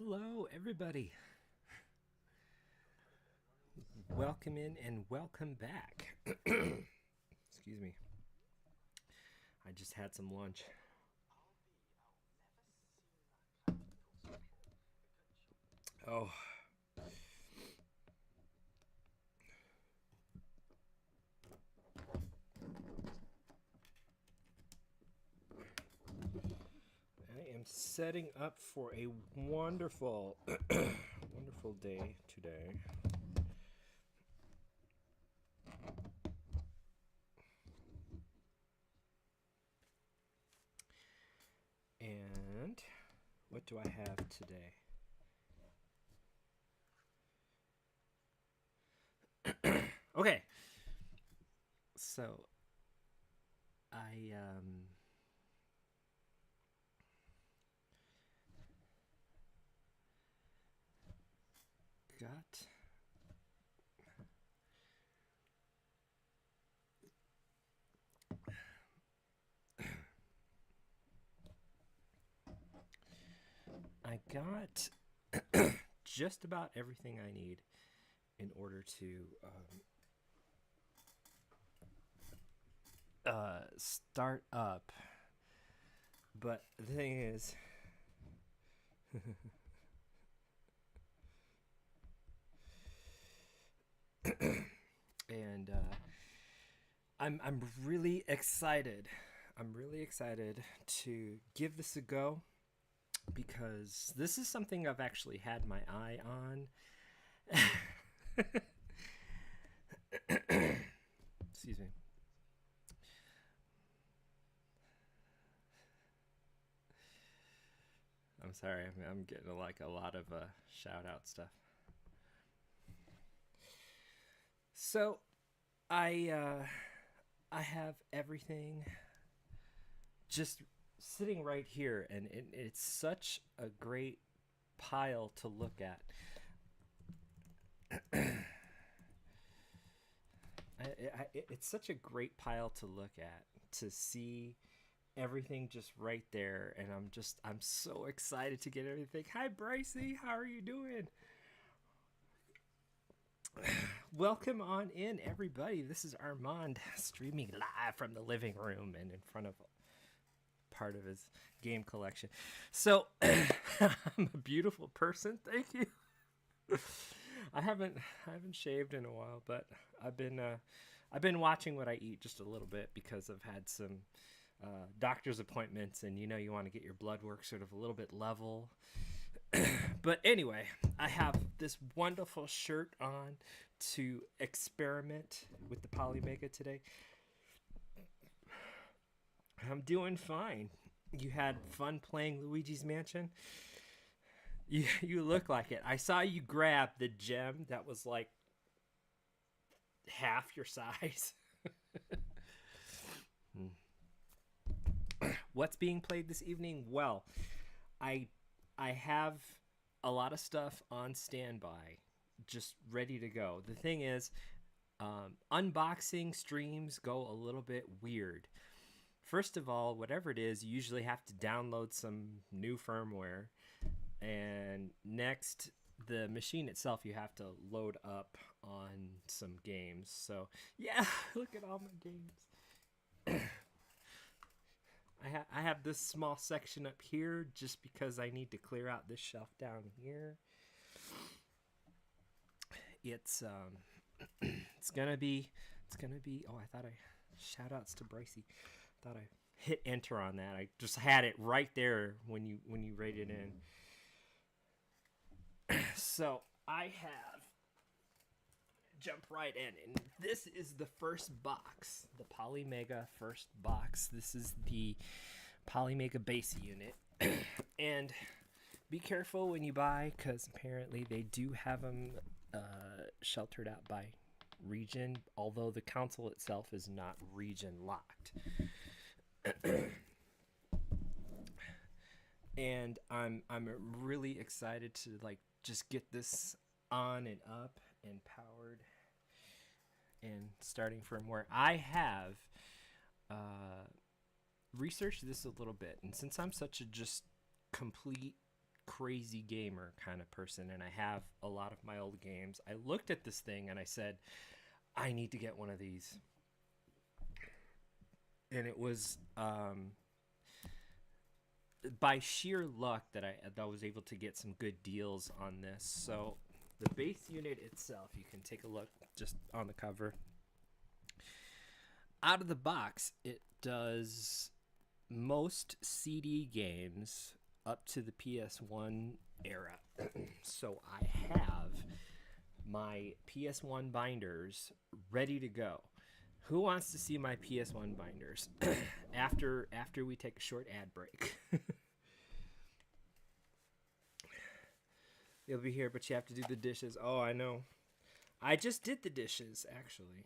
Hello, everybody. Welcome in and welcome back. Excuse me. I just had some lunch. Oh. I am setting up for a wonderful, wonderful day today. And what do I have today? Okay. So I got just about everything I need in order to start up. But the thing is, and I'm really excited. I'm really excited to give this a go because this is something I've actually had my eye on. Excuse me. I'm sorry. I'm getting like a lot of shout out stuff. So, I have everything just sitting right here, and it's such a great pile to look at. It's such a great pile to look at, to see everything just right there, and I'm so excited to get everything. Hi, Brycey, how are you doing? Welcome on in, everybody. This is Armand streaming live from the living room and in front of part of his game collection. So I'm a beautiful person. Thank you. I haven't shaved in a while, but I've been watching what I eat just a little bit because I've had some doctor's appointments, and you want to get your blood work sort of a little bit level. But anyway, I have this wonderful shirt on to experiment with the POLYMEGA today. I'm doing fine. You had fun playing Luigi's Mansion? You look like it. I saw you grab the gem that was like half your size. What's being played this evening? Well, I have a lot of stuff on standby, just ready to go. The thing is, unboxing streams go a little bit weird. First of all, whatever it is, you usually have to download some new firmware. And next, the machine itself, you have to load up on some games. So, yeah, look at all my games. I have this small section up here just because I need to clear out this shelf down here. It's it's gonna be. Oh, I thought shout outs to Brycey. Thought I hit enter on that. I just had it right there when you rated in. So I have jump right in, and this is the first box, the POLYMEGA first box. This is the POLYMEGA base unit. And be careful when you buy, because apparently they do have them sheltered out by region, although the console itself is not region locked. And I'm really excited to just get this on and up and powered and starting firmware. I have researched this a little bit, and since I'm such a just complete crazy gamer kind of person, and I have a lot of my old games. I looked at this thing and I said, I need to get one of these. And it was by sheer luck that I was able to get some good deals on this. So the base unit itself, you can take a look just on the cover. Out of the box, it does most CD games up to the PS1 era. So I have my PS1 binders ready to go. Who wants to see my PS1 binders after we take a short ad break? You'll be here, but you have to do the dishes. Oh, I know. I just did the dishes, actually.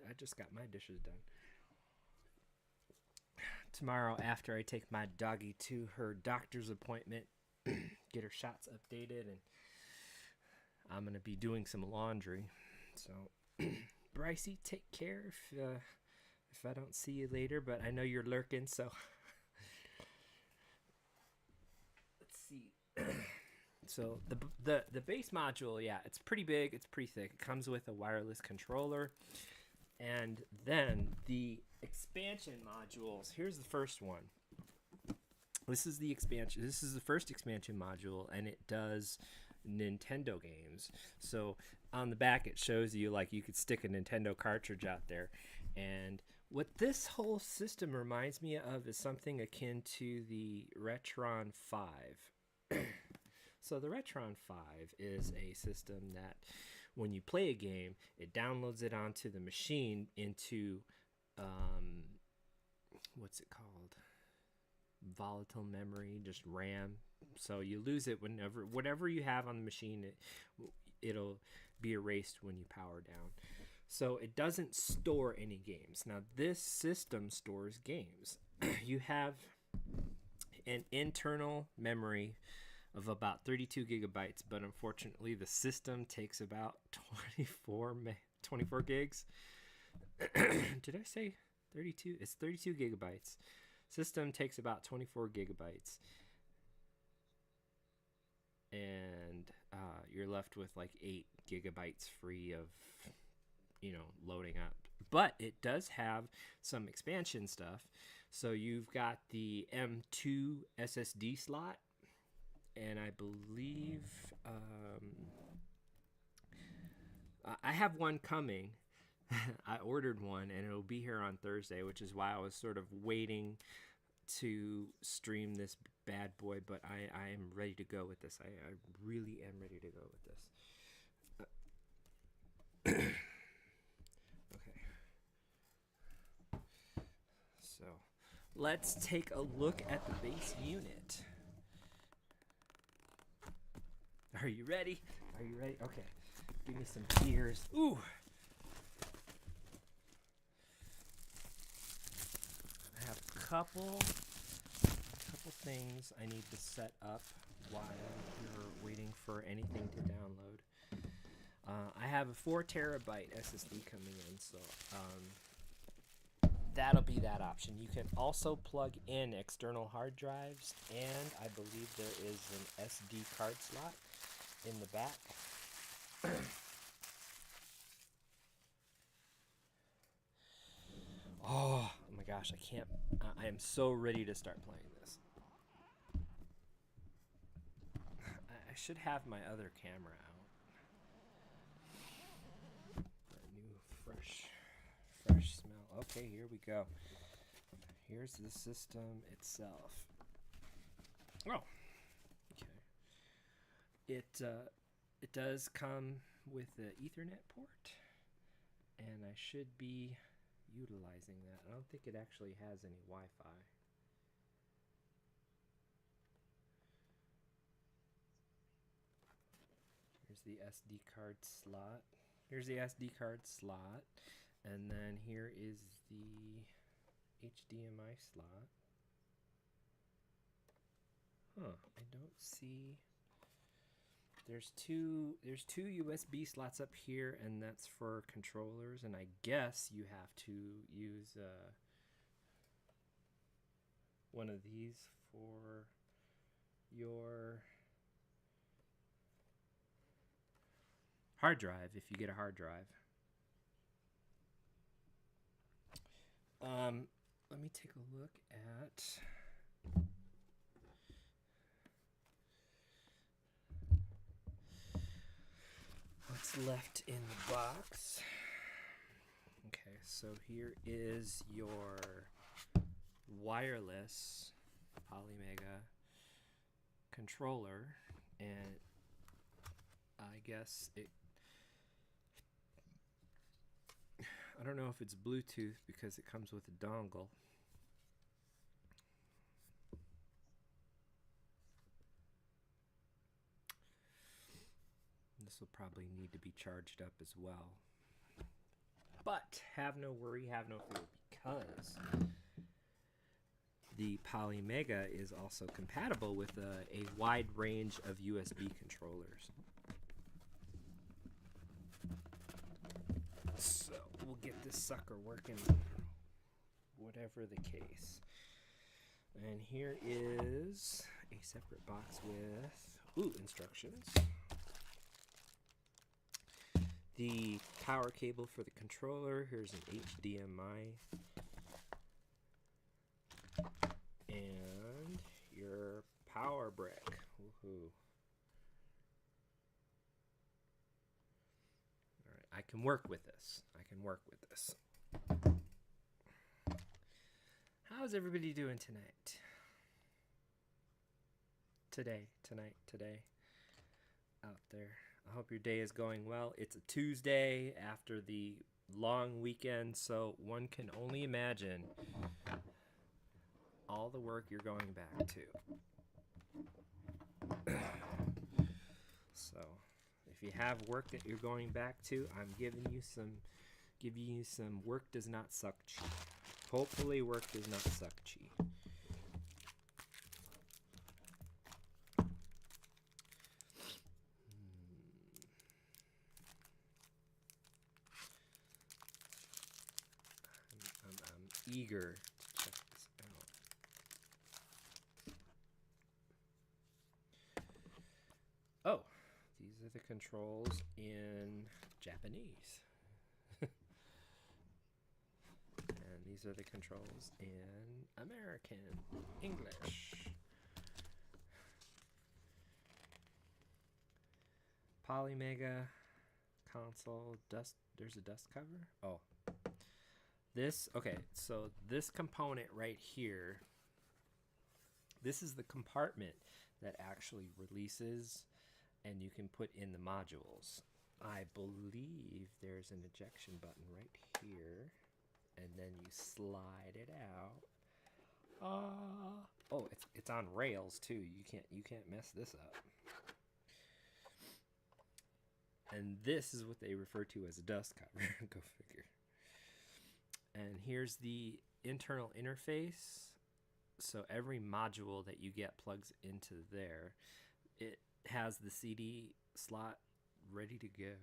I just got my dishes done. Tomorrow, after I take my doggy to her doctor's appointment, get her shots updated, and I'm going to be doing some laundry. So, Brycey, take care if I don't see you later, but I know you're lurking, so let's see. So the base module, yeah, it's pretty big, it's pretty thick. It comes with a wireless controller. And then the expansion modules. Here's the first one. This is the expansion. This is the first expansion module, and it does Nintendo games. So on the back, it shows you like you could stick a Nintendo cartridge out there. And what this whole system reminds me of is something akin to the Retron 5. So the Retron 5 is a system that when you play a game, it downloads it onto the machine into, what's it called? Volatile memory, just RAM. So you lose it whatever you have on the machine, it'll be erased when you power down. So it doesn't store any games. Now this system stores games. You have an internal memory of about 32 gigabytes, but unfortunately the system takes about 24 gigs. Did I say 32? It's 32 gigabytes. System takes about 24 gigabytes. And you're left with like 8 gigabytes free of, loading up. But it does have some expansion stuff. So you've got the M2 SSD slot. And I believe I have one coming. I ordered one, and it'll be here on Thursday, which is why I was sort of waiting to stream this bad boy. But I am ready to go with this. I really am ready to go with this. Okay. So let's take a look at the base unit. Are you ready? Are you ready? Okay. Give me some gears. Ooh. I have a couple things I need to set up while you're waiting for anything to download. I have a 4 terabyte SSD coming in, so that'll be that option. You can also plug in external hard drives, and I believe there is an SD card slot in the back. Oh my gosh, I can't. I am so ready to start playing this. I should have my other camera out. That new fresh smell. Okay, here we go. Here's the system itself. Oh. It does come with the Ethernet port, and I should be utilizing that. I don't think it actually has any Wi-Fi. Here's the SD card slot. Here's the SD card slot, and then here is the HDMI slot. Huh, I don't see. There's two USB slots up here, and that's for controllers, and I guess you have to use one of these for your hard drive if you get a hard drive. Let me take a look at what's left in the box. Okay, so here is your wireless POLYMEGA controller, and I guess I don't know if it's Bluetooth because it comes with a dongle. This will probably need to be charged up as well. But have no worry, have no fear, because the POLYMEGA is also compatible with a wide range of USB controllers. So we'll get this sucker working, whatever the case. And here is a separate box with instructions. The power cable for the controller. Here's an HDMI. And your power brick. Woohoo. Alright, I can work with this. How's everybody doing tonight? Today. Out there. I hope your day is going well. It's a Tuesday after the long weekend, so one can only imagine all the work you're going back to. So, if you have work that you're going back to, I'm giving you some work does not suck chi. Hopefully work does not suck chi. I'm eager to check this out. Oh, these are the controls in Japanese. And these are the controls in American English. POLYMEGA console dust. There's a dust cover. Oh, so this component right here, this is the compartment that actually releases and you can put in the modules. I believe there's an ejection button right here, and then you slide it out. Oh, it's on rails too. You can't mess this up. And this is what they refer to as a dust cover. Go figure. And here's the internal interface. So every module that you get plugs into there. It has the CD slot ready to go.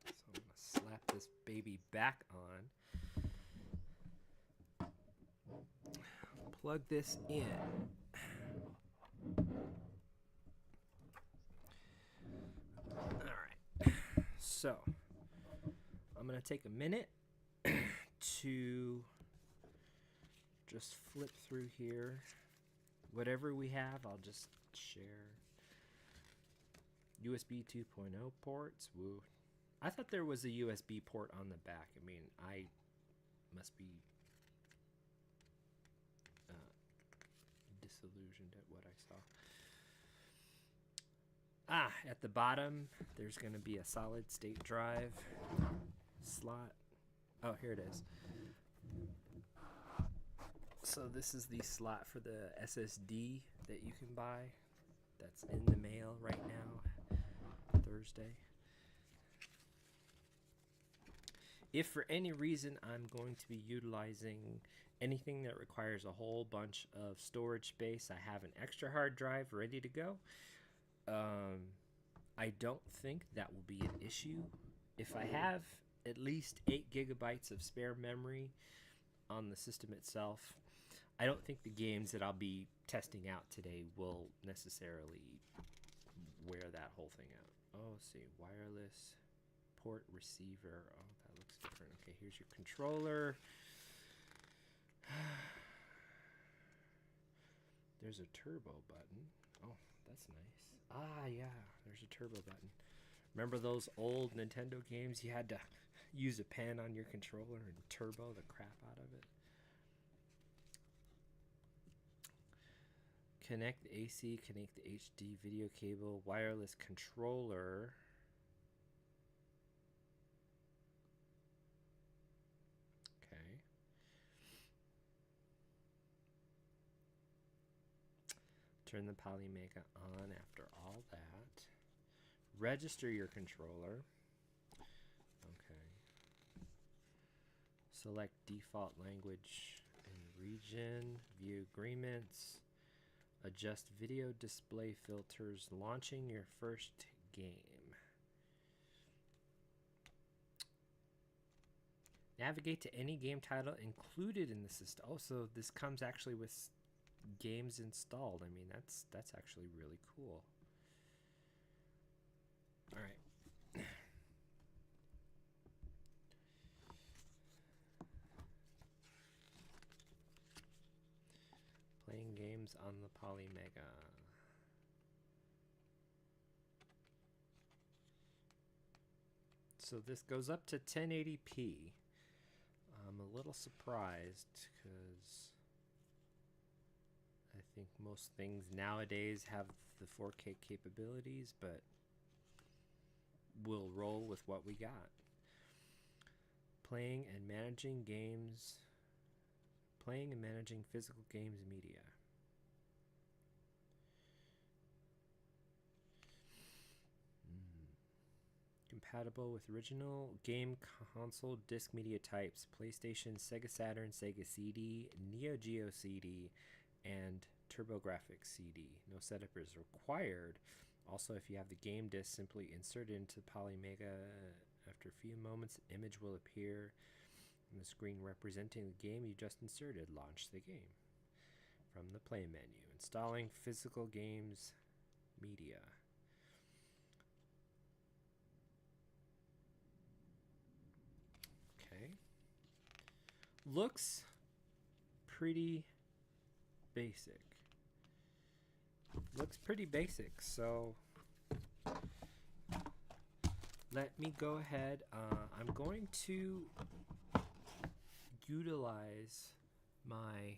So I'm going to slap this baby back on. Plug this in. Alright. So I'm going to take a minute to just flip through here. Whatever we have, I'll just share. USB 2.0 ports. Woo. I thought there was a USB port on the back. I mean, I must be disillusioned at what I saw. At the bottom, there's going to be a solid state drive slot. Oh, here it is. So this is the slot for the SSD that you can buy. That's in the mail right now, Thursday. If for any reason I'm going to be utilizing anything that requires a whole bunch of storage space, I have an extra hard drive ready to go. I don't think that will be an issue. If I have at least 8 gigabytes of spare memory on the system itself, I don't think the games that I'll be testing out today will necessarily wear that whole thing out. Oh, let's see, wireless port receiver. Oh, that looks different. Okay, here's your controller. There's a turbo button. Oh, that's nice. Ah, yeah, there's a turbo button. Remember those old Nintendo games? You had to use a pen on your controller and turbo the crap out of it. Connect the AC, connect the HD video cable, wireless controller. Okay. Turn the POLYMEGA on after all that. Register your controller. Okay. Select default language and region. View agreements. Adjust video display filters. Launching your first game. Navigate to any game title included in the system. Oh, so this comes actually with games installed. I mean, that's actually really cool. All right. Playing games on the POLYMEGA. So this goes up to 1080p. I'm a little surprised because I think most things nowadays have the 4K capabilities, but we'll roll with what we got. Playing and managing games. Playing and managing physical games media. Compatible with original game console disc media types, PlayStation, Sega Saturn, Sega CD, Neo Geo CD, and TurboGrafx CD. No setup is required. Also, if you have the game disc, simply insert it into POLYMEGA. After a few moments, an image will appear on the screen representing the game you just inserted. Launch the game. From the play menu, installing physical games media. Okay. Looks pretty basic. Looks pretty basic, so let me go ahead. I'm going to utilize my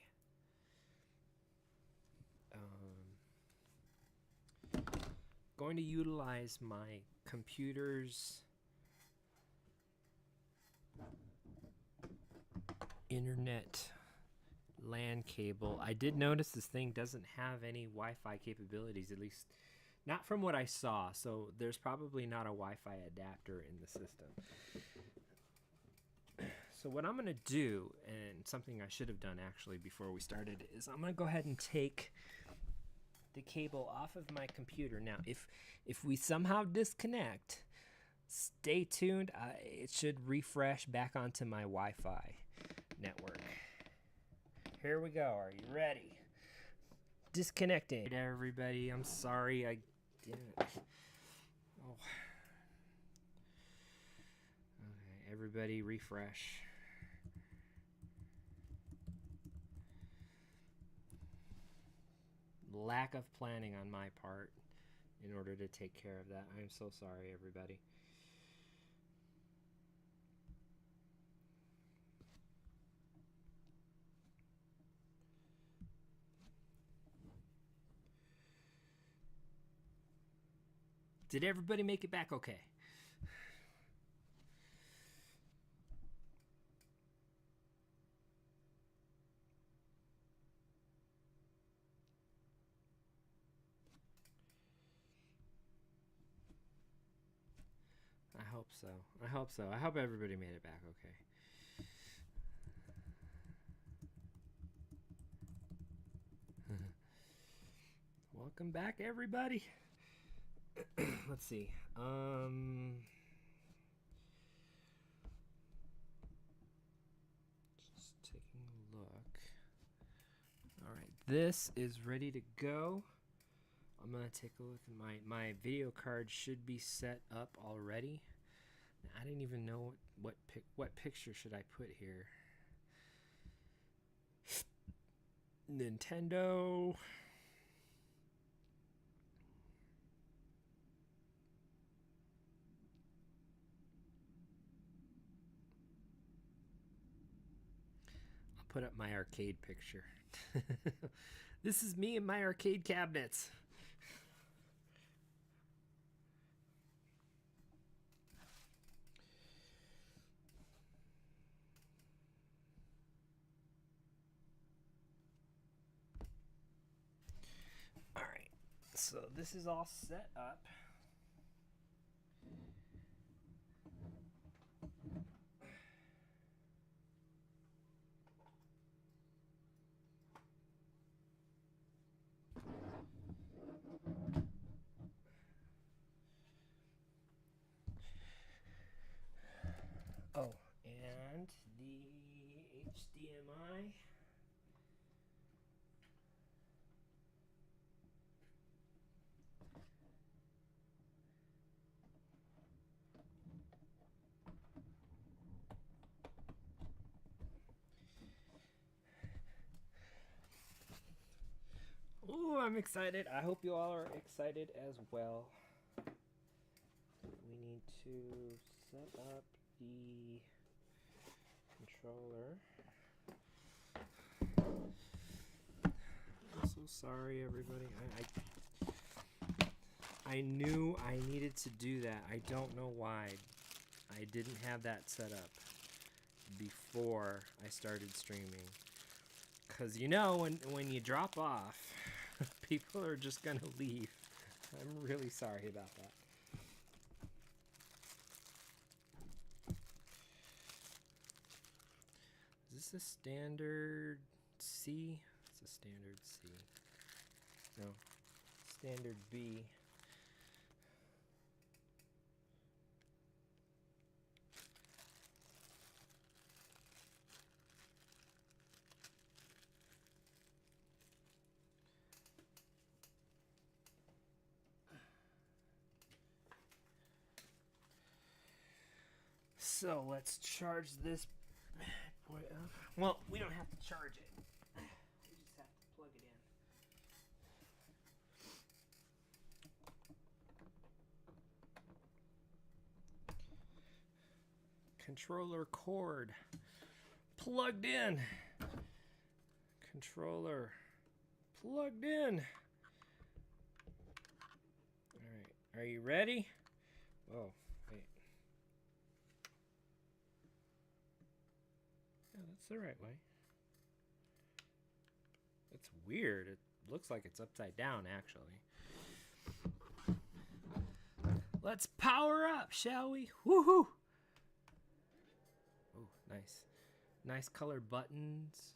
computer's internet LAN cable. I did notice this thing doesn't have any Wi-Fi capabilities, at least not from what I saw, so there's probably not a Wi-Fi adapter in the system. So what I'm going to do, and something I should have done actually before we started, is I'm going to go ahead and take the cable off of my computer. Now, if we somehow disconnect, stay tuned. It should refresh back onto my Wi-Fi network. Here we go. Are you ready? Disconnecting. Hey, everybody, I'm sorry I didn't. Oh. Okay, everybody refresh. Lack of planning on my part in order to take care of that. I'm so sorry, everybody. Did everybody make it back okay? I hope so. I hope so. I hope everybody made it back okay. Welcome back, everybody. Let's see. Just taking a look. this is ready to go. I'm gonna take a look at my video card should be set up already. I didn't even know what picture should I put here. Nintendo. I'll put up my arcade picture. This is me and my arcade cabinets. All right, so this is all set up. Oh, and the HDMI. Ooh, I'm excited. I hope you all are excited as well. We need to set up the controller. I'm so sorry, everybody. I knew I needed to do that. I don't know why I didn't have that set up before I started streaming. Because you know, when you drop off, people are just going to leave. I'm really sorry about that. Is this a standard C? It's a standard C. No, standard B. So let's charge this bad boy up. Well, we don't have to charge it. We just have to plug it in. Controller cord plugged in. Controller plugged in. All right, are you ready? Oh. That's the right way. It's weird. It looks like it's upside down, actually. Let's power up, shall we? Woohoo! Oh, nice. Nice color buttons.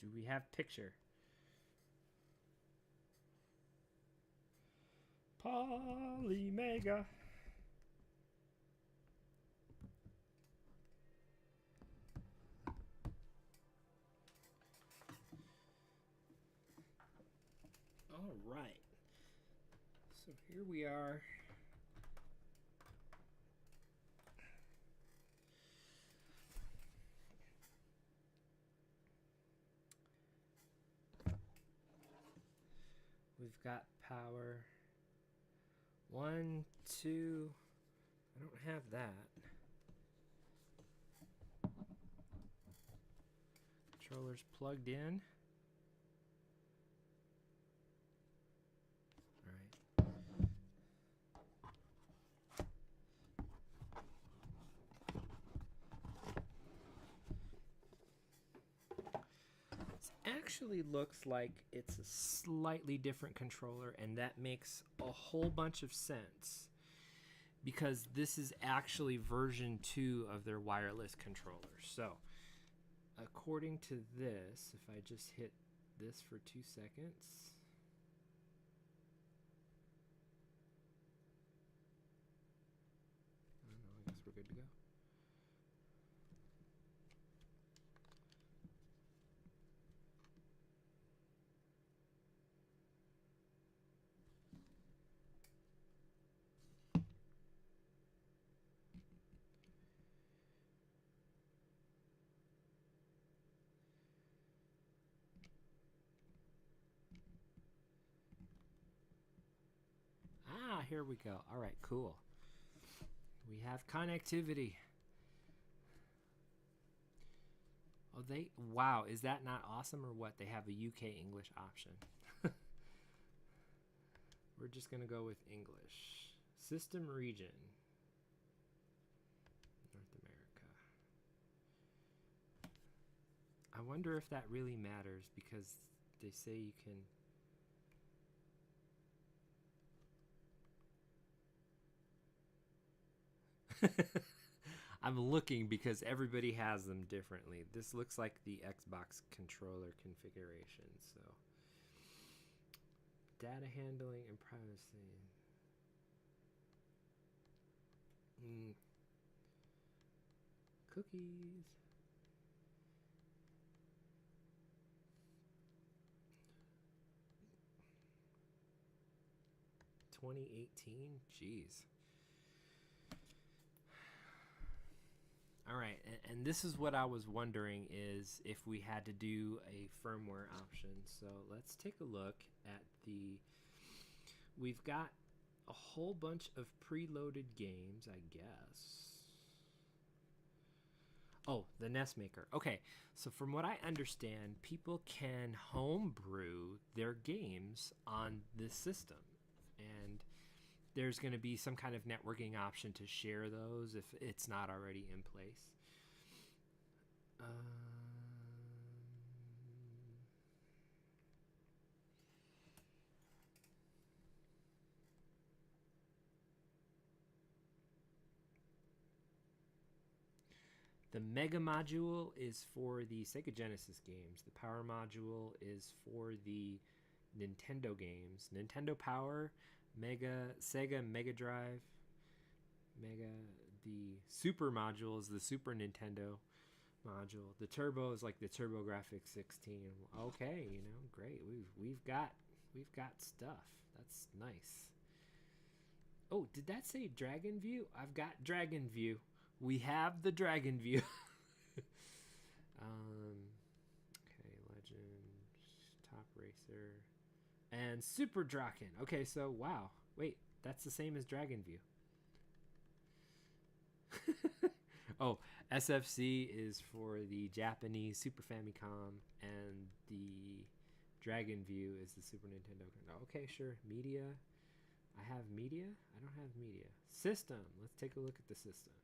Do we have picture? POLYMEGA. All right. So here we are. We've got power. 1, 2. I don't have that. Controller's plugged in. All right. It actually looks like it's a slightly different controller, and that makes a whole bunch of sense because this is actually version 2 of their wireless controller. So according to this, if I just hit this for 2 seconds, good to go. Ah, here we go. All right, cool. We have connectivity. Oh, wow, is that not awesome or what? They have a UK English option. We're just going to go with English. System region. North America. I wonder if that really matters because they say you can... I'm looking because everybody has them differently. This looks like the Xbox controller configuration. So, data handling and privacy. Cookies. $2018. Jeez. All right, and this is what I was wondering is if we had to do a firmware option. So let's take a look at we've got a whole bunch of preloaded games, I guess. Oh, the NES Maker. Okay, so from what I understand, people can homebrew their games on this system. And there's going to be some kind of networking option to share those if it's not already in place. The Mega module is for the Sega Genesis games. The Power module is for the Nintendo games. Nintendo Power, Mega, Sega Mega Drive, Mega. The Super module is the Super Nintendo module. The Turbo is like the TurboGrafx 16. Okay, you know, great. We've got stuff. That's nice. Oh, did that say Dragon View? I've got Dragon View. We have the Dragon View. Okay, Legend, Top Racer, and Super Draken. Okay, so wow. Wait, that's the same as Dragon View. Oh, SFC is for the Japanese Super Famicom, and the Dragon View is the Super Nintendo. Okay, sure. Media. I have media? I don't have media. System. Let's take a look at the system.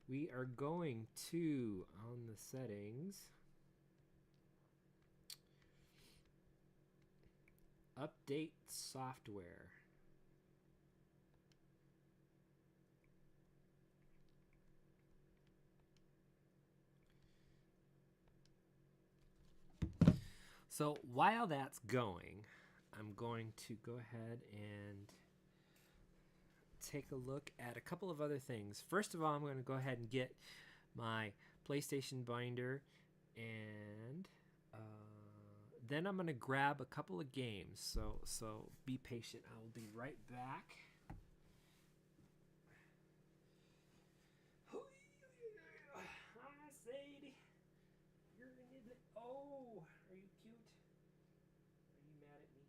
We are going to, on the settings, update software. So while that's going, I'm going to go ahead and take a look at a couple of other things. First of all, I'm going to go ahead and get my PlayStation binder, and then I'm going to grab a couple of games. So be patient. I will be right back. Hi, Sadie. You're in the... Oh, are you cute? Are you mad at me?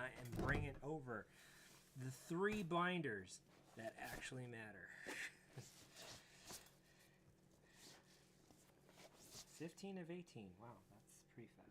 I am bringing over the 3 binders that actually matter. 15 of 18. Wow, that's pretty fast.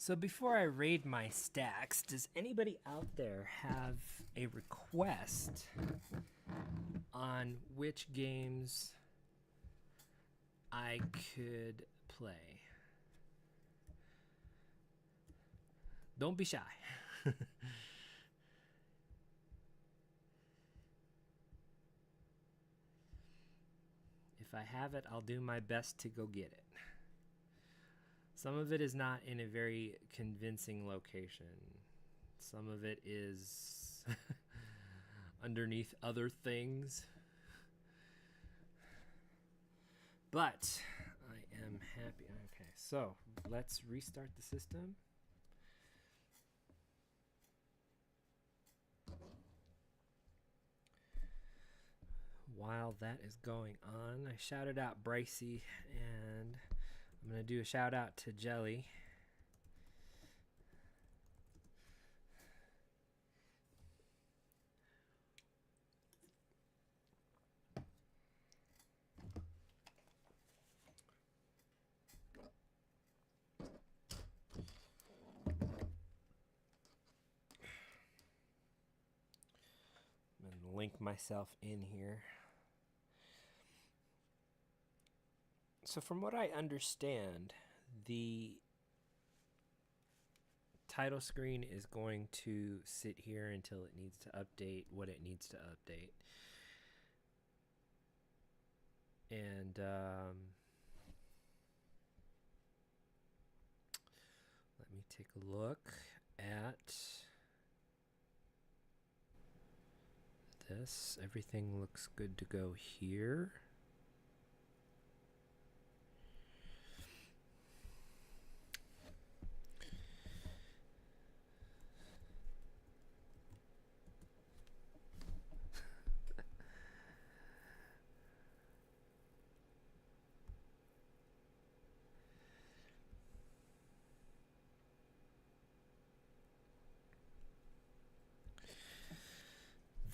So before I raid my stacks, does anybody out there have a request on which games I could play? Don't be shy. If I have it, I'll do my best to go get it. Some of it is not in a very convincing location. Some of it is underneath other things. But I am happy. Okay, so let's restart the system. While that is going on, I shouted out Brycey, and I'm going to do a shout out to Jelly. I'm going to link myself in here. So from what I understand, the title screen is going to sit here until it needs to update what it needs to update. And let me take a look at this. Everything looks good to go here.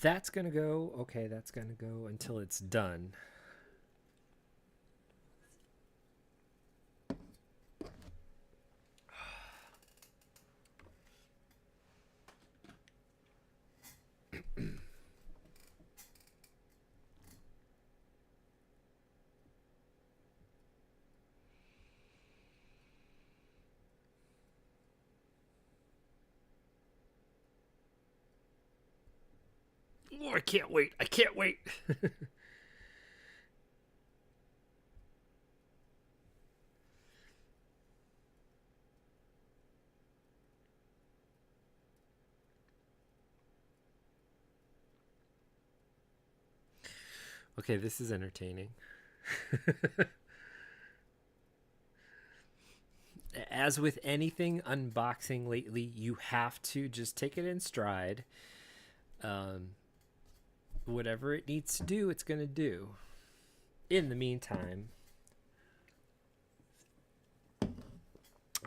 That's going to go, okay, that's going to go until it's done. Oh, I can't wait. I can't wait. Okay, this is entertaining. As with anything unboxing lately, you have to just take it in stride. Whatever it needs to do, it's going to do. In the meantime,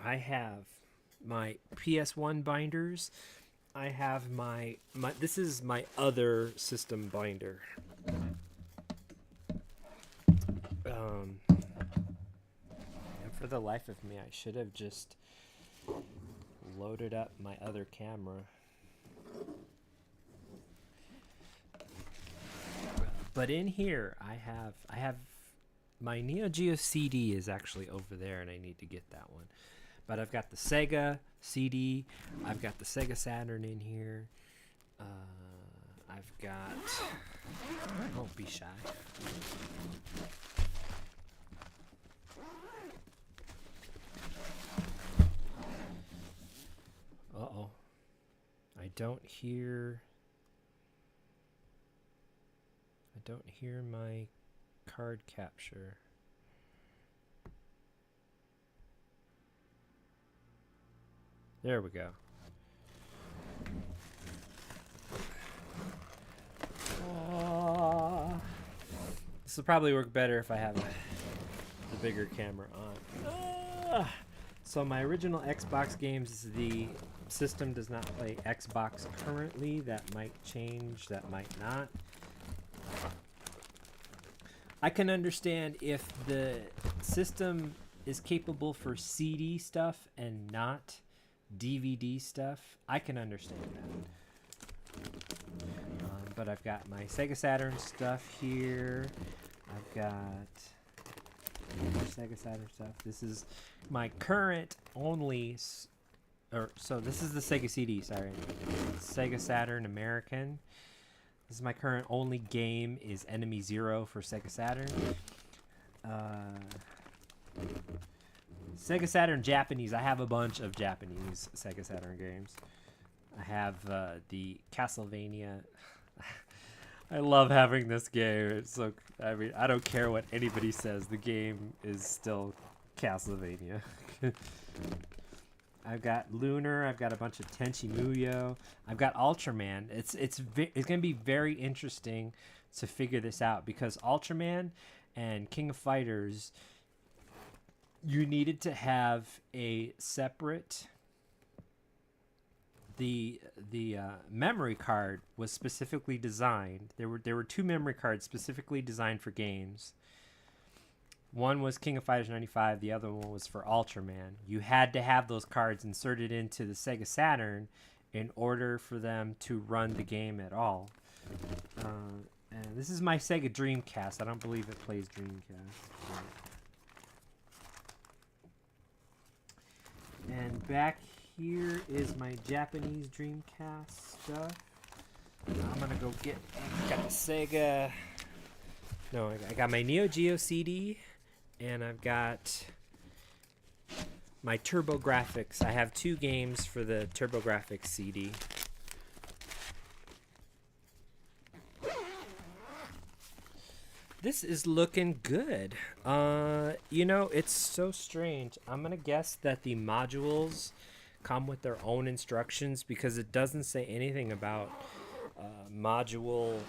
I have my PS1 binders. I have my this is my other system binder. And for the life of me, I should have just loaded up my other camera. But in here, I have my Neo Geo CD is actually over there, and I need to get that one. But I've got the Sega CD. I've got the Sega Saturn in here. I've got... Don't be shy. don't hear my card capture. There we go. This will probably work better if I have the bigger camera on. So my original Xbox games, the system does not play Xbox currently. That might change, that might not. I can understand if the system is capable for CD stuff and not DVD stuff. I can understand that. But I've got my Sega Saturn stuff here. I've got more Sega Saturn stuff. This is my current only, so this is the Sega CD, sorry. Sega Saturn American. This is my current only game is Enemy Zero for Sega Saturn. Sega Saturn Japanese. I have a bunch of Japanese Sega Saturn games. I have the Castlevania. I love having this game. It's so, I mean, I don't care what anybody says. The game is still Castlevania. I've got Lunar. I've got a bunch of Tenchi Muyo. I've got Ultraman. It's going to be very interesting to figure this out because Ultraman and King of Fighters, you needed to have a separate. The memory card was specifically designed. There were two memory cards specifically designed for games. One was King of Fighters 95. The other one was for Ultraman. You had to have those cards inserted into the Sega Saturn in order for them to run the game at all. And this is my Sega Dreamcast. I don't believe it plays Dreamcast. And back here is my Japanese Dreamcast stuff. I'm gonna go get. I got the Sega. No, I got my Neo Geo CD, and I've got my TurboGrafx. I have two games for the TurboGrafx CD. This is looking good. You know, it's so strange. I'm gonna guess that the modules come with their own instructions because it doesn't say anything about module,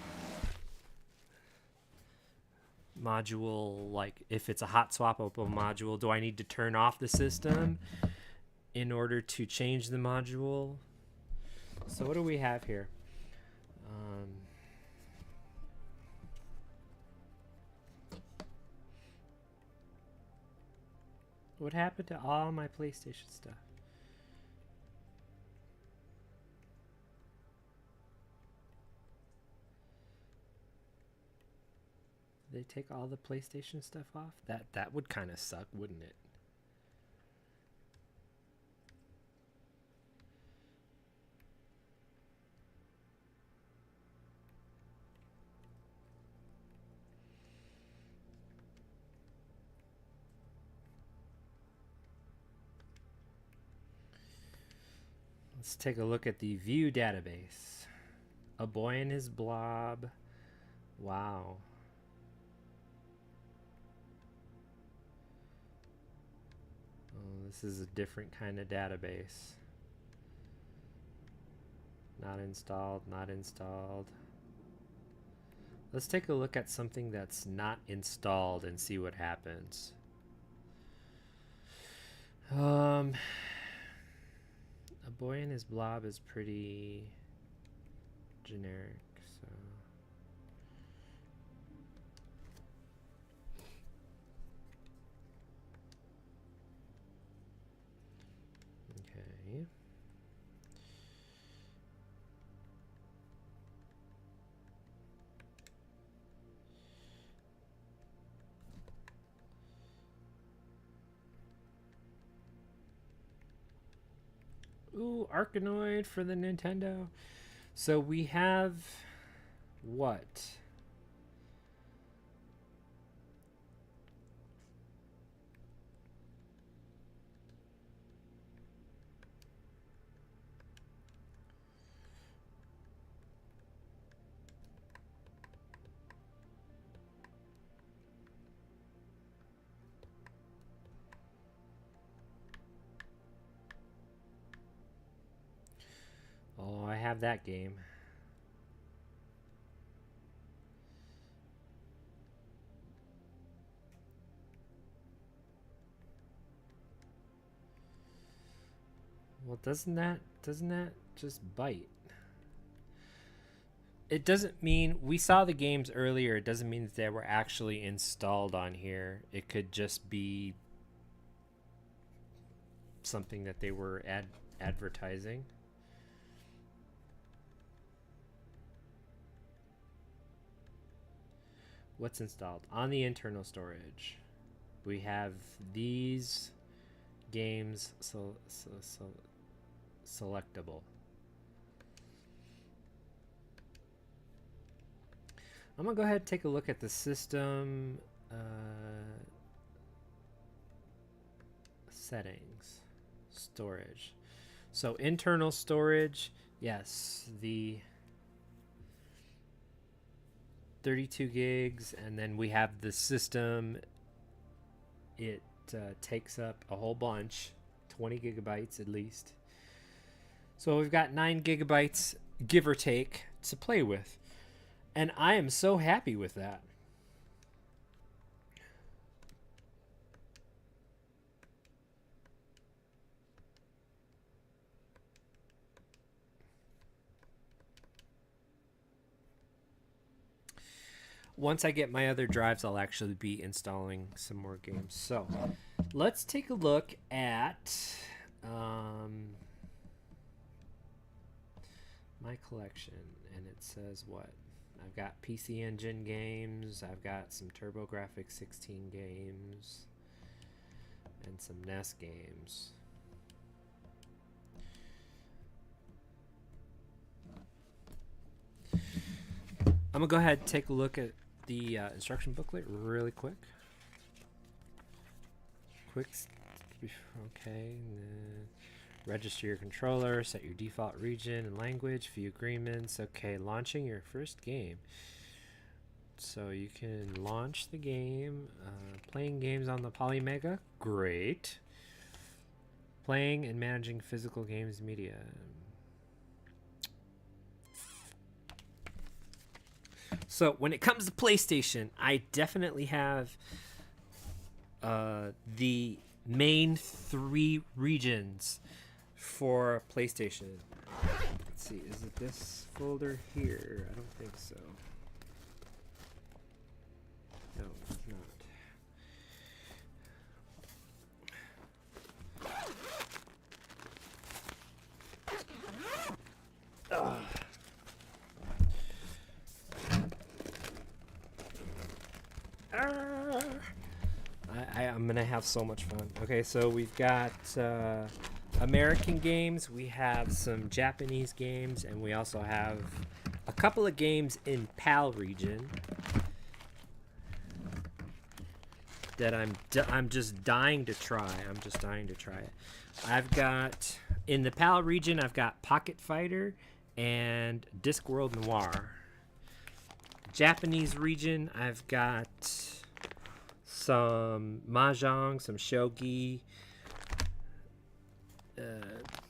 like if it's a hot swappable module, do I need to turn off the system in order to change the module? So what do we have here? What happened to all my PlayStation stuff? They take all the PlayStation stuff off? That would kind of suck, wouldn't it? Let's take a look at the view database. A Boy and His Blob. Wow. Oh, this is a different kind of database. Not installed, not installed. Let's take a look at something that's not installed and see what happens. A Boy and His Blob is pretty generic, so okay. Ooh, Arkanoid for the Nintendo. So we have what? have that game. Well, doesn't that just bite? It doesn't mean we saw the games earlier. It doesn't mean that they were actually installed on here. It could just be something that they were advertising. What's installed on the internal storage? We have these games selectable. I'm gonna go ahead and take a look at the system settings, storage. So internal storage, yes, the 32 gigs, and then we have the system. It takes up a whole bunch, 20 gigabytes at least. So we've got 9 gigabytes, give or take, to play with. And I am so happy with that. Once I get my other drives, I'll actually be installing some more games. So let's take a look at my collection. And it says what? I've got PC Engine games, I've got some TurboGrafx 16 games, and some NES games. I'm gonna go ahead and take a look at the instruction booklet really quick. Okay. Register your controller, set your default region and language, view agreements. Okay, launching your first game. So you can launch the game. Playing games on the POLYMEGA, great. Playing and managing physical games media. So when it comes to PlayStation, I definitely have the main 3 regions for PlayStation. Let's see, is it this folder here? I don't think so. No, it's not. I'm gonna have so much fun. Okay, so we've got American games, we have some Japanese games, and we also have a couple of games in PAL region that I'm just dying to try. I'm just dying to try it. I've got in the PAL region, I've got Pocket Fighter and Discworld Noir. Japanese region, I've got some mahjong, some shogi,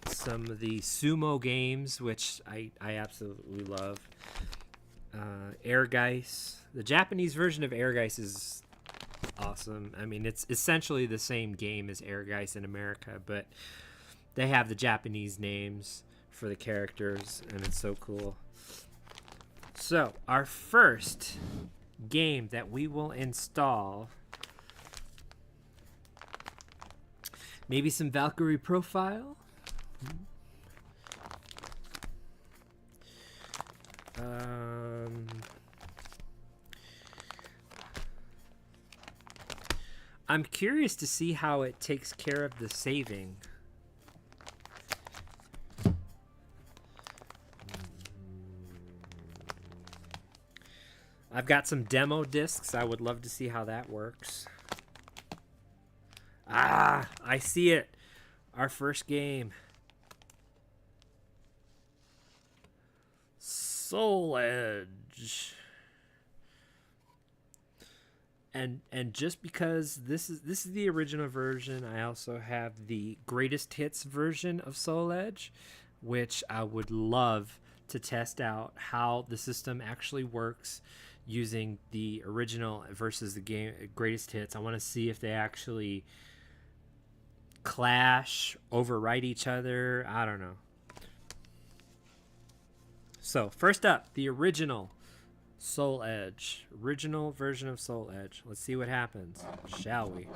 some of the sumo games, which I absolutely love. Ehrgeiz. The Japanese version of Ehrgeiz is awesome. I mean, it's essentially the same game as Ehrgeiz in America, but they have the Japanese names for the characters, and it's so cool. So, our first game that we will install, maybe some Valkyrie Profile. I'm curious to see how it takes care of the saving. I've got some demo discs. I would love to see how that works. Ah, I see it. Our first game. Soul Edge. And just because this is the original version, I also have the greatest hits version of Soul Edge, which I would love to test out how the system actually works using the original versus the game greatest hits. I want to see if they actually clash, overwrite each other. I don't know. So first up, the original Soul Edge, original version of Soul Edge. Let's see what happens, shall we?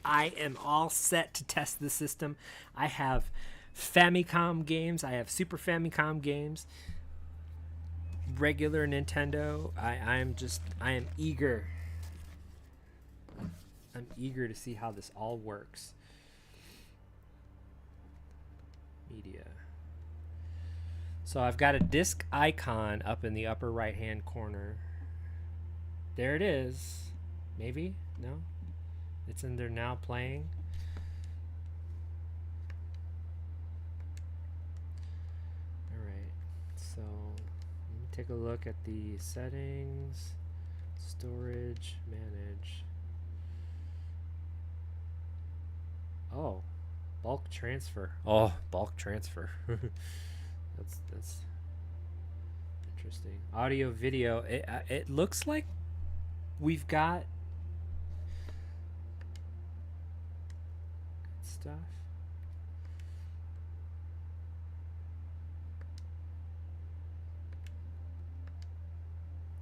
I am all set to test the system. I have Famicom games. I have Super Famicom games. Regular Nintendo. I am eager. I'm eager to see how this all works. Media. So I've got a disc icon up in the upper right hand corner. There it is. Maybe? No? It's in there now playing. Alright, so let me take a look at the settings, storage, manage. Oh, bulk transfer. Oh, bulk transfer. That's interesting. Audio, video. It looks like we've got stuff.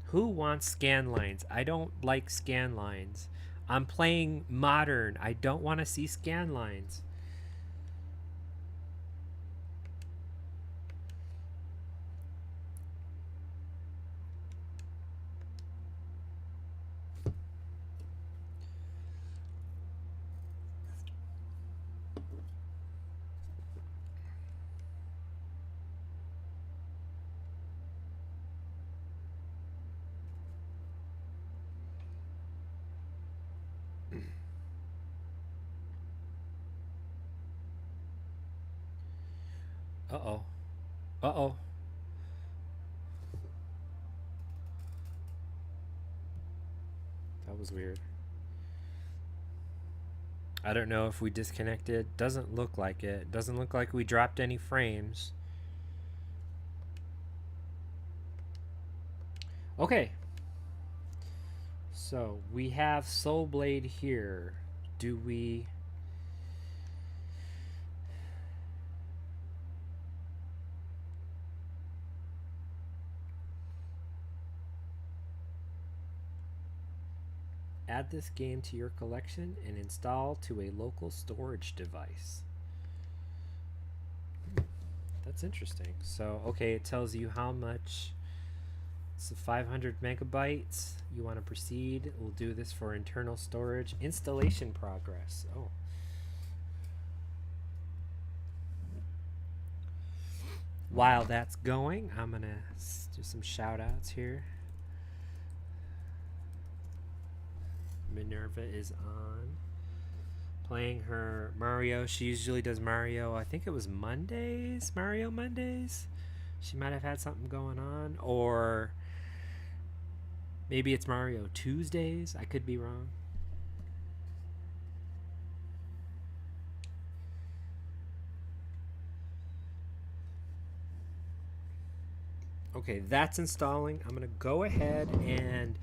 Who wants scan lines? I don't like scan lines. I'm playing modern. I don't want to see scan lines. Uh-oh. Uh-oh. That was weird. I don't know if we disconnected. Doesn't look like it. Doesn't look like we dropped any frames. Okay. So we have Soul Blade here. Do we... add this game to your collection and install to a local storage device. That's interesting. So, okay, it tells you how much. So 500 megabytes. You want to proceed. We'll do this for internal storage. Installation progress. Oh. While that's going, I'm going to do some shout outs here. Minerva is on playing her Mario. She usually does Mario. I think it was Mondays, Mario Mondays. She might have had something going on, or maybe it's Mario Tuesdays. I could be wrong. Okay, that's installing. I'm gonna go ahead and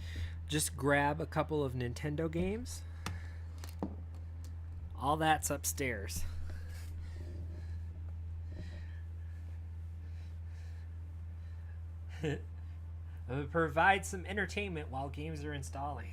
just grab a couple of Nintendo games. All that's upstairs. I'm gonna provide some entertainment while games are installing.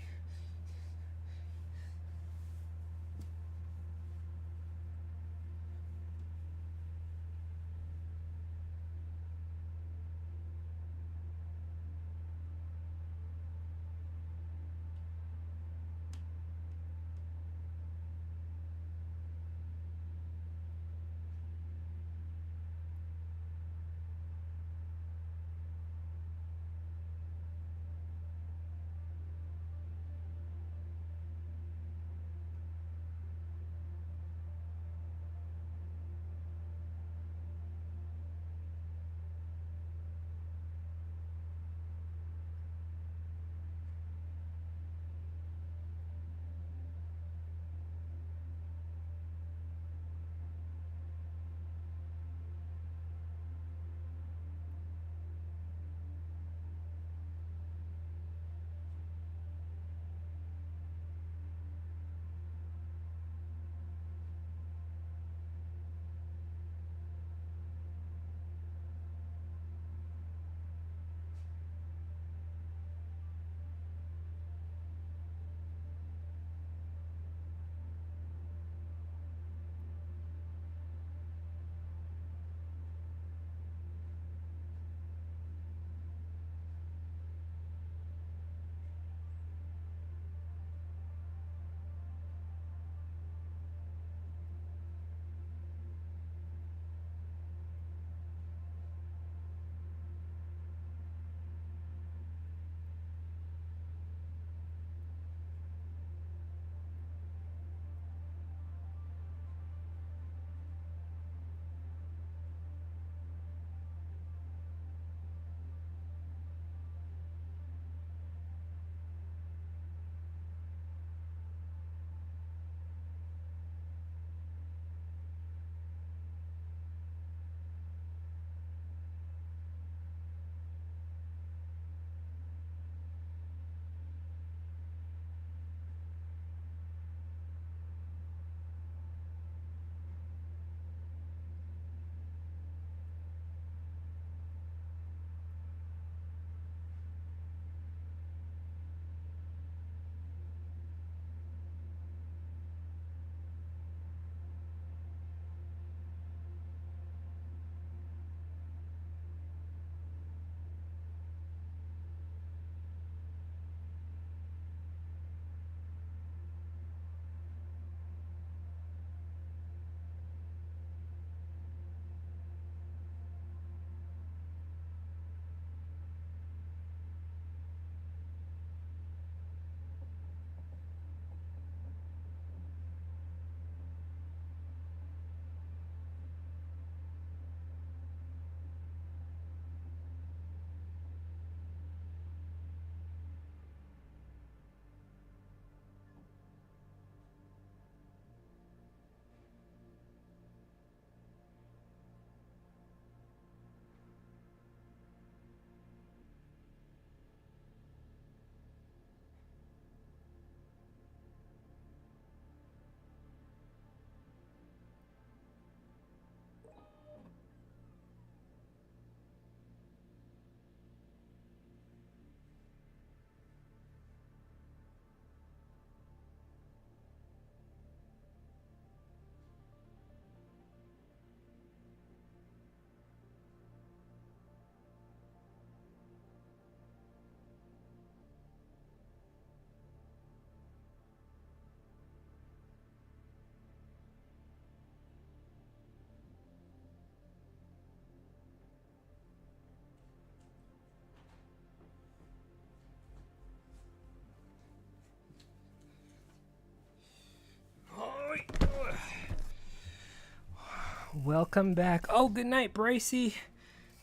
Welcome back. Oh, good night, Bracey.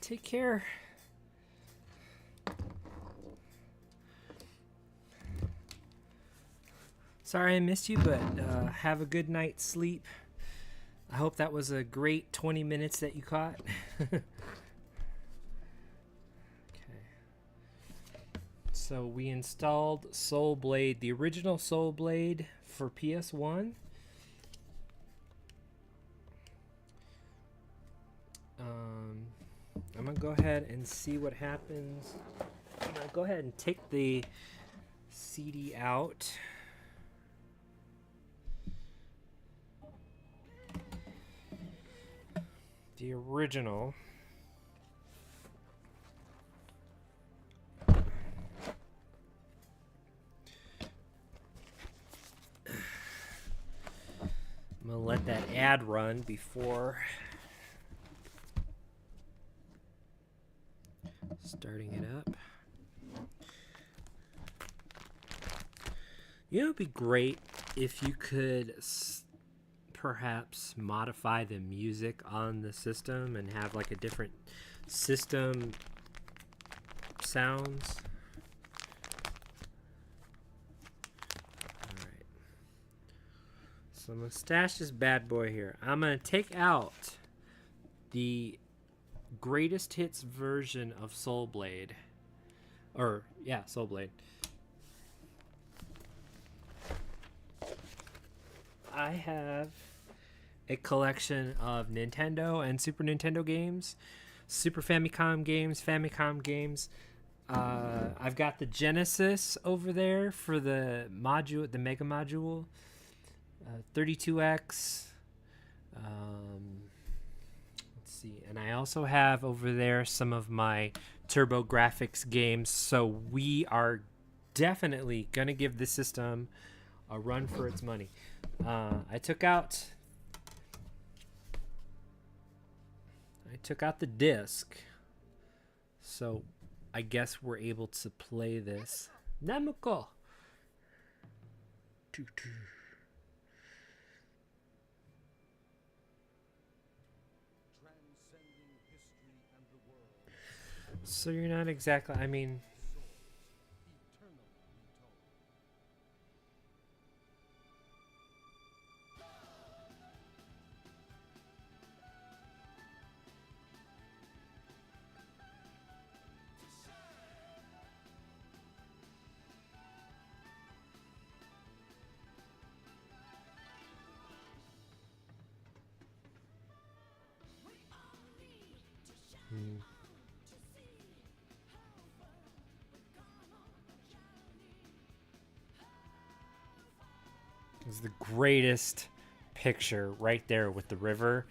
Take care. Sorry I missed you, but have a good night's sleep. I hope that was a great 20 minutes that you caught. Okay. So we installed Soul Blade, the original Soul Blade for PS1. I'm going to go ahead and see what happens. I'm going to go ahead and take the CD out. The original. I'm going to let that ad run before starting it up. You know, it'd be great if you could perhaps modify the music on the system and have like a different system sounds. Alright. So I'm going to stash this bad boy here. I'm going to take out the greatest hits version of Soul Blade. Or, yeah, Soul Blade. I have a collection of Nintendo and Super Nintendo games, Super Famicom games, I've got the Genesis over there for the module, the Mega Module, 32X. Let's see, and I also have over there some of my TurboGrafx games. So we are definitely gonna give this system a run for its money. I took out the disc, so I guess we're able to play this. Namuko. So you're not exactly, I mean, is the greatest picture right there with the river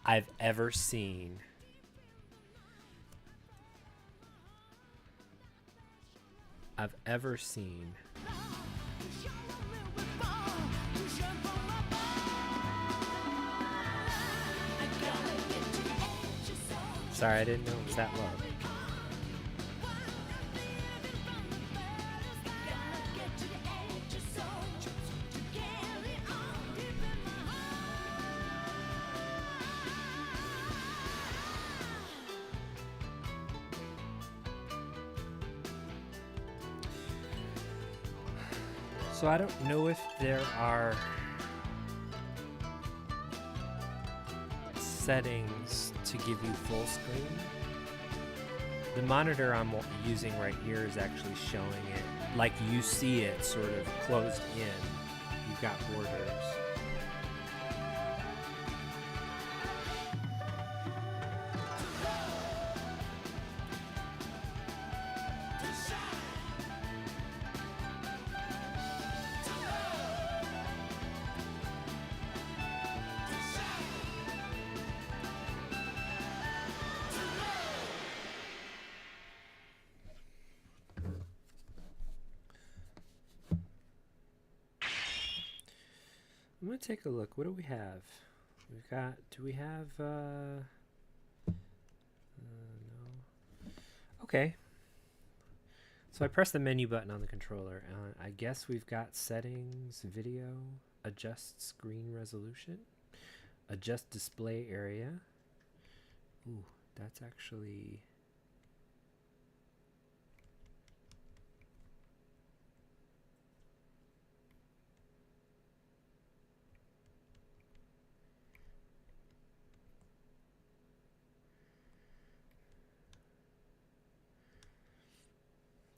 I've ever seen. Sorry, I didn't know it was that low. So I don't know if there are settings to give you full screen. The monitor I'm using right here is actually showing it like you see it sort of closed in. You've got borders. I'm gonna take a look. What do we have? We've got. Do we have? No. Okay. So I press the menu button on the controller. I guess we've got settings, video, adjust screen resolution. Adjust display area. Ooh, that's actually...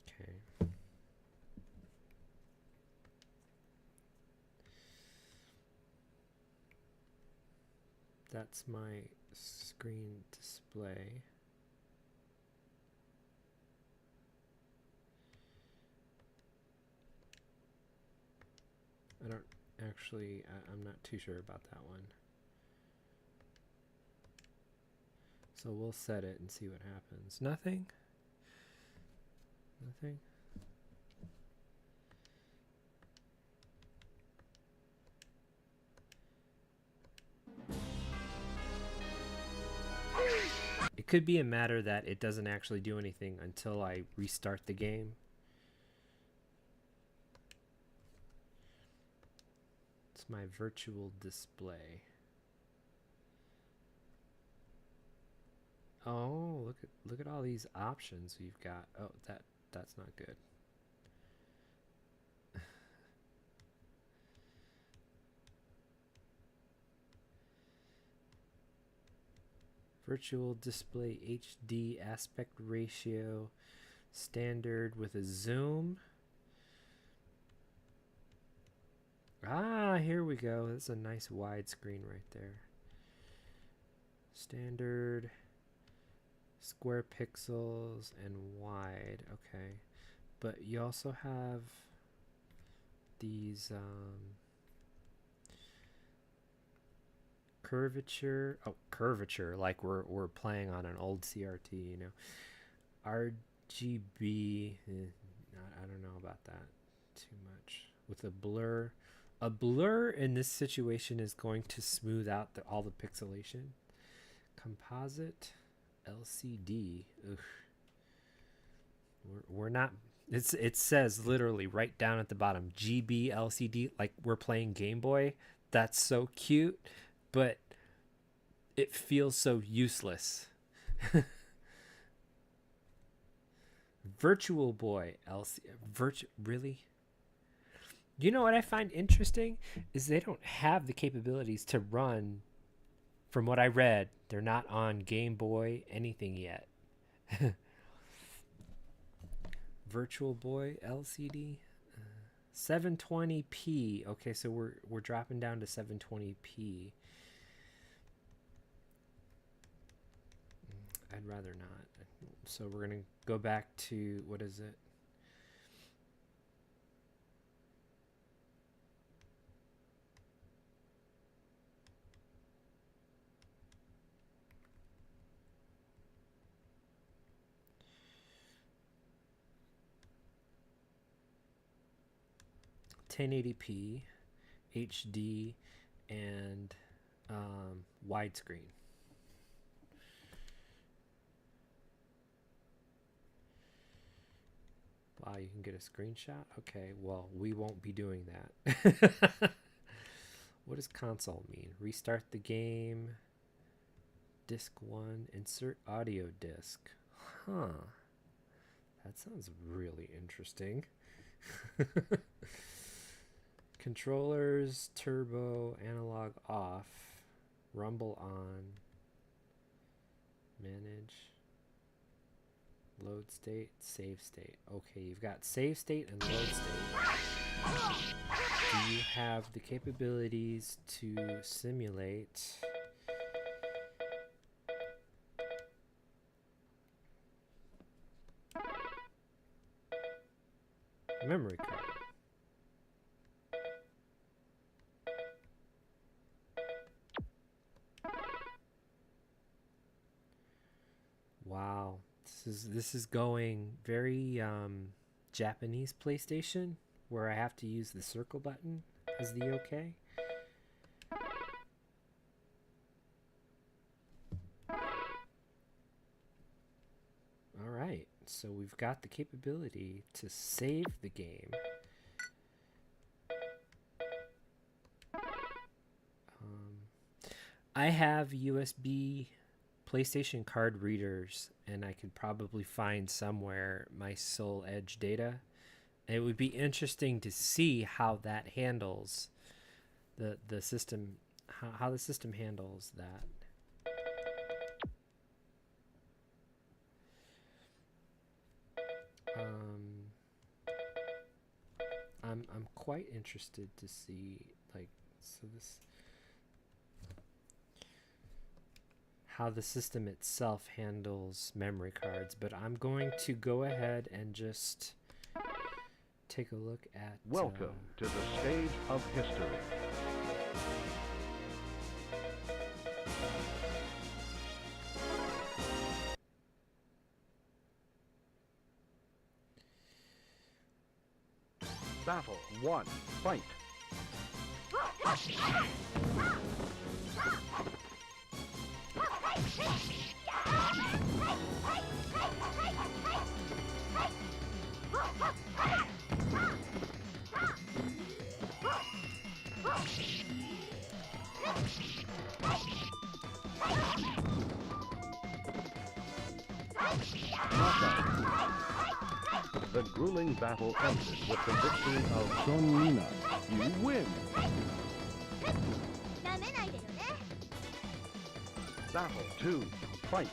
Okay. That's my screen display. I don't actually, I'm not too sure about that one. So we'll set it and see what happens. Nothing? Nothing? It could be a matter that it doesn't actually do anything until I restart the game. It's my virtual display. Oh, look at all these options we've got. Oh, that's not good. Virtual display HD aspect ratio standard with a zoom. Ah, here we go. That's a nice wide screen right there. Standard, square pixels, and wide. Okay. But you also have these curvature. Oh, curvature, like we're playing on an old CRT, you know. RGB, I don't know about that too much. With a blur. A blur in this situation is going to smooth out all the pixelation. Composite LCD. Ugh. We're not. It says literally right down at the bottom, GB LCD, like we're playing Game Boy. That's so cute, but it feels so useless. Virtual Boy LCD. Really? You know what I find interesting is they don't have the capabilities to run. From what I read, they're not on Game Boy anything yet. Virtual Boy LCD, 720p. Okay, so we're dropping down to 720p. I'd rather not. So we're gonna go back to, what is it? (1080p) HD and widescreen. Wow, you can get a screenshot? Okay, well, we won't be doing that. What does console mean? Restart the game. Disc 1. Insert audio disc. Huh. That sounds really interesting. Controllers, turbo, analog off, rumble on, manage, load state, save state. Okay, you've got save state and load state. Do you have the capabilities to simulate memory card? Wow, this is going very Japanese PlayStation, where I have to use the circle button as the OK. All right, so we've got the capability to save the game. I have USB PlayStation card readers, and I could probably find somewhere my Soul Edge data. It would be interesting to see how that handles the system, how the system handles that. I'm quite interested to see, like, so this, how the system itself handles memory cards, but I'm going to go ahead and just take a look at... Welcome to the stage of history. Battle 1, fight! The grueling battle ended with the victory of Sony. You win! Battle 2, fight!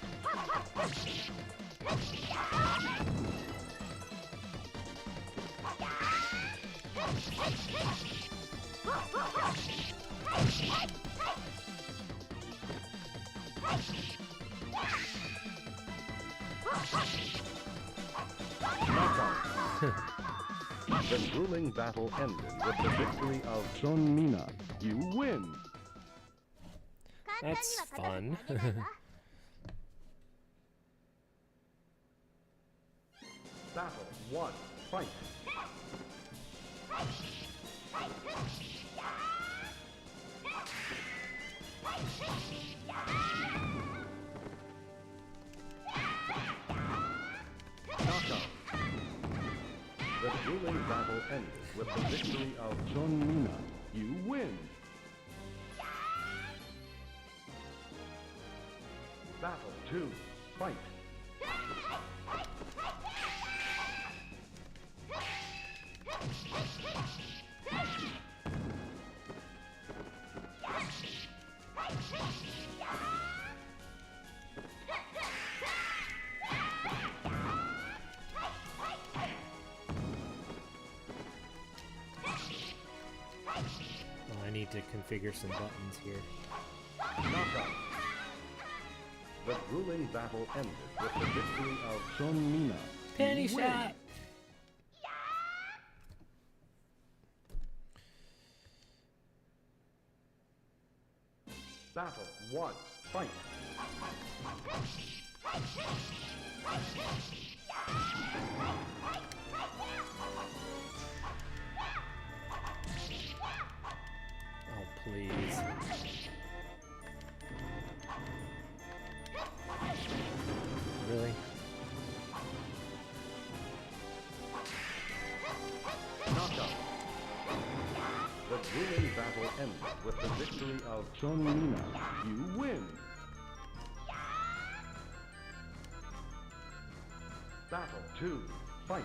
The grueling battle ended with the victory of Sony. You win! That's fun. Battle 1, fight! Knockout. The grueling battle ended with the victory of Sony. You win! Battle 2, fight! Well, I need to configure some buttons here. Knockout. The grueling battle ended with the victory of Sony. Penny You win. shot! Battle 1, fight! Oh, please. Really? Knockout. The grueling battle ended with the victory of Sony. You win! Battle 2, fight!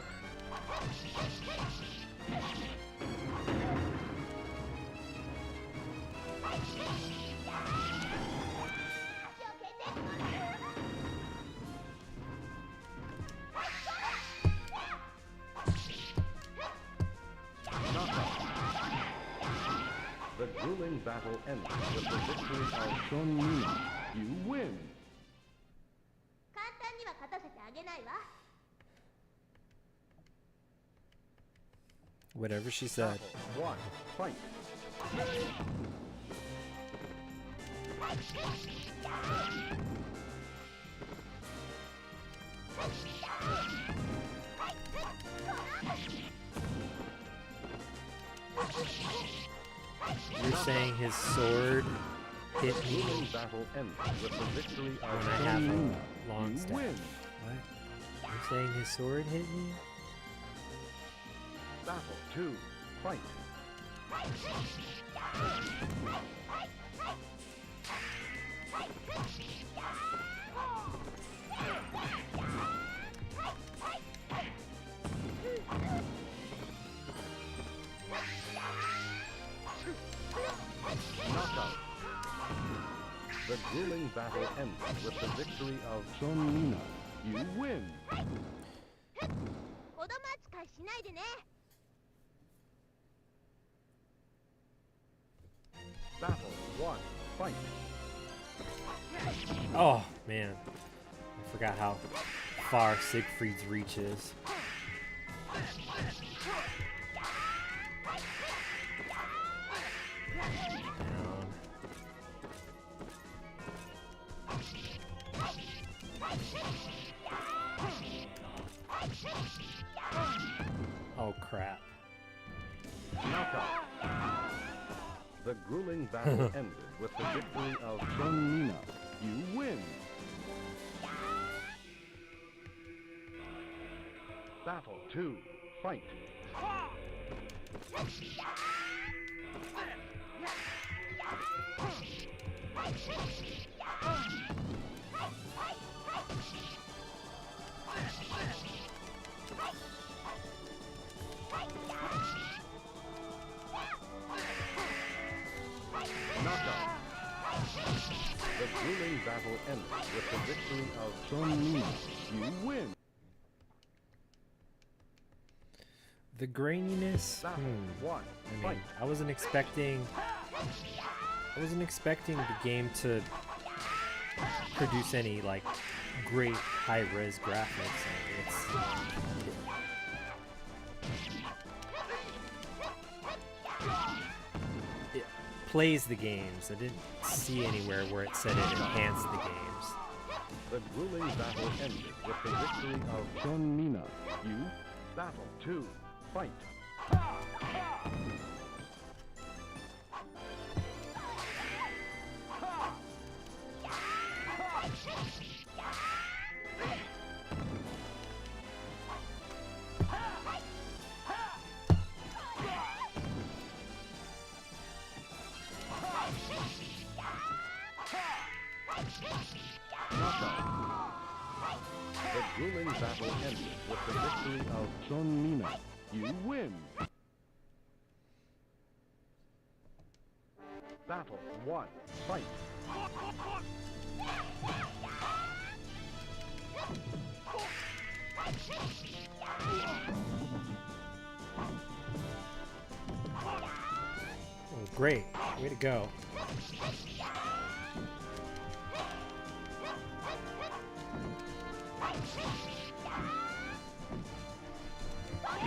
The grueling battle ended with the victory of Sony. You win! Whatever she said. Battle 1, fight! You're saying his sword hit The me grueling battle ended with the victory of when I have Sony. a long You staff? win! What? You're saying his sword hit me? Battle 2, fight! The grueling battle ended with the victory of Sony. You win. 子供扱いしないでね。 Battle 1. Fight. Oh, man. I forgot how far Siegfried's reach is. Down. Oh, crap. Knockout. The grueling battle ended with the victory of Sony. You win. Battle 2. Fight. Knockout. The grueling battle ended with the victory of Sony. You win. The graininess. Battle 1. I mean, Fight. I wasn't expecting the game to produce any like great high-res graphics. It plays the games. I didn't see anywhere where it said it enhanced the games. The grueling battle ended with the victory of Sony. You. Battle 2. Fight. Knockout. The grueling battle ended with the victory of Sony. You win. Battle 1. Fight. Oh, great. Way to go.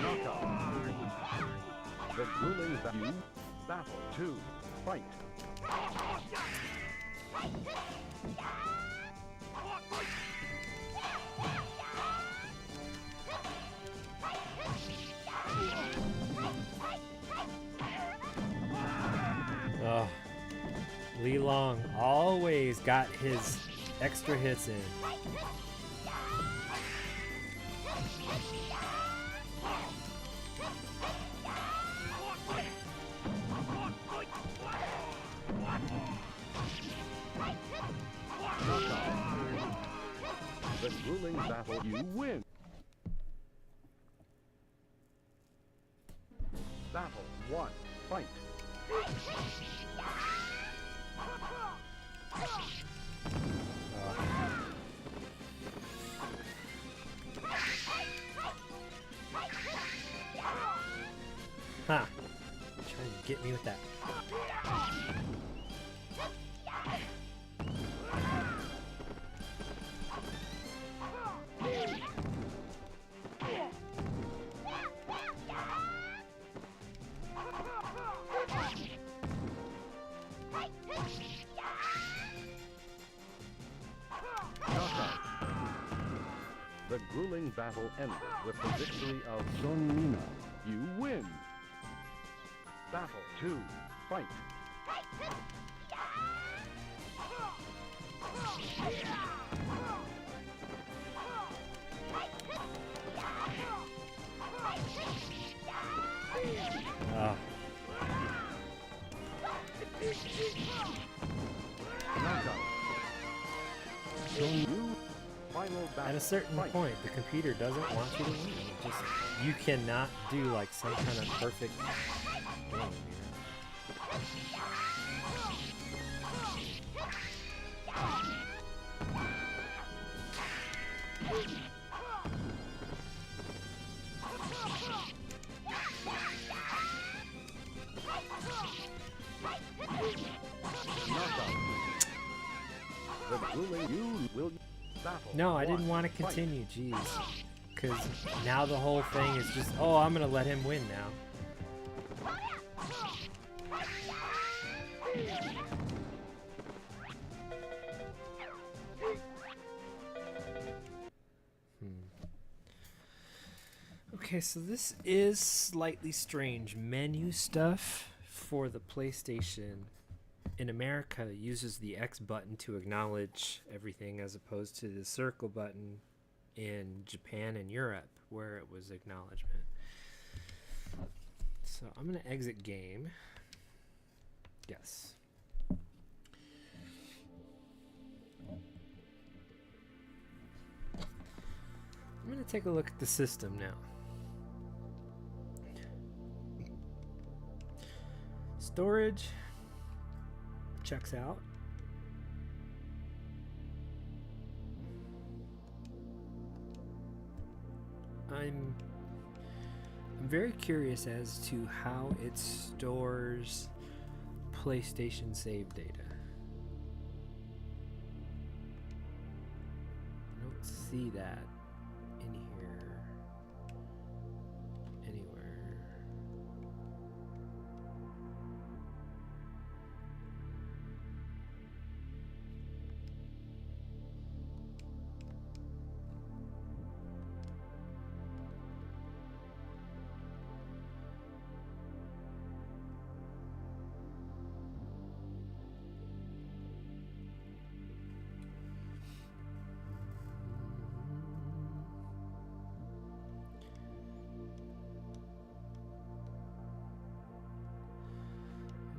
Knockout. The grueling battle 2. Fight. Oh, Li Long always got his extra hits in. The grueling battle, you win. Battle 1. Fight. Huh. Trying to get me with that. The grueling battle ended with the victory of Sony. You win. Battle 2. Fight. Oh. Knockout. Sony. Final battle. At a certain Fight. point, the computer doesn't want you to win. It just, you cannot do like some kind of perfect game, you know? The grueling you will battle. No, I didn't One, want to fight. continue. Jeez. Because now the whole thing is just, oh, I'm going to let him win now. Okay, so this is slightly strange. Menu stuff for the PlayStation in America uses the X button to acknowledge everything as opposed to the circle button in Japan and Europe where it was acknowledgement. So I'm going to exit game. Yes. I'm going to take a look at the system now. Storage checks out. I'm very curious as to how it stores PlayStation save data. I don't see that in here anywhere.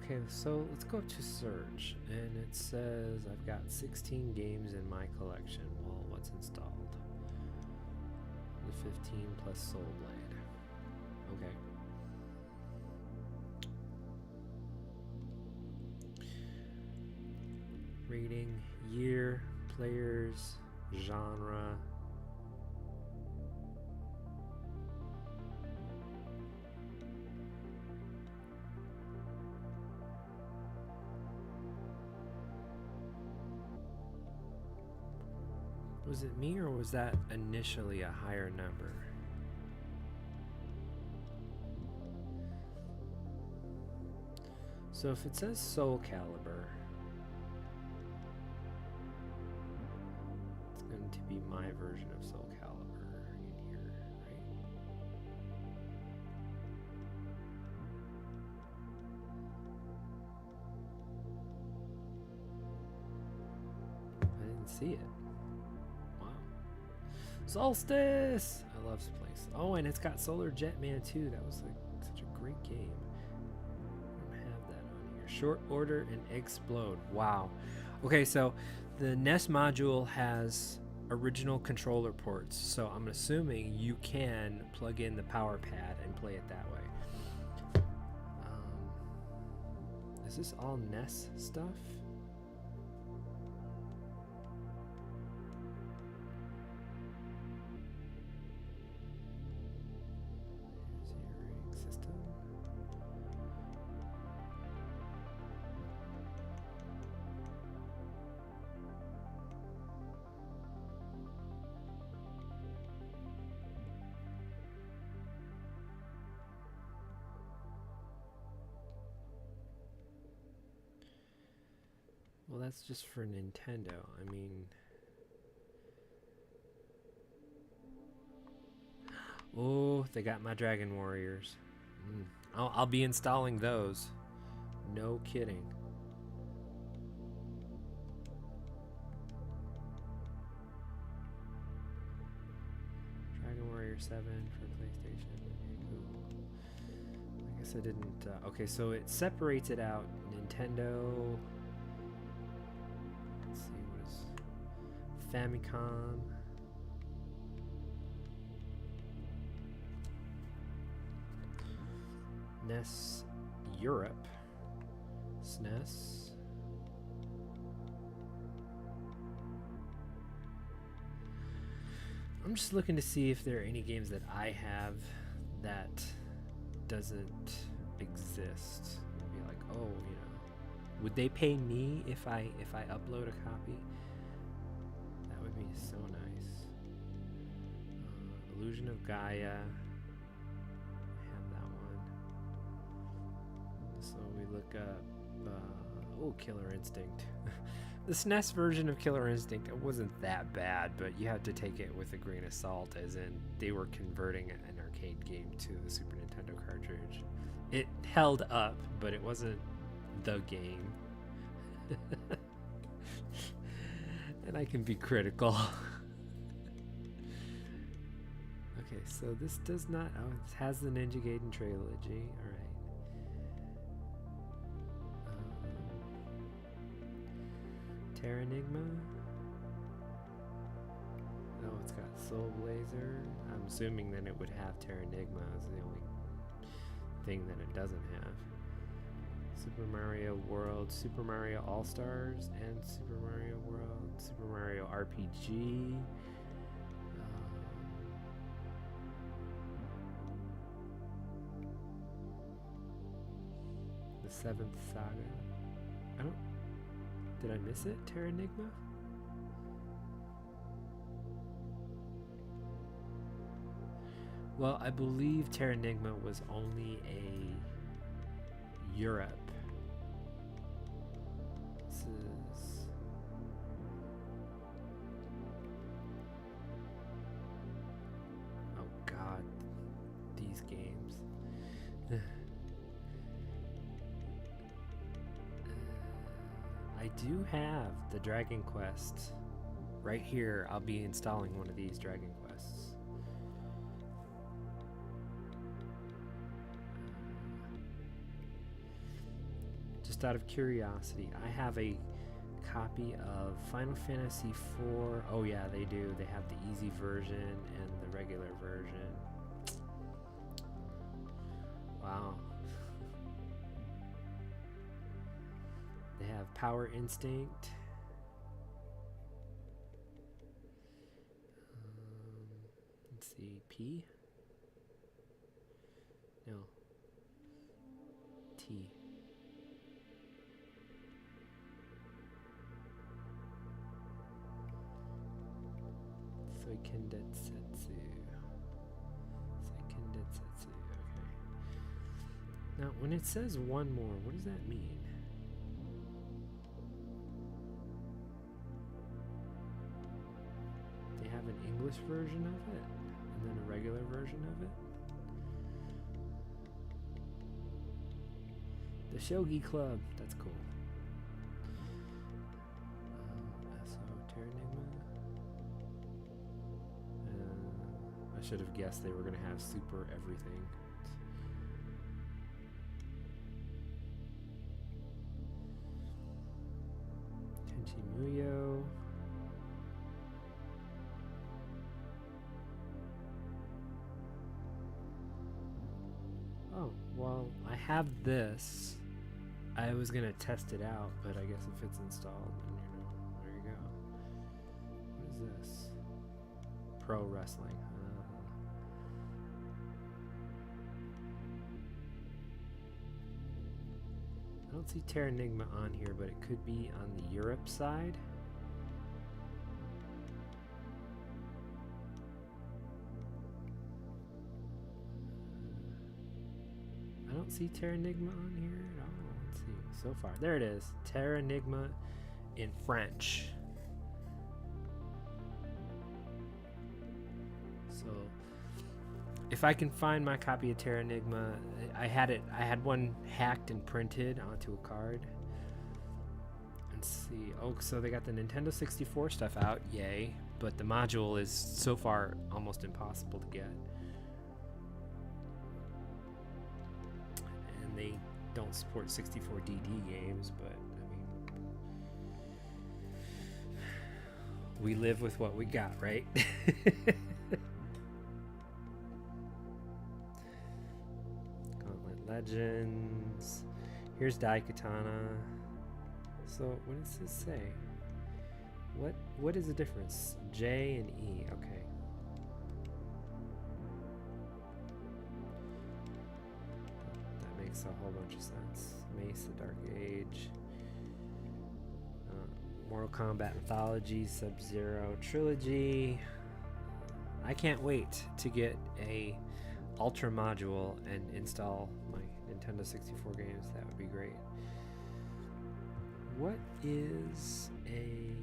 Okay, so let's go to search, and it says I've got 16 games in my collection. Well, what's installed? The 15 plus Soul Blade. Okay. Rating, year, players, genre. Was it me, or was that initially a higher number? So if it says Soul Calibur, it's going to be my version of Soul Calibur in here, right? I didn't see it. Solstice! I love this place. Oh, and it's got Solar Jetman too. That was like such a great game. I don't have that on here. Short Order and Explode. Wow. Okay, so the NES module has original controller ports, so I'm assuming you can plug in the power pad and play it that way. Is this all NES stuff? Well, that's just for Nintendo. I mean... Oh, they got my Dragon Warriors. I'll be installing those. No kidding. Dragon Warrior 7 for PlayStation. Okay, cool. I guess I didn't... okay, so it separates it out. Nintendo... Let's see, what is Famicom? NES Europe, SNES. I'm just looking to see if there are any games that I have that doesn't exist. Be like, oh, you know, would they pay me if I upload a copy? So nice. Illusion of Gaia. I have that one. So we look up. Killer Instinct. The SNES version of Killer Instinct, it wasn't that bad, but you have to take it with a grain of salt, as in they were converting an arcade game to the Super Nintendo cartridge. It held up, but it wasn't the game. And I can be critical. Okay, so this does not... Oh, it has the Ninja Gaiden trilogy. Alright. Terranigma. Oh, it's got Soul Blazer. I'm assuming then it would have Terranigma as the only thing that it doesn't have. Super Mario World, Super Mario All-Stars, and Super Mario World, Super Mario RPG. The Seventh Saga. I don't... Did I miss it? Terranigma? Well, I believe Terranigma was only a Europe. This is... Oh God, these games. I do have the Dragon Quest right here. I'll be installing one of these Dragon Quests. Just out of curiosity, I have a copy of Final Fantasy IV. Oh yeah, they do. They have the easy version and the regular version. Wow. They have Power Instinct. Let's see, P? No. T. Soikendetsetsu. Soikendetsetsu, okay. Now, when it says one more, what does that mean? They have an English version of it, and then a regular version of it. The Shogi Club, that's cool. I should have guessed they were going to have super everything. Tenchi Muyo. Oh, well, I have this. I was going to test it out, but I guess if it's installed, then there you go. What is this? Pro Wrestling. I don't see Terranigma on here, but it could be on the Europe side. I don't see Terranigma on here at all. Let's see. So far, there it is. Terranigma in French. So, if I can find my copy of Terranigma, I had one hacked and printed onto a card. Let's see. Oh, so they got the Nintendo 64 stuff out, yay. But the module is so far almost impossible to get. And they don't support 64DD games, but I mean, we live with what we got, right? Legends. Here's Daikatana. So what does this say? What is the difference? J and E. Okay. That makes a whole bunch of sense. Mace, the Dark Age. Mortal Kombat Anthology, Sub-Zero Trilogy. I can't wait to get a Ultra module and install my Nintendo 64 games. That would be great. What is a...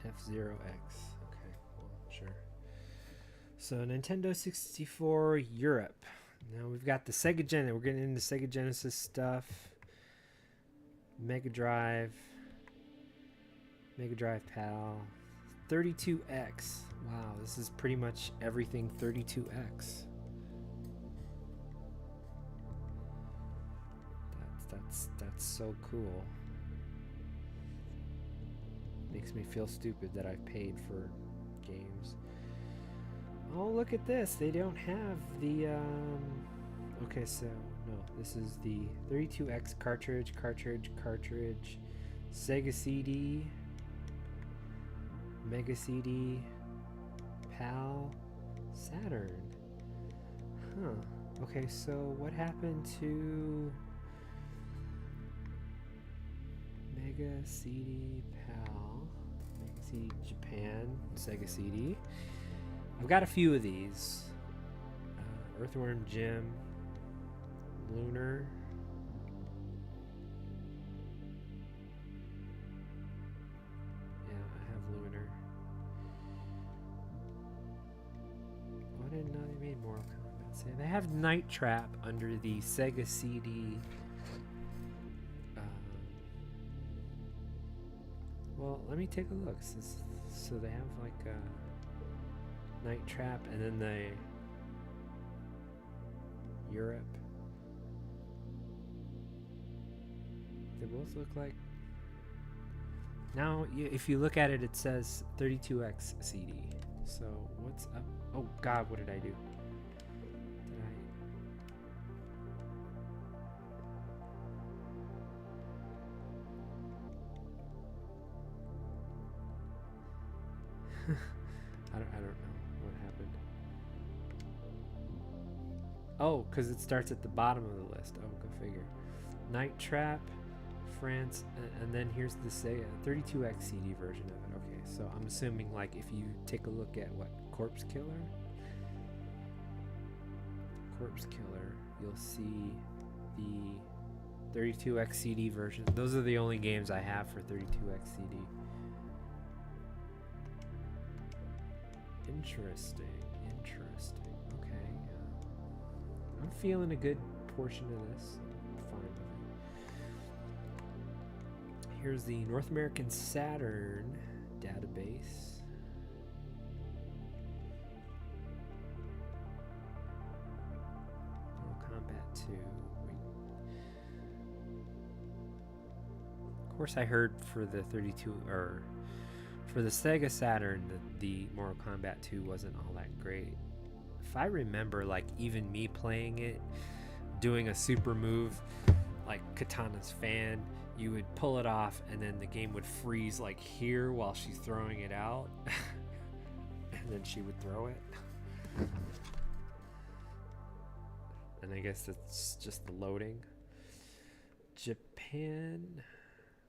F-Zero X. Okay, well, sure. So Nintendo 64 Europe. Now we've got the Sega Genesis. We're getting into Sega Genesis stuff. Mega Drive. Mega Drive PAL. 32X. Wow, this is pretty much everything 32X. That's so cool. Makes me feel stupid that I've paid for games. Oh, look at this. They don't have the okay, so no, this is the 32X cartridge, Sega CD, Mega CD, PAL, Saturn. Huh. Okay, so what happened to Mega CD, PAL, Mega CD Japan, Sega CD? I've got a few of these. Earthworm Jim, Lunar. Yeah, I have Lunar. Oh, I didn't know they made Mortal Kombat. See, they have Night Trap under the Sega CD. Well, let me take a look. So they have like a Night Trap and then the Europe. They both look like... Now, if you look at it, it says 32X CD. So what's up? Oh God, what did I do? Did I don't know what happened. Oh, because it starts at the bottom of the list. Oh, go figure. Night Trap, France, and then here's the Sega 32X CD version of it. Okay, so I'm assuming like if you take a look at what Corpse Killer, you'll see the 32X CD version. Those are the only games I have for 32X CD. Interesting. Okay. I'm feeling a good portion of this. I'm fine with it. Here's the North American Saturn database. Mortal Kombat 2. Of course, I heard for the 32 or for the Sega Saturn, the Mortal Kombat 2 wasn't all that great. If I remember, like, even me playing it, doing a super move, like Katana's fan, you would pull it off, and then the game would freeze, like, here while she's throwing it out. And then she would throw it. And I guess it's just the loading. Japan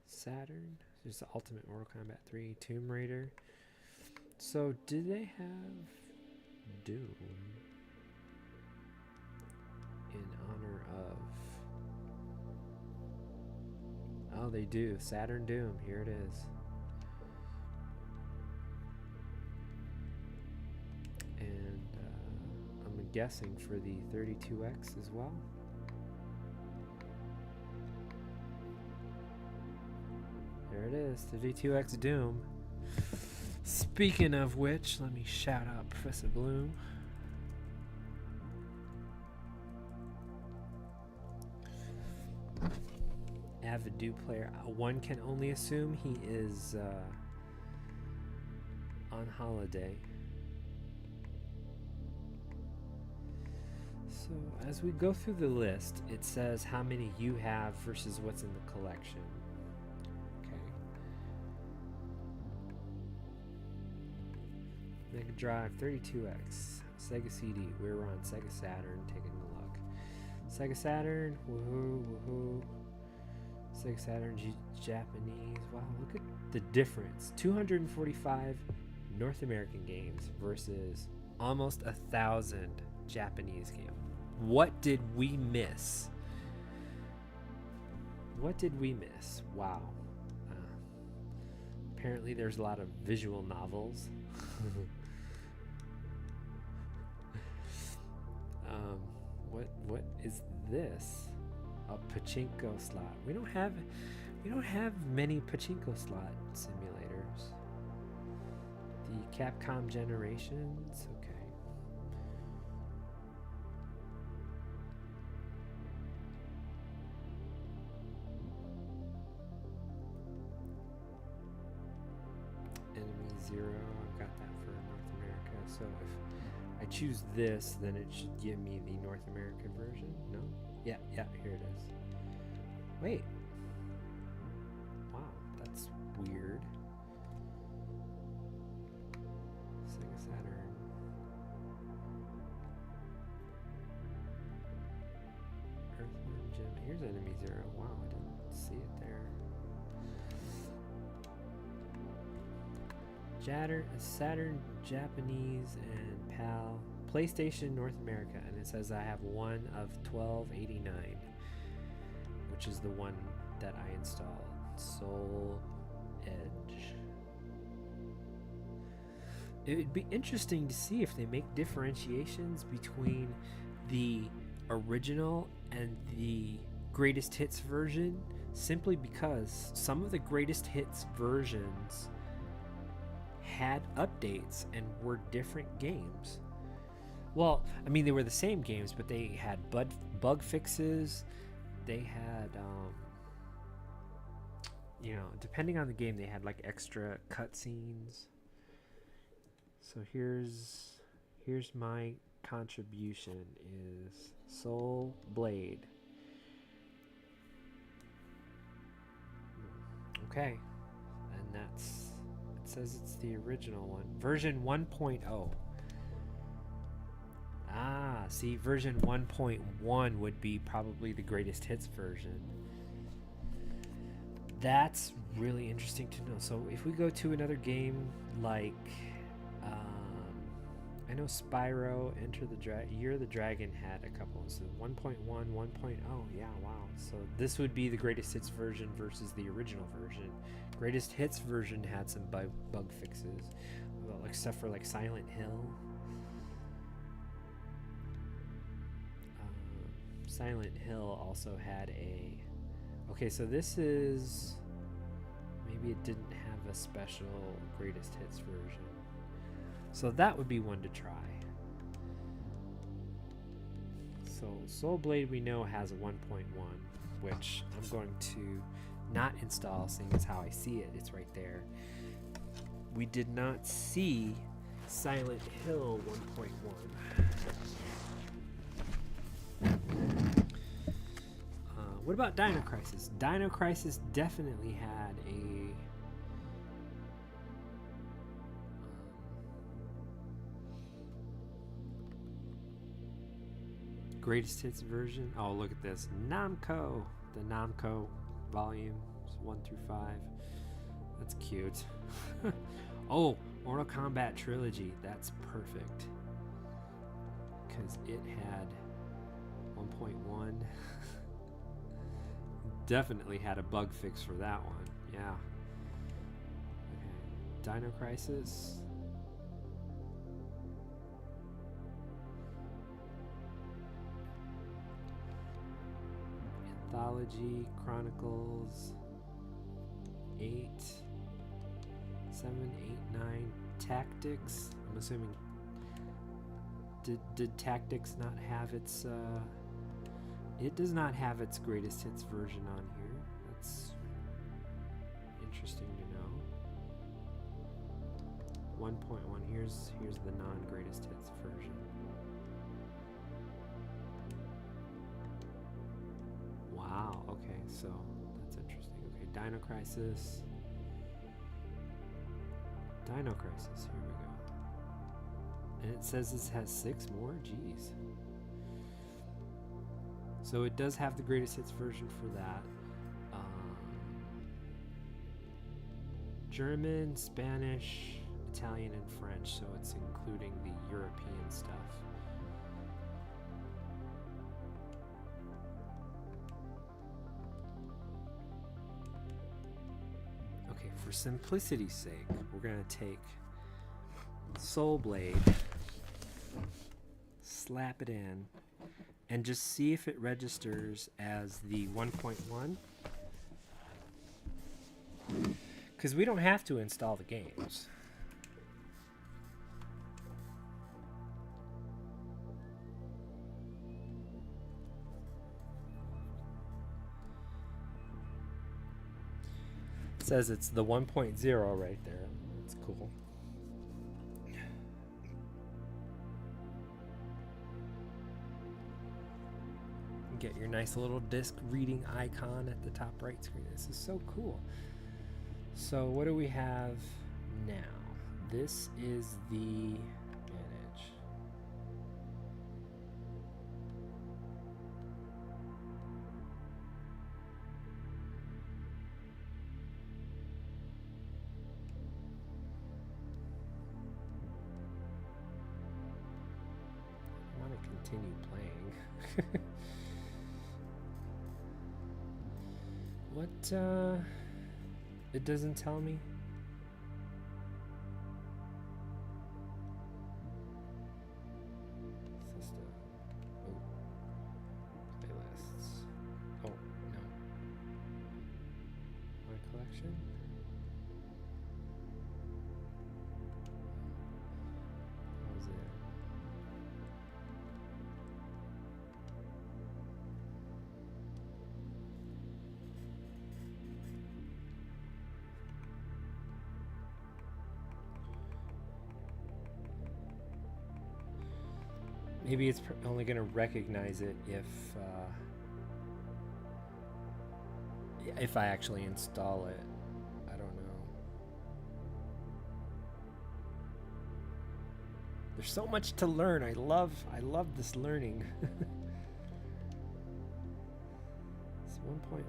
Saturn. There's the Ultimate Mortal Kombat 3, Tomb Raider. So, did they have Doom in honor of... Oh, they do. Saturn Doom. Here it is. And I'm guessing for the 32X as well. There it is, the 32X Doom. Speaking of which, let me shout out Professor Bloom. Avid Doom player. One can only assume he is on holiday. So as we go through the list, it says how many you have versus what's in the collection. Mega Drive 32X. Sega CD. We were on Sega Saturn taking a look. Sega Saturn. Woohoo, woohoo. Sega Saturn Japanese. Wow, look at the difference. 245 North American games versus almost 1,000 Japanese games. What did we miss? What did we miss? Wow. Apparently there's a lot of visual novels. What is this? A pachinko slot. We don't have many pachinko slot simulators. The Capcom Generations. Okay. Enemy Zero. I've got that for North America. So if I choose this, then it should give me the North American version. No? Yeah, here it is. Wait. Wow, that's weird. Sega Saturn. Earthworm Jim. Here's Enemy Zero. Wow, I didn't see it there. Saturn, Japanese, and PAL. PlayStation North America, and it says I have one of 1289, which is the one that I installed. Soul Edge. It would be interesting to see if they make differentiations between the original and the greatest hits version, simply because some of the greatest hits versions had updates and were different games. Well, I mean, they were the same games, but they had bug fixes. They had, depending on the game, they had like extra cutscenes. So here's my contribution is Soul Blade. Okay, and it says it's the original one, version 1.0. Ah, see, version 1.1 would be probably the greatest hits version. That's really interesting to know. So if we go to another game like, I know Spyro, Year of the Dragon had a couple. So 1.1, 1.0, yeah, wow. So this would be the greatest hits version versus the original version. Greatest hits version had some bug fixes, like stuff for like Silent Hill. Silent Hill also had a... Okay, so this is... Maybe it didn't have a special greatest hits version. So that would be one to try. So Soul Blade we know has a 1.1, which I'm going to not install, seeing as how I see it. It's right there. We did not see Silent Hill 1.1. What about Dino Crisis? Dino Crisis definitely had a greatest hits version. Oh, look at this. Namco. The Namco volumes 1 through 5. That's cute. Oh, Mortal Kombat Trilogy. That's perfect. Because it had 1.1. Definitely had a bug fix for that one. Yeah. Okay. Dino Crisis. Anthology Chronicles 8, 7, 8, 9. Tactics. I'm assuming. Did Tactics not have its it does not have its greatest hits version on here. That's interesting to know. 1.1. Here's the non-greatest hits version. Wow. Okay, so that's interesting. Okay, Dino Crisis. Dino Crisis. Here we go. And it says this has 6 more? Jeez. So it does have the greatest hits version for that. German, Spanish, Italian, and French, so it's including the European stuff. Okay, for simplicity's sake, we're going to take Soul Blade, slap it in, and just see if it registers as the 1.1. Because we don't have to install the games. It says it's the 1.0 right there. That's cool. Get your nice little disc reading icon at the top right screen. This is so cool. So what do we have now? This is the manage. I want to continue playing. What, it doesn't tell me. System. Oh. Playlists. Oh, no. My collection? What was it? Maybe it's only going to recognize it if I actually install it. I don't know. There's so much to learn. I love this learning. It's 1.1.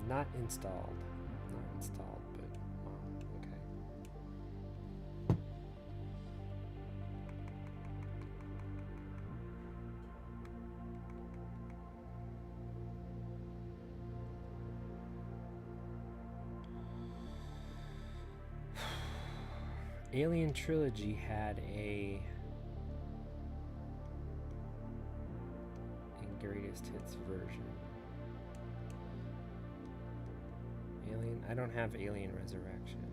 Not installed. Not installed, but okay. Alien Trilogy had a greatest hits version. Alien, I don't have Alien Resurrection.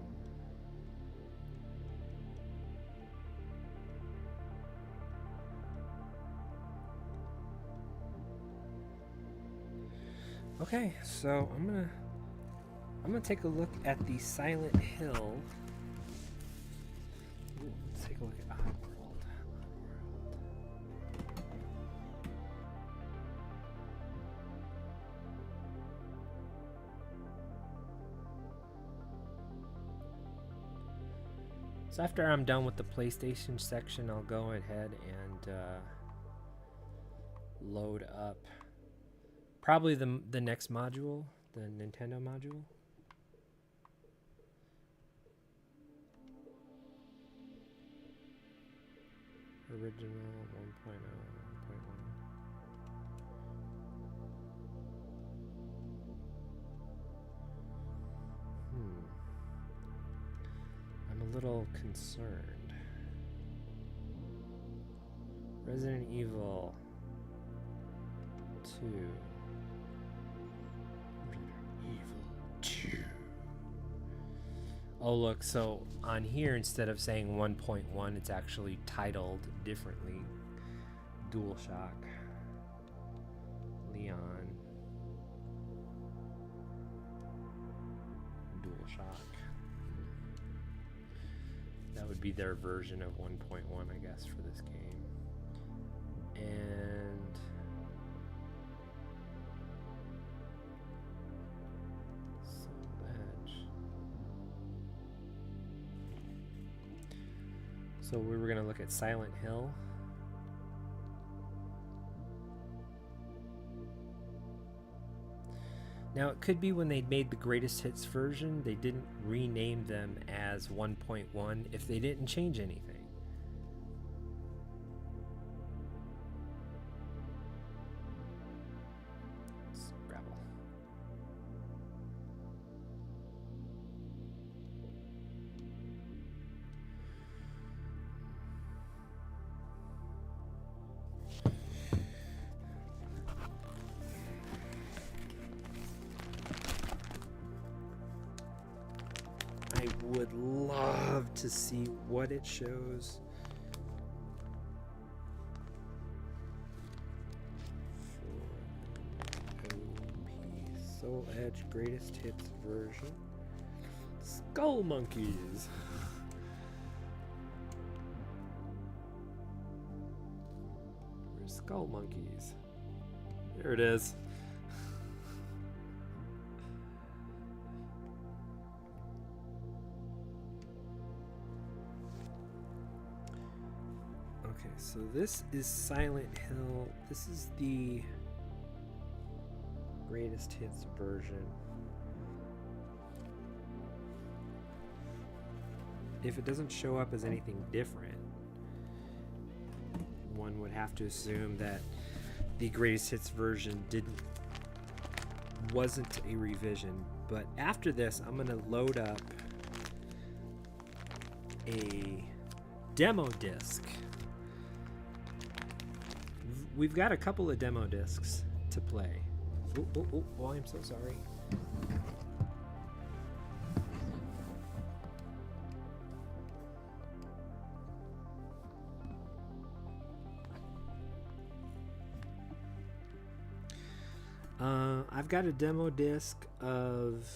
Okay, so I'm gonna take a look at the Silent Hill. Ooh, let's take a look at Oddworld. So after I'm done with the PlayStation section, I'll go ahead and load up probably the next module, the Nintendo module. Original 1.0, 1.1. I'm a little concerned. Resident Evil 2. Oh look, so on here instead of saying 1.1 it's actually titled differently. DualShock. Leon. DualShock. That would be their version of 1.1, I guess, for this game. And Soul Edge. So we were going to look at Silent Hill. Now, it could be when they made the greatest hits version, they didn't rename them as 1.1 if they didn't change anything. Scrabble. I would love to see what it shows. For Soul Edge Greatest Hits version. Skull Monkeys. Where's Skull Monkeys? There it is. Okay, so this is Silent Hill. This is the greatest hits version. If it doesn't show up as anything different, one would have to assume that the greatest hits version wasn't a revision. But after this, I'm gonna load up a demo disc. We've got a couple of demo discs to play. Oh, I'm so sorry. I've got a demo disc of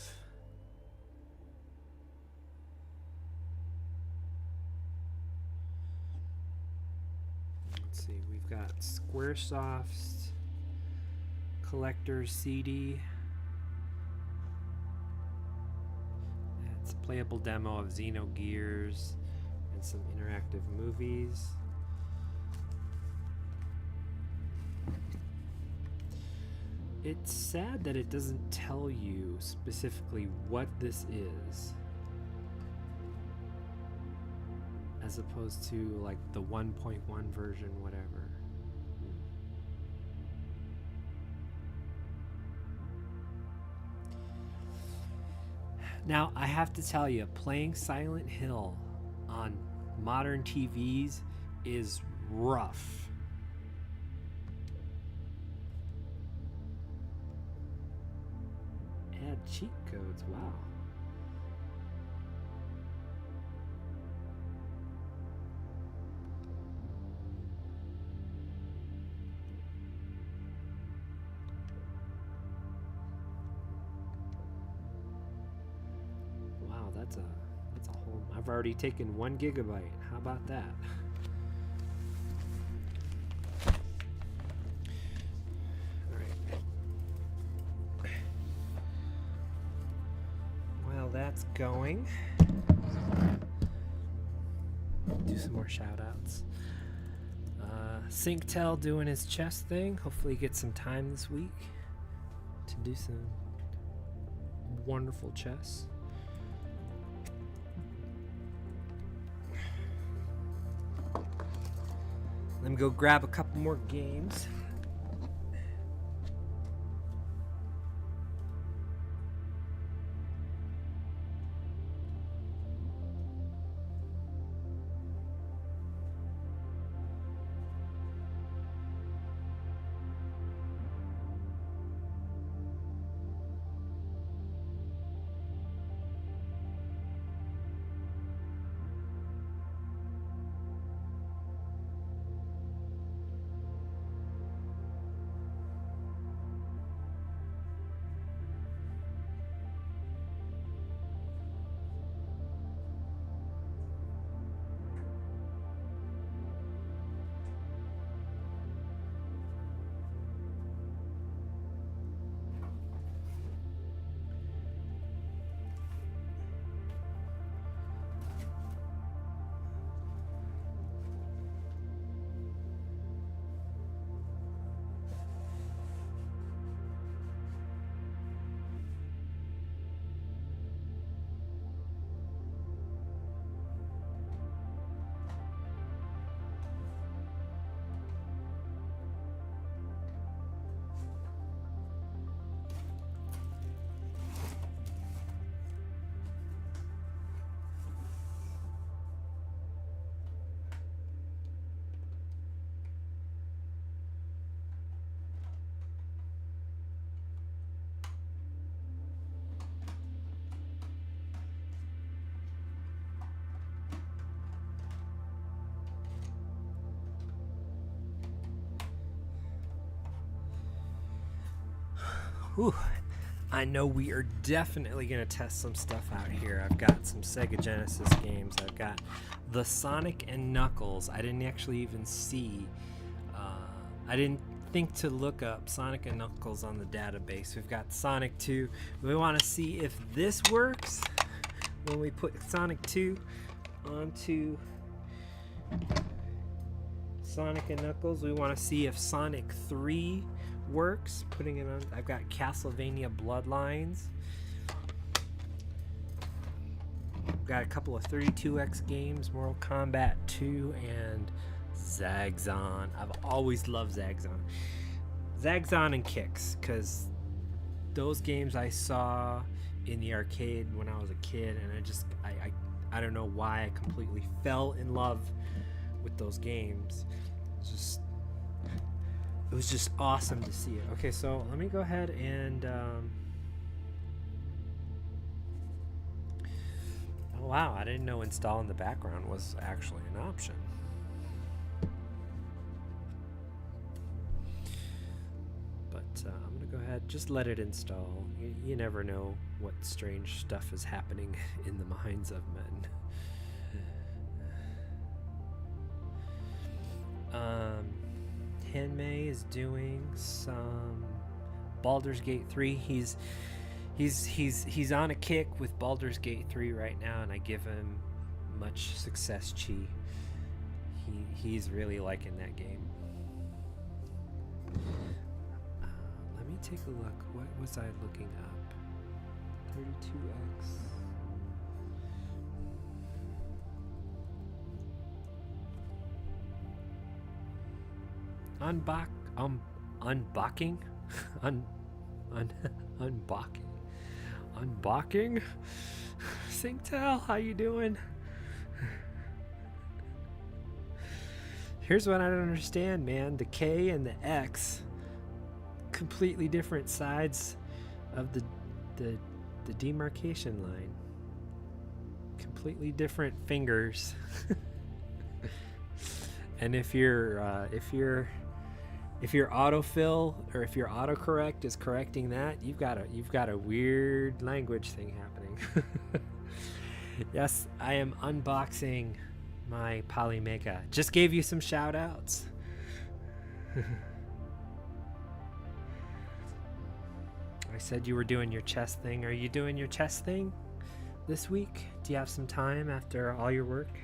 we've got Squaresoft's collector CD. It's a playable demo of Xenogears and some interactive movies. It's sad that it doesn't tell you specifically what this is, as opposed to like the 1.1 version, whatever. Now, I have to tell you, playing Silent Hill on modern TVs is rough. Add cheat codes, wow. That's a whole. I've already taken 1 gigabyte. How about that? All right. Well, that's going. Do some more shout outs. Synctel doing his chess thing. Hopefully, get some time this week to do some wonderful chess. Let me go grab a couple more games. Whew. I know we are definitely going to test some stuff out here. I've got some Sega Genesis games. I've got the Sonic and Knuckles. I didn't actually even see. I didn't think to look up Sonic and Knuckles on the database. We've got Sonic 2. We want to see if this works when we put Sonic 2 onto Sonic and Knuckles. We want to see if Sonic 3 works. Putting it on. I've got Castlevania Bloodlines. Got a couple of 32X games, Mortal Kombat 2 and Zagzon. I've always loved Zagzon. Zagzon and Kicks, because those games I saw in the arcade when I was a kid, and I don't know why I completely fell in love with those games. It was just awesome to see it. Okay, so let me go ahead and oh wow, I didn't know install in the background was actually an option. But I'm gonna go ahead, just let it install. You never know what strange stuff is happening in the minds of men. Henmei is doing some Baldur's Gate 3. He's on a kick with Baldur's Gate 3 right now, and I give him much success, Chi. He's really liking that game. Let me take a look. What was I looking up? 32X. Unbocking? Unbocking? Singtel, how you doing? Here's what I don't understand, man. The K and the X, completely different sides of the demarcation line. Completely different fingers. And if your autofill or if your autocorrect is correcting that, you've got a weird language thing happening. Yes, I am unboxing my POLYMEGA. Just gave you some shout outs. I said you were doing your chess thing. Are you doing your chess thing this week? Do you have some time after all your work?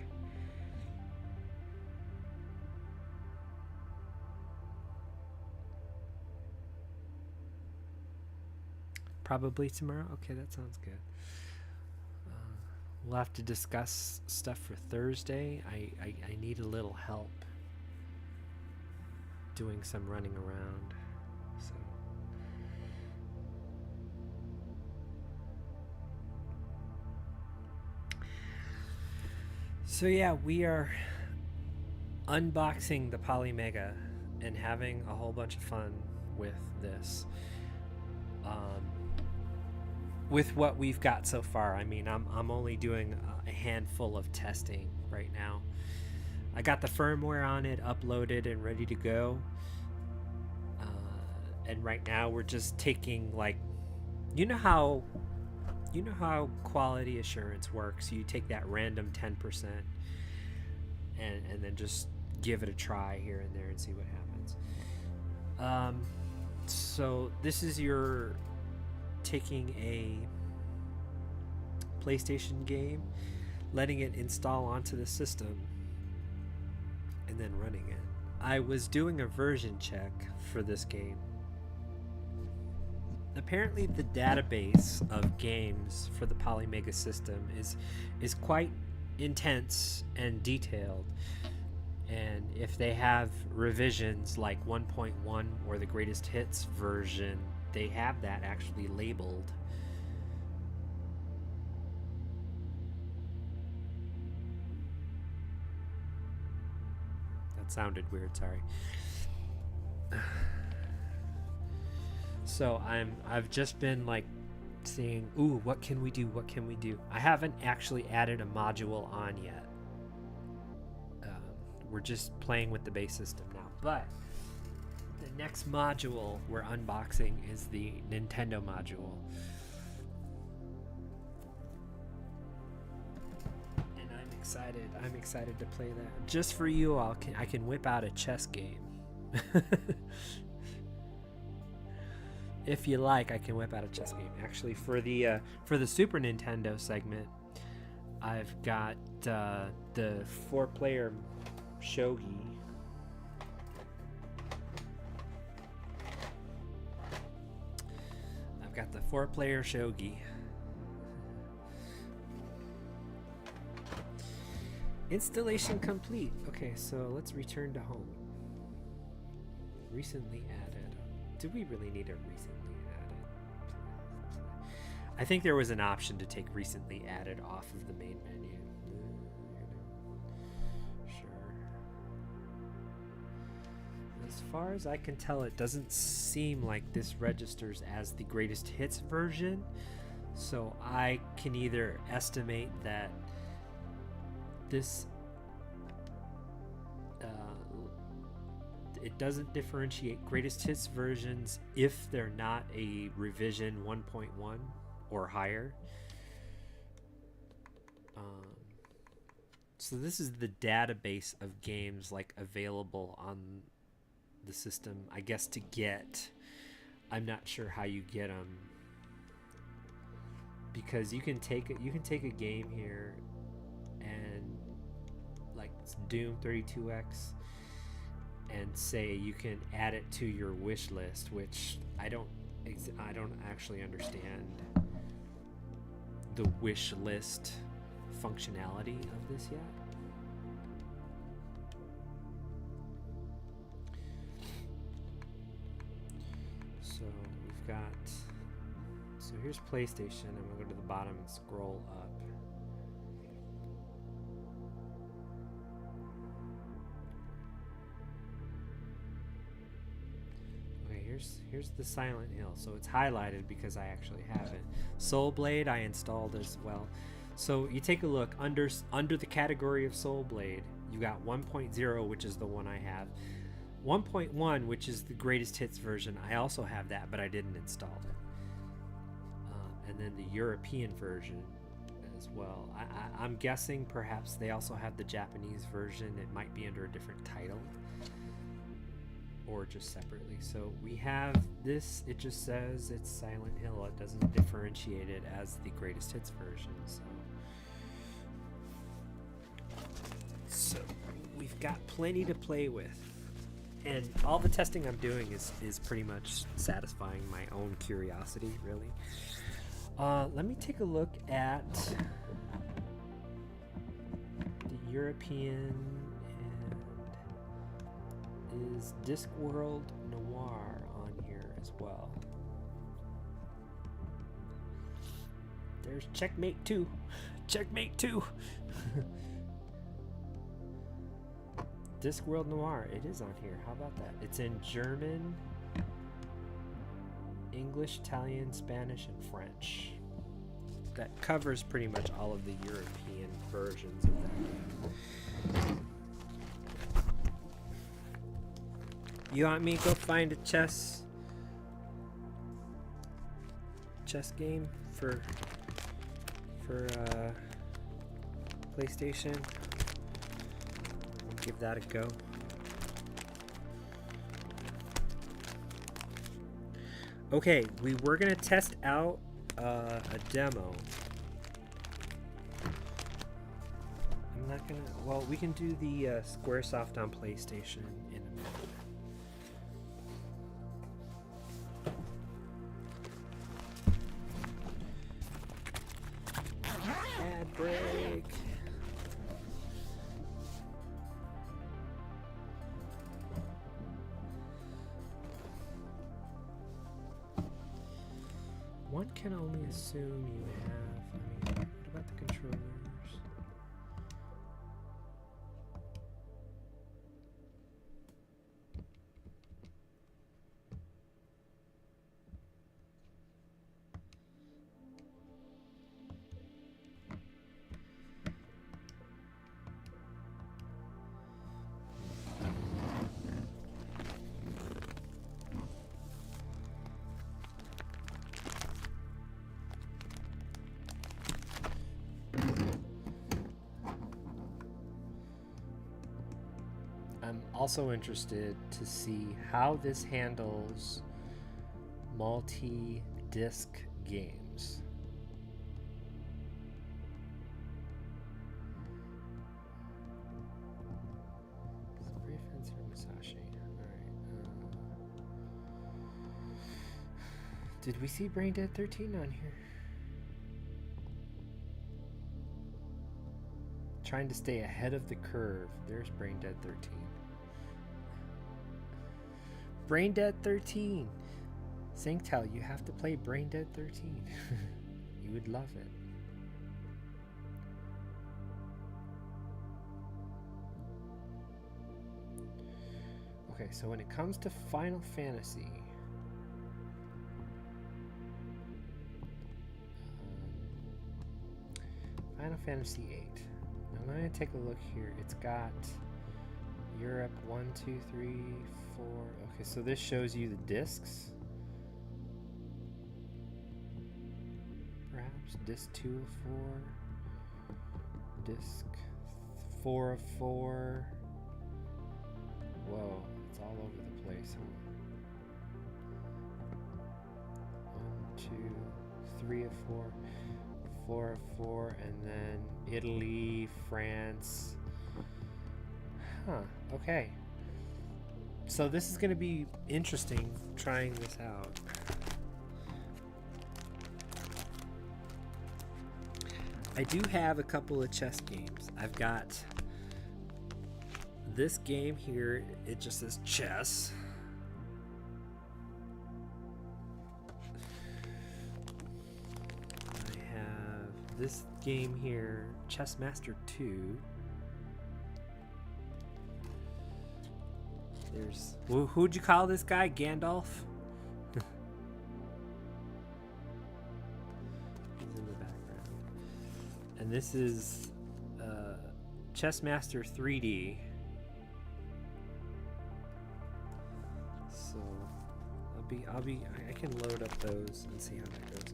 Probably tomorrow? Okay, that sounds good. We'll have to discuss stuff for Thursday. I need a little help doing some running around. So yeah, we are unboxing the POLYMEGA and having a whole bunch of fun with this. With what we've got so far. I mean, I'm only doing a handful of testing right now. I got the firmware on it uploaded and ready to go. And right now we're just taking, like, you know how quality assurance works. You take that random 10% and then just give it a try here and there and see what happens. So this is your taking a PlayStation game, letting it install onto the system, and then running it. I was doing a version check for this game. Apparently the database of games for the POLYMEGA system is quite intense and detailed, and if they have revisions like 1.1 or the greatest hits version, they have that actually labeled. That sounded weird, sorry. So I've just been like seeing, ooh, what can we do? I haven't actually added a module on yet. We're just playing with the base system now, but The next module we're unboxing is the Nintendo module. And I'm excited to play that. Just for you, I can whip out a chess game. If you like, I can whip out a chess game. Actually, for the Super Nintendo segment, I've got the 4-player shogi. I've got the 4-player shogi. Installation complete. Okay, so let's return to home. Recently added. Do we really need a recently added? I think there was an option to take recently added off of the main menu. Sure. As far as I can tell, it doesn't seem like this registers as the greatest hits version. So I can either estimate that this it doesn't differentiate greatest hits versions if they're not a revision 1.1 or higher. So this is the database of games like available on the system, I guess, to get. I'm not sure how you get them, because you can take a game here and like Doom 32X and say you can add it to your wish list, which I don't actually understand the wish list functionality of this yet. So we've got, so here's PlayStation. I'm gonna go to the bottom and scroll up. Here's the Silent Hill. So it's highlighted because I actually have it. Soul Blade I installed as well. So you take a look under the category of Soul Blade, you got 1.0, which is the one I have. 1.1, which is the greatest hits version, I also have that, but I didn't install it. And then the European version as well. I'm guessing perhaps they also have the Japanese version. It might be under a different title, or just separately. So we have this, it just says it's Silent Hill. It doesn't differentiate it as the greatest hits version. So we've got plenty to play with. And all the testing I'm doing is pretty much satisfying my own curiosity, really. Let me take a look at the European. Is Discworld Noir on here as well? There's Checkmate 2. Checkmate 2. Discworld Noir, it is on here. How about that? It's in German, English, Italian, Spanish, and French. That covers pretty much all of the European versions of that game. You want me to go find a chess game for PlayStation? We'll give that a go. Okay, we were gonna test out a demo. I'm not gonna. Well, we can do the SquareSoft on PlayStation in a minute. Ad break. One can only assume you have. I mean, what about the controllers? also interested to see how this handles multi-disc games. Spray Fence or Musashi. Alright. Did we see Brain Dead 13 on here? Trying to stay ahead of the curve. There's Brain Dead 13. Brain Dead 13. Sanctel, you have to play Brain Dead 13. You would love it. Okay, so when it comes to Final Fantasy, Final Fantasy 8. Now let me take a look here. It's got Europe 1, 2, 3, 4. Okay, so this shows you the discs. Perhaps disc 2 of 4. Disc 4 of 4. Whoa, it's all over the place. 1, 2, 3 of 4. 4 of 4, and then Italy, France. Huh, okay. So this is going to be interesting trying this out. I do have a couple of chess games. I've got this game here, it just says chess. This game here, Chess Master 2. There's who'd you call this guy? Gandalf? He's in the background. And this is Chess Master 3D. So I can load up those and see how that goes.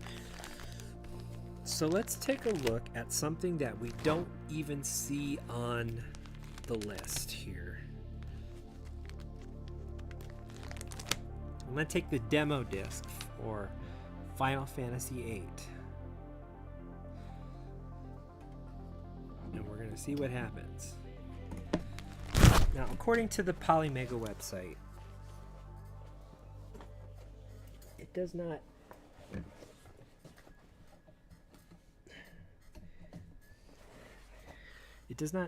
So let's take a look at something that we don't even see on the list here. I'm going to take the demo disc for Final Fantasy VIII. And we're going to see what happens. Now, according to the POLYMEGA website, it does not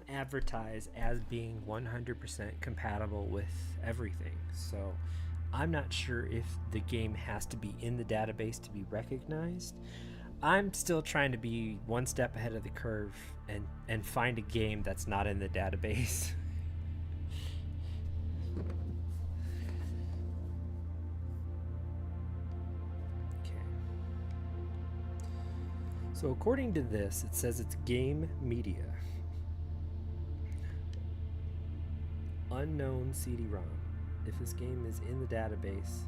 advertise as being 100% compatible with everything. So I'm not sure if the game has to be in the database to be recognized. I'm still trying to be one step ahead of the curve and find a game that's not in the database. Okay. So according to this, it says it's game media. Unknown CD-ROM. If this game is in the database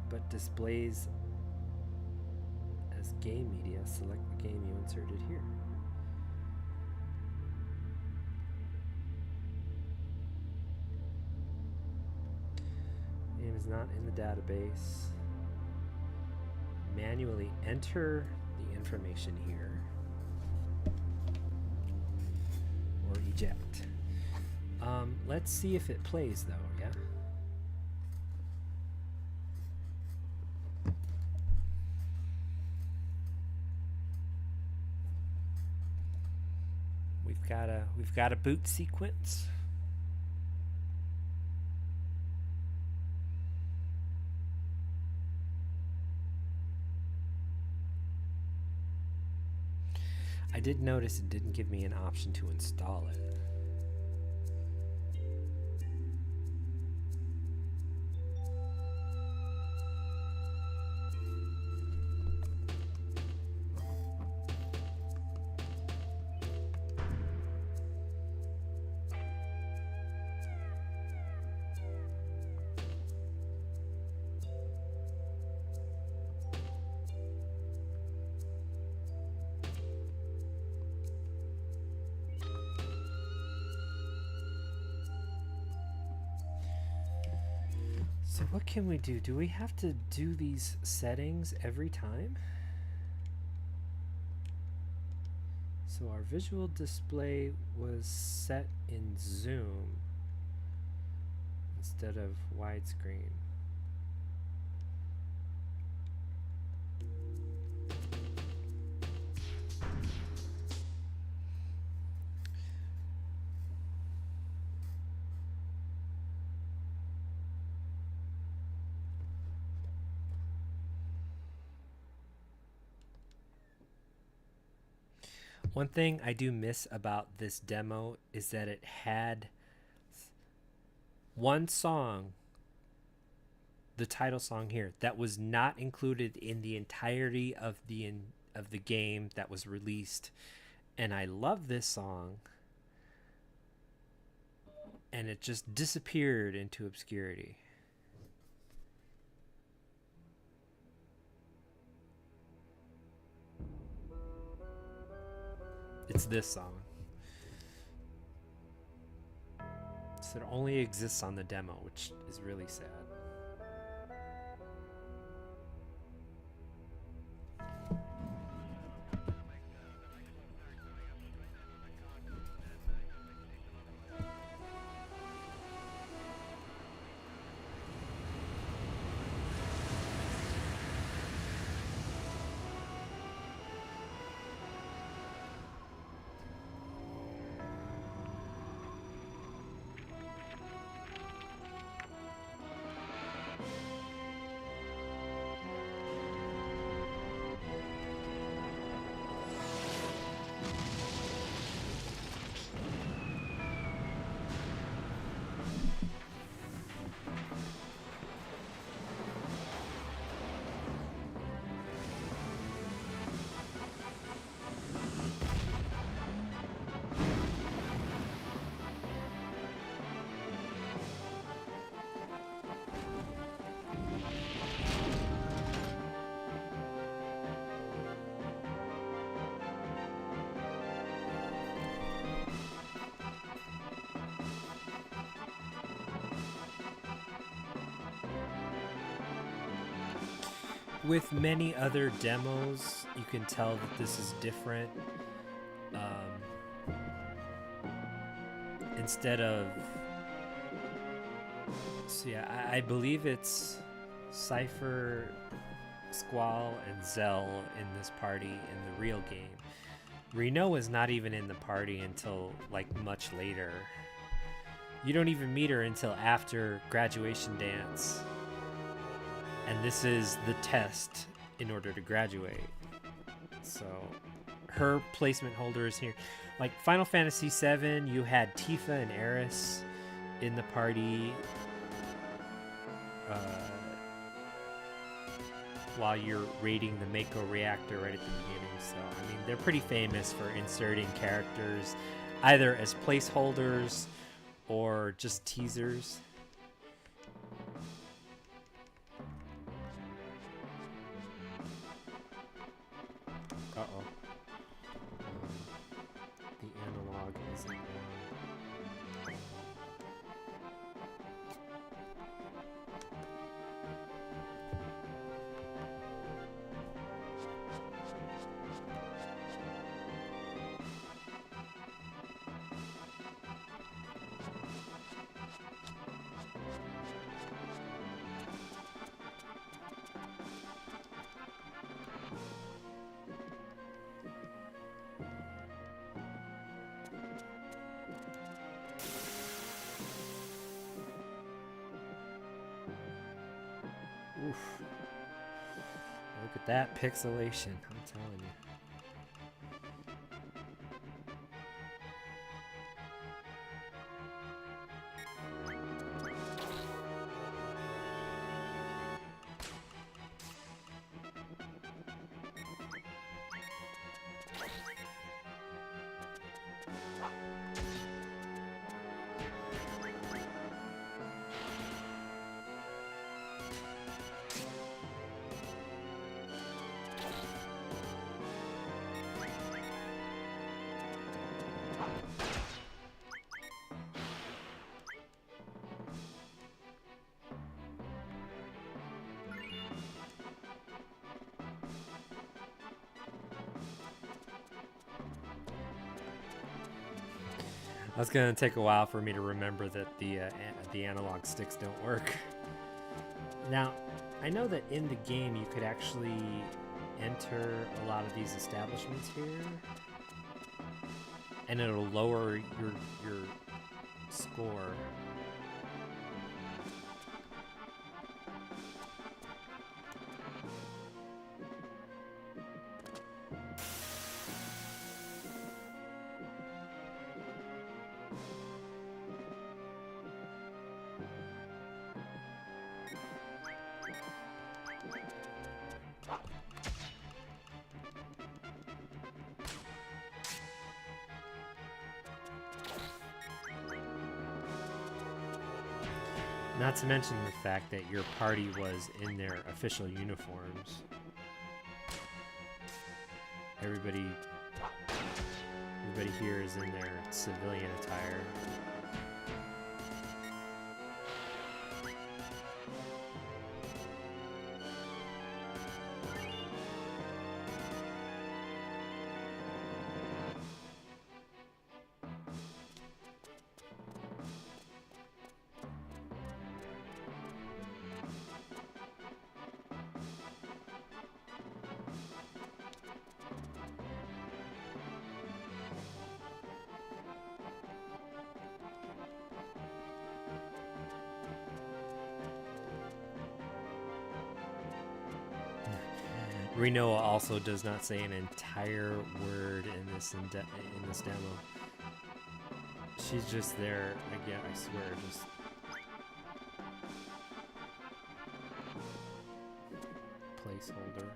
but displays as game media, select the game you inserted here. Game is not in the database. Manually enter the information here or eject. Let's see if it plays though, yeah? We've got a boot sequence. I did notice it didn't give me an option to install it. So what can we do? Do we have to do these settings every time? So our visual display was set in zoom instead of widescreen. One thing I do miss about this demo is that it had one song, the title song here, that was not included in the entirety of the game that was released. And I love this song. And it just disappeared into obscurity. It's this song. So it only exists on the demo, which is really sad. With many other demos, you can tell that this is different. Instead of... So yeah, I believe it's Cypher, Squall, and Zell in this party in the real game. Reno is not even in the party until like much later. You don't even meet her until after Graduation Dance. And this is the test in order to graduate. So her placement holder is here. Like Final Fantasy VII, you had Tifa and Eris in the party while you're raiding the Mako reactor right at the beginning. So, I mean, they're pretty famous for inserting characters either as placeholders or just teasers. Uh-oh. The analog isn't on. Oof. Look at that pixelation, I'm telling you. That's gonna take a while for me to remember that the analog sticks don't work. Now, I know that in the game you could actually enter a lot of these establishments here, and it'll lower your score. Not to mention the fact that your party was in their official uniforms. Everybody here is in their civilian attire. Reno also does not say an entire word in this demo. She's just there again. I swear, just placeholder.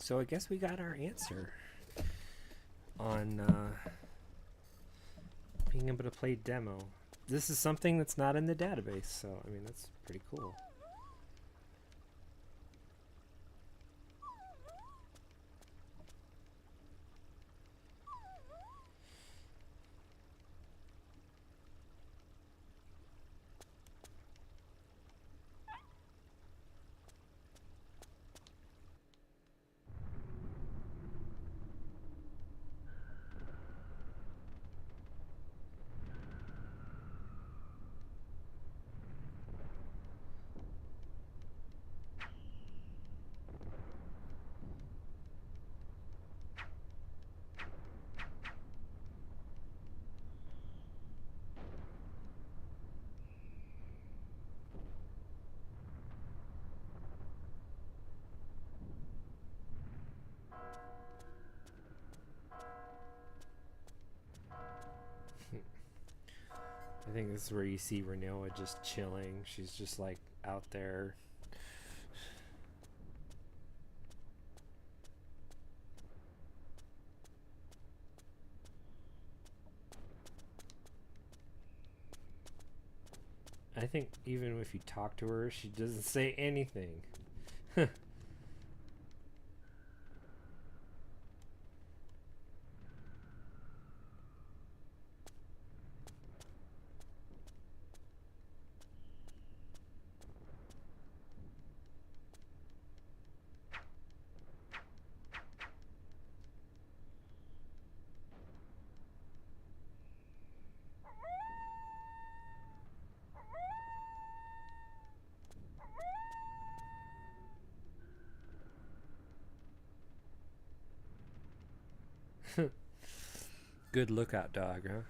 So I guess we got our answer on being able to play demo. This is something that's not in the database, so I mean that's pretty cool. I think this is where you see Renoa just chilling. She's just like out there. I think even if you talk to her, she doesn't say anything. Good lookout dog, huh?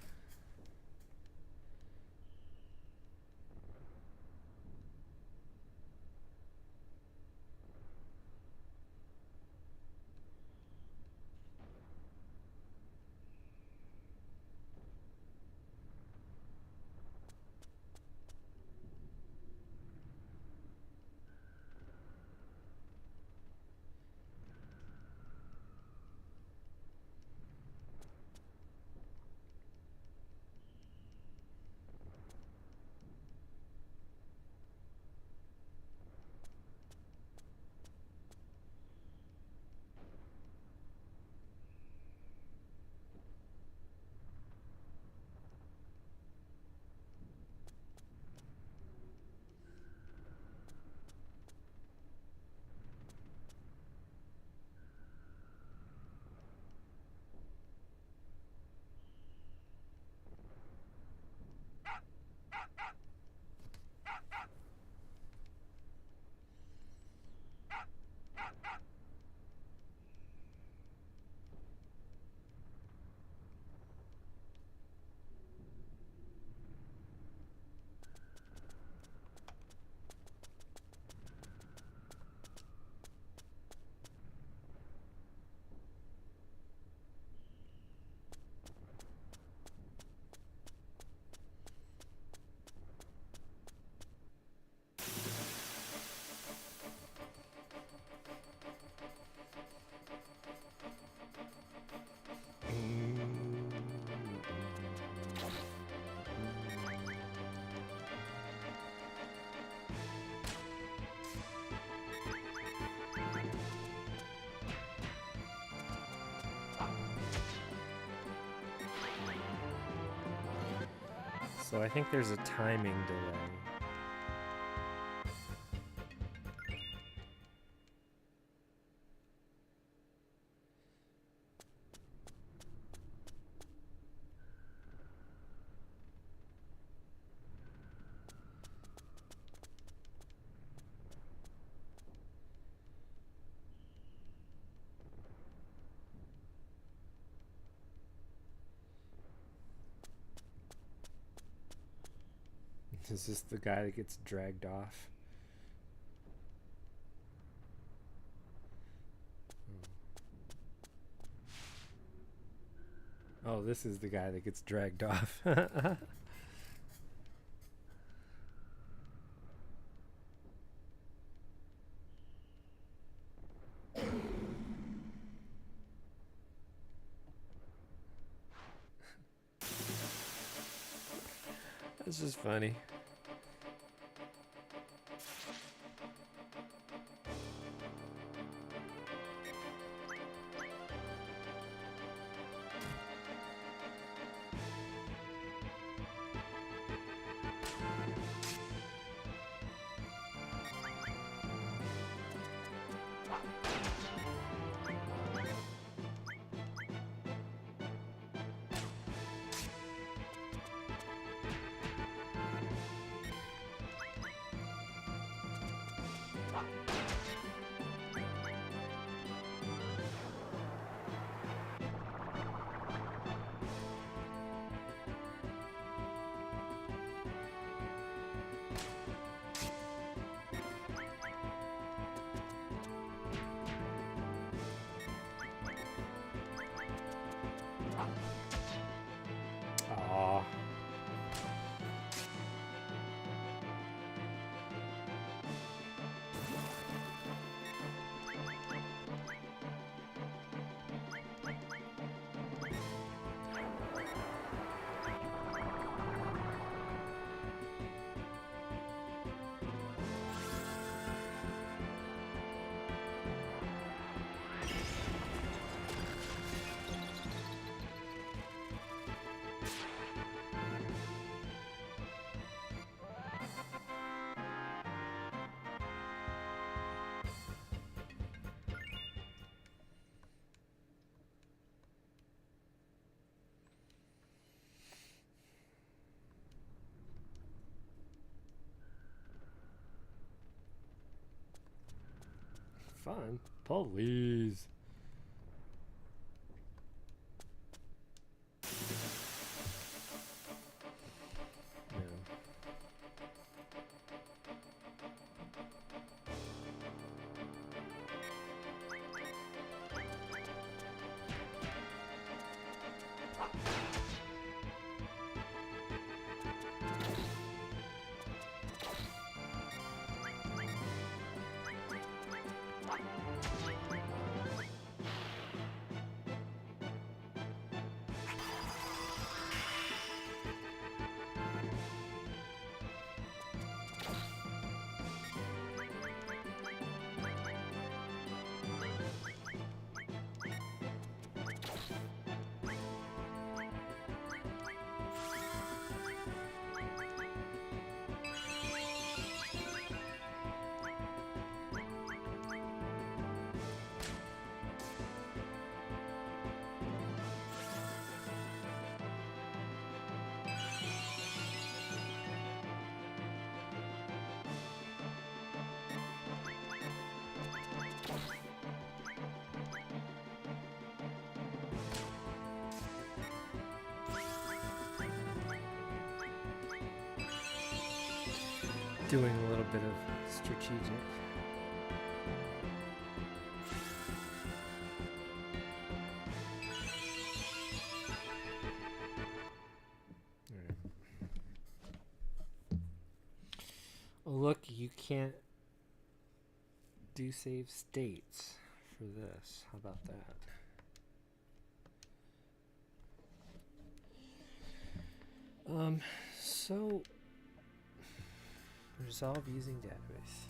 So I think there's a timing delay. Is this the guy that gets dragged off? Oh, this is the guy that gets dragged off. That's just funny. Aw. Fun. Please. Doing a little bit of strategic. Oh, look, you can't do save states for this. How about that? So resolve using database.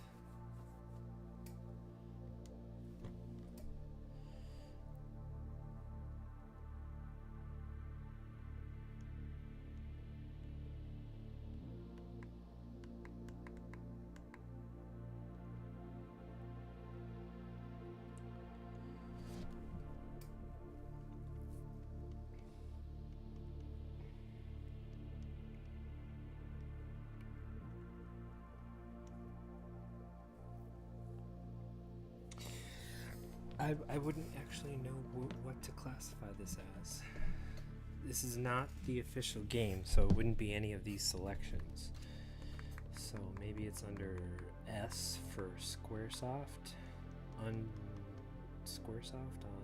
I wouldn't actually know what to classify this as. This is not the official game, so it wouldn't be any of these selections. So maybe it's under S for Squaresoft. Squaresoft on.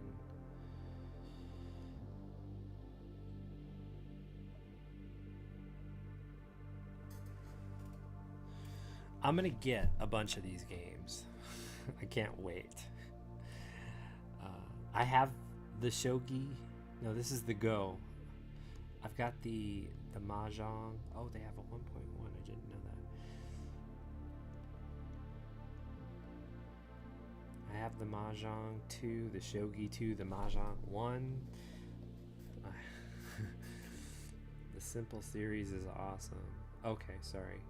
I'm gonna get a bunch of these games. I can't wait. I have the Shogi. No, this is the Go. I've got the Mahjong. Oh, they have a 1.1. I didn't know that. I have the Mahjong 2, the Shogi 2, the Mahjong 1. The Simple series is awesome. Okay, sorry.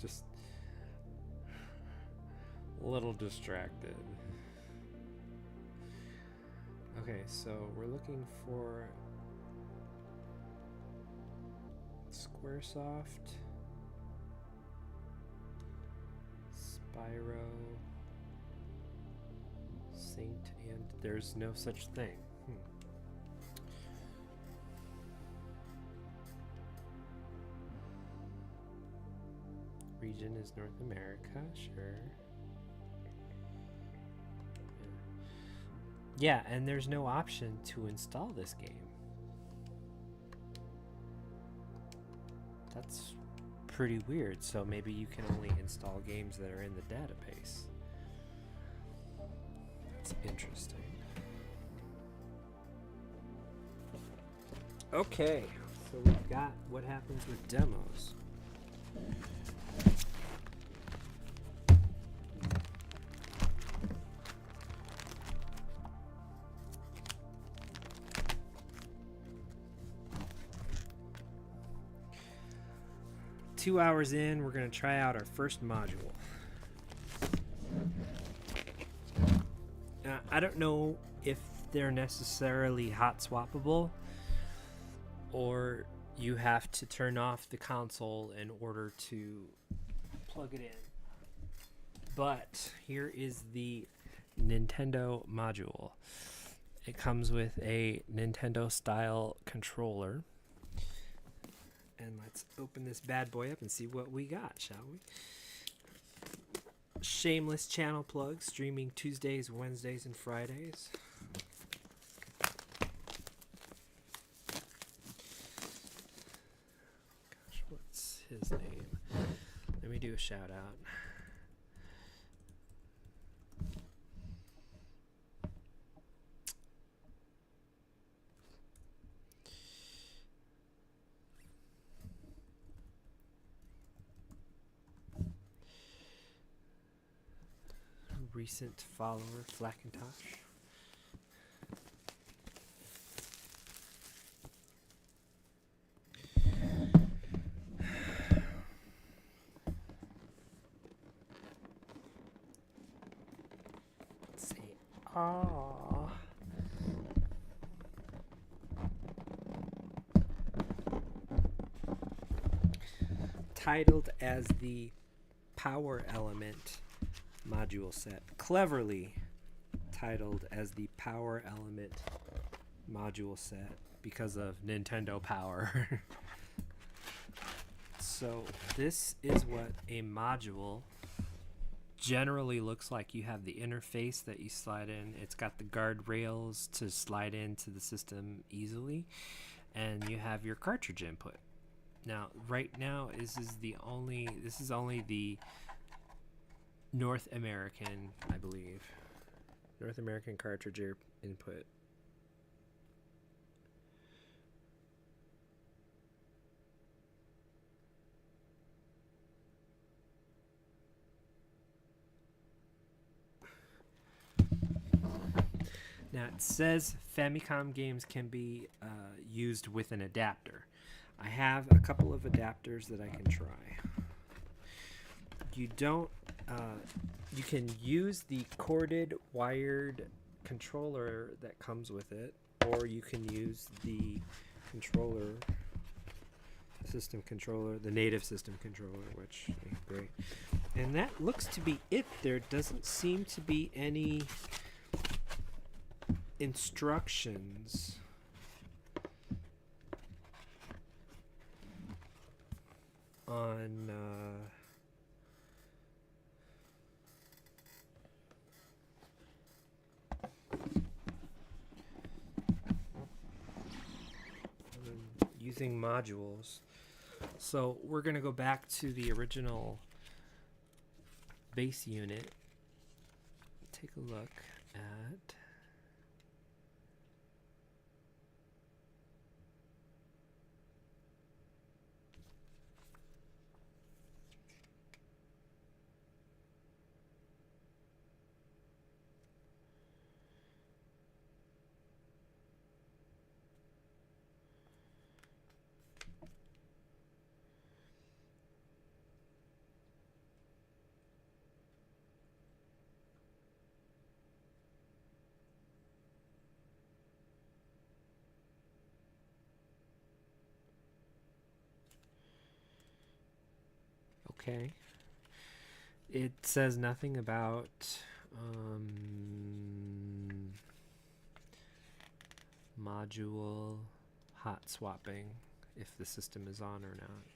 Just a little distracted. Okay, so we're looking for Squaresoft, Spyro, Saint, and there's no such thing. Region is North America, sure. Yeah, and there's no option to install this game. That's pretty weird. So maybe you can only install games that are in the database. That's interesting. Okay, so we've got what happens with demos. Two hours in, we're going to try out our first module. I don't know if they're necessarily hot swappable, or you have to turn off the console in order to plug it in. But here is the Nintendo module. It comes with a Nintendo style controller. And let's open this bad boy up and see what we got, shall we? Shameless channel plug, streaming Tuesdays, Wednesdays, and Fridays. Gosh, what's his name? Let me do a shout out. Recent follower, Flackintosh. Let's see. Titled as the Power Element module set, cleverly titled as the Power Element module set because of Nintendo Power. So this is what a module generally looks like. You have the interface that you slide in. It's got the guardrails to slide into the system easily, and you have your cartridge input. Now, right now, this is only the North American, I believe. North American cartridge input. Now it says Famicom games can be used with an adapter. I have a couple of adapters that I can try. You can use the corded wired controller that comes with it, or you can use the controller, system controller, the native system controller, which is great. And that looks to be it. There doesn't seem to be any instructions on using modules. So we're going to go back to the original base unit. Take a look at okay. It says nothing about module hot swapping, if the system is on or not.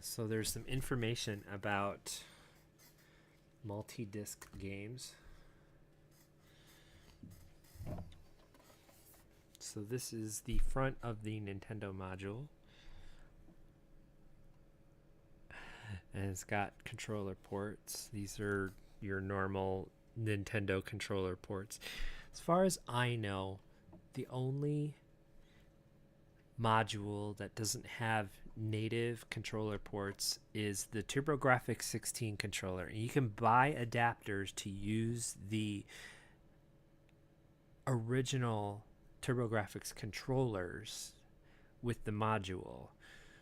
So there's some information about multi-disc games. So this is the front of the Nintendo module. And it's got controller ports. These are your normal Nintendo controller ports. As far as I know, the only module that doesn't have native controller ports is the TurboGrafx 16 controller. And you can buy adapters to use the original TurboGrafx controllers with the module.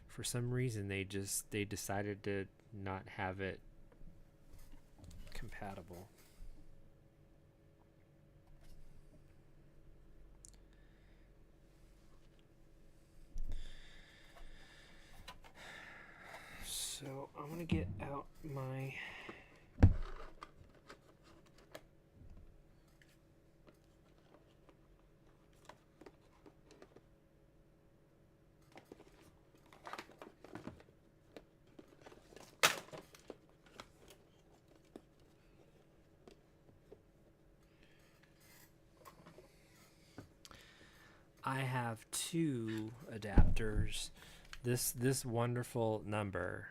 For some reason they decided to not have it compatible. So I'm gonna get out my I have two adapters. This wonderful number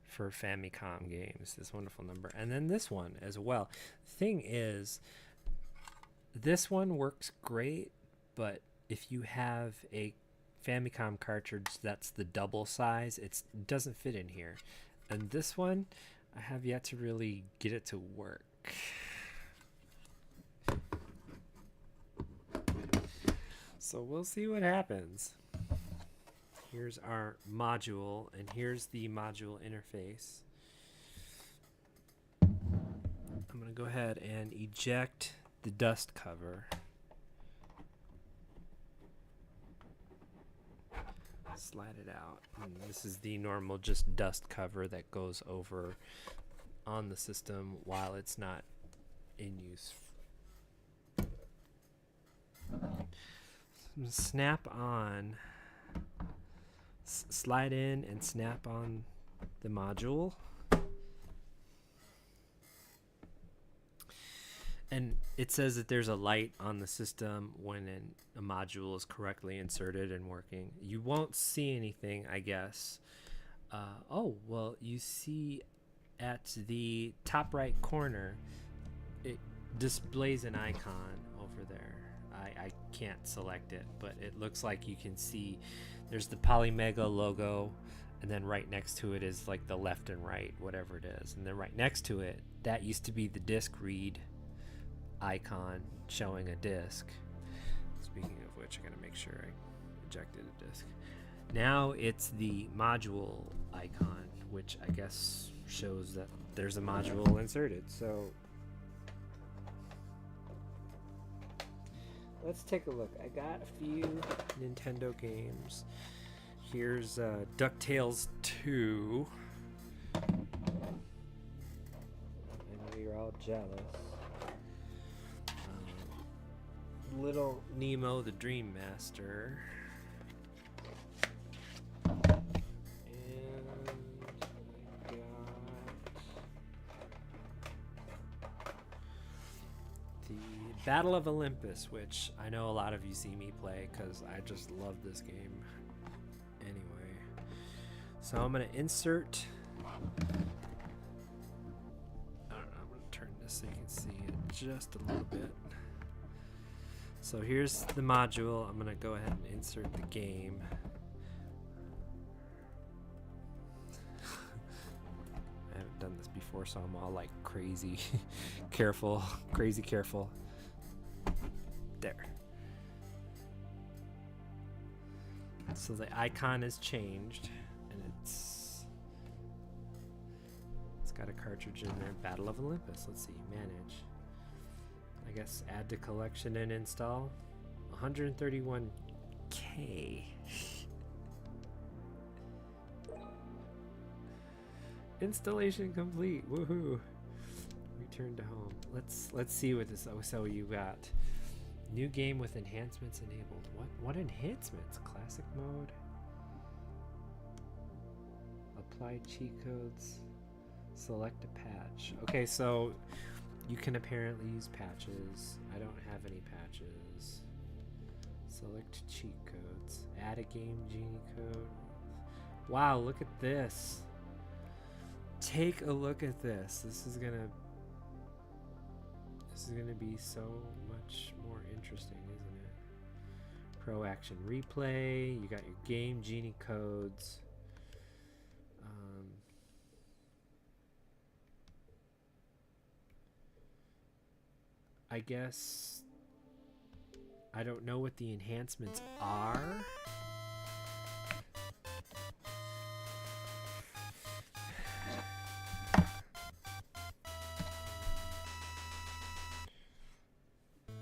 for Famicom games, this wonderful number, and then this one as well. Thing is, this one works great, but if you have a Famicom cartridge that's the double size, it doesn't fit in here. And this one, I have yet to really get it to work. So we'll see what happens. Here's our module, and here's the module interface. I'm going to go ahead and eject the dust cover. Slide it out. And this is the normal just dust cover that goes over on the system while it's not in use. Snap on, slide in and snap on the module. And it says that there's a light on the system when a module is correctly inserted and working. You won't see anything, I guess. Oh, well, you see at the top right corner, it displays an icon over there. I can't select it, but it looks like you can see there's the POLYMEGA logo, and then right next to it is like the left and right, whatever it is, and then right next to it, that used to be the disc read icon showing a disc. Speaking of which, I gotta make sure I ejected a disc. Now it's the module icon, which I guess shows that there's a module inserted. So let's take a look. I got a few Nintendo games. Here's DuckTales 2. I know you're all jealous. Little Nemo the Dream Master. And I got the Battle of Olympus, which I know a lot of you see me play because I just love this game. Anyway, so I'm going to insert. I don't know, I'm going to turn this so you can see it just a little bit. So here's the module. I'm going to go ahead and insert the game. I haven't done this before, so I'm all like crazy careful, crazy careful. There. So the icon is changed, and it's got a cartridge in there. Battle of Olympus. Let's see, manage. I guess add to collection and install. 131K. Installation complete. Woohoo! Return to home. Let's see what this. Oh, so you got new game with enhancements enabled. What enhancements? Classic mode. Apply cheat codes. Select a patch. Okay, so you can apparently use patches. I don't have any patches. Select cheat codes. Add a game genie code. Wow, look at this. Take a look at this. This is gonna be so much more interesting, isn't it? Pro Action Replay. You got your game genie codes. I guess I don't know what the enhancements are.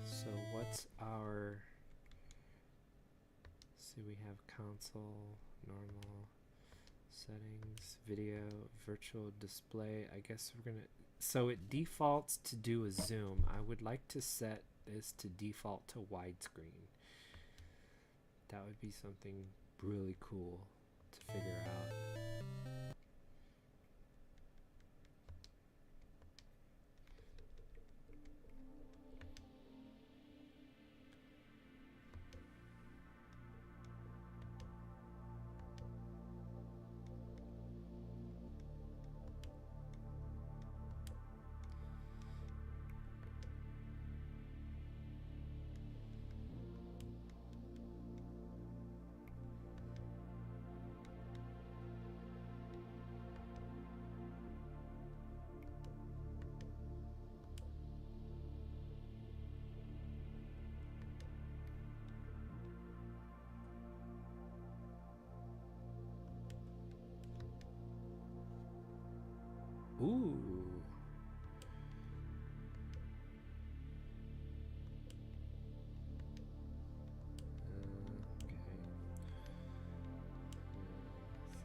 So what's our, see, we have console, normal, settings, video, virtual display. I guess we're gonna, so it defaults to do a zoom. I would like to set this to default to widescreen. That would be something really cool to figure out. Ooh. Okay.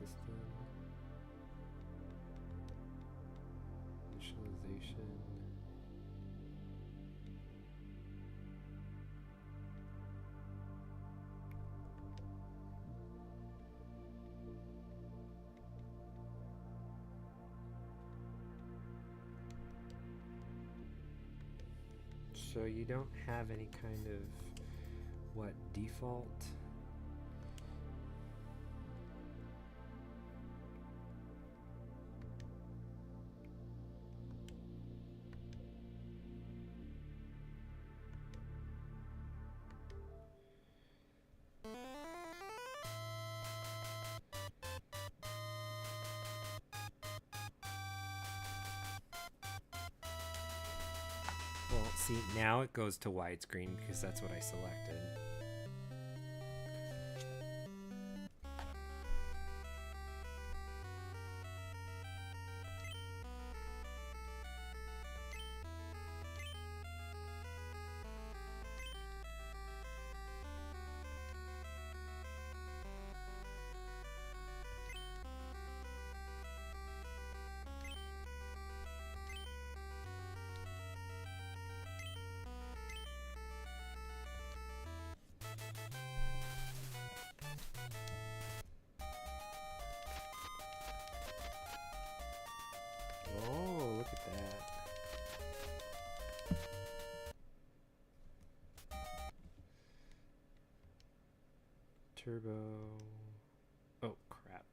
System. Initialization. So you don't have any kind of, what, default? Well, see, now it goes to widescreen because that's what I selected. Oh, look at that. Turbo. Oh, crap.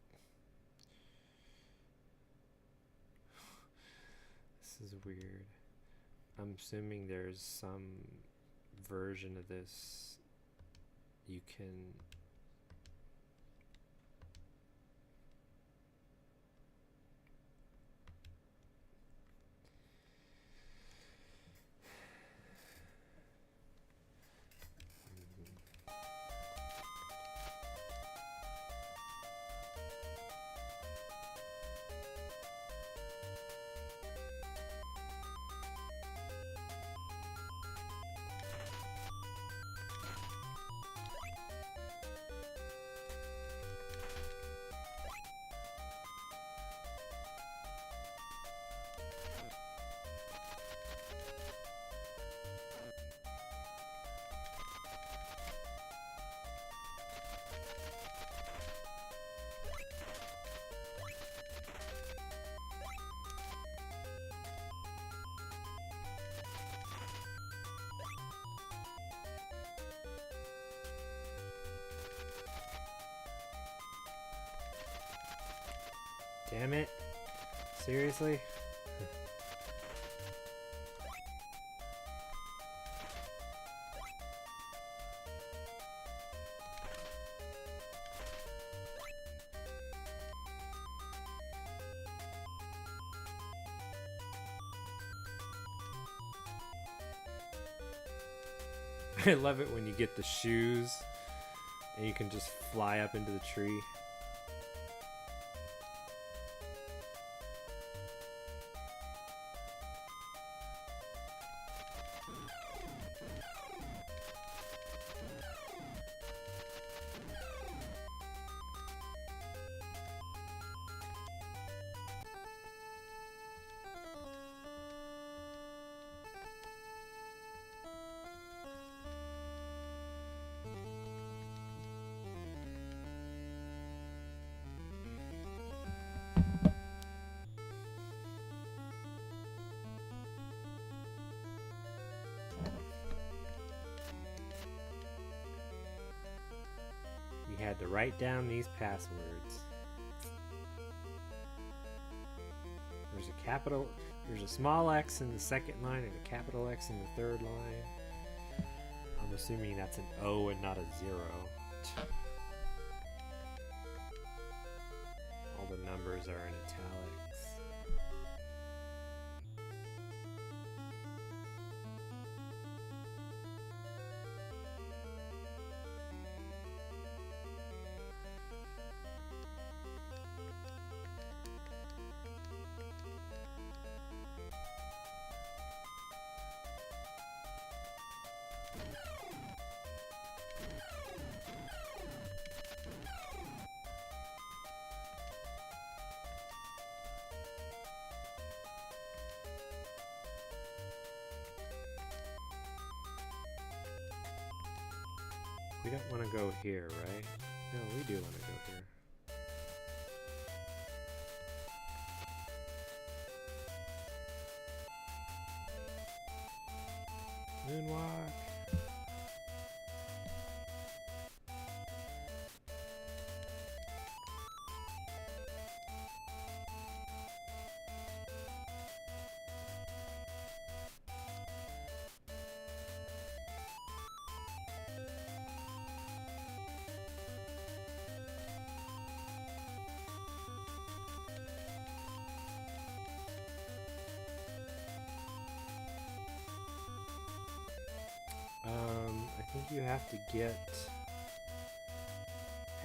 This is weird. I'm assuming there's some version of this you can... Damn it. Seriously? I love it when you get the shoes and you can just fly up into the tree. You had to write down these passwords. There's a small X in the second line and a capital X in the third line. I'm assuming that's an O and not a 0. All the numbers are in italics. We don't want to go here, right? No, we do want to go here. Moonwalk. you have to get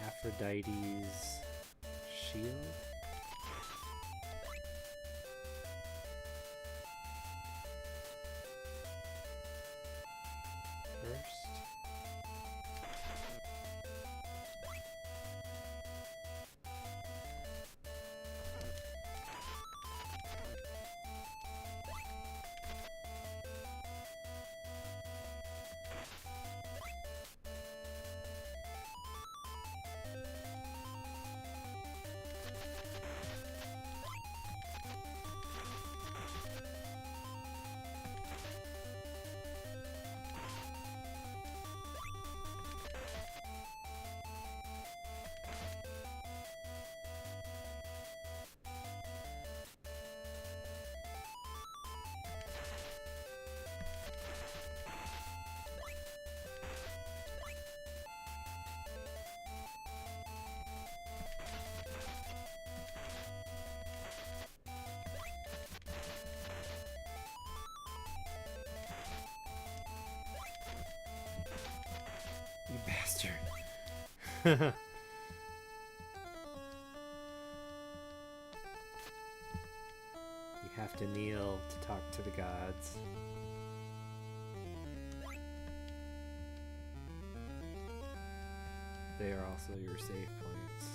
Aphrodite's shield. First. You bastard. You have to kneel to talk to the gods. They are also your save points.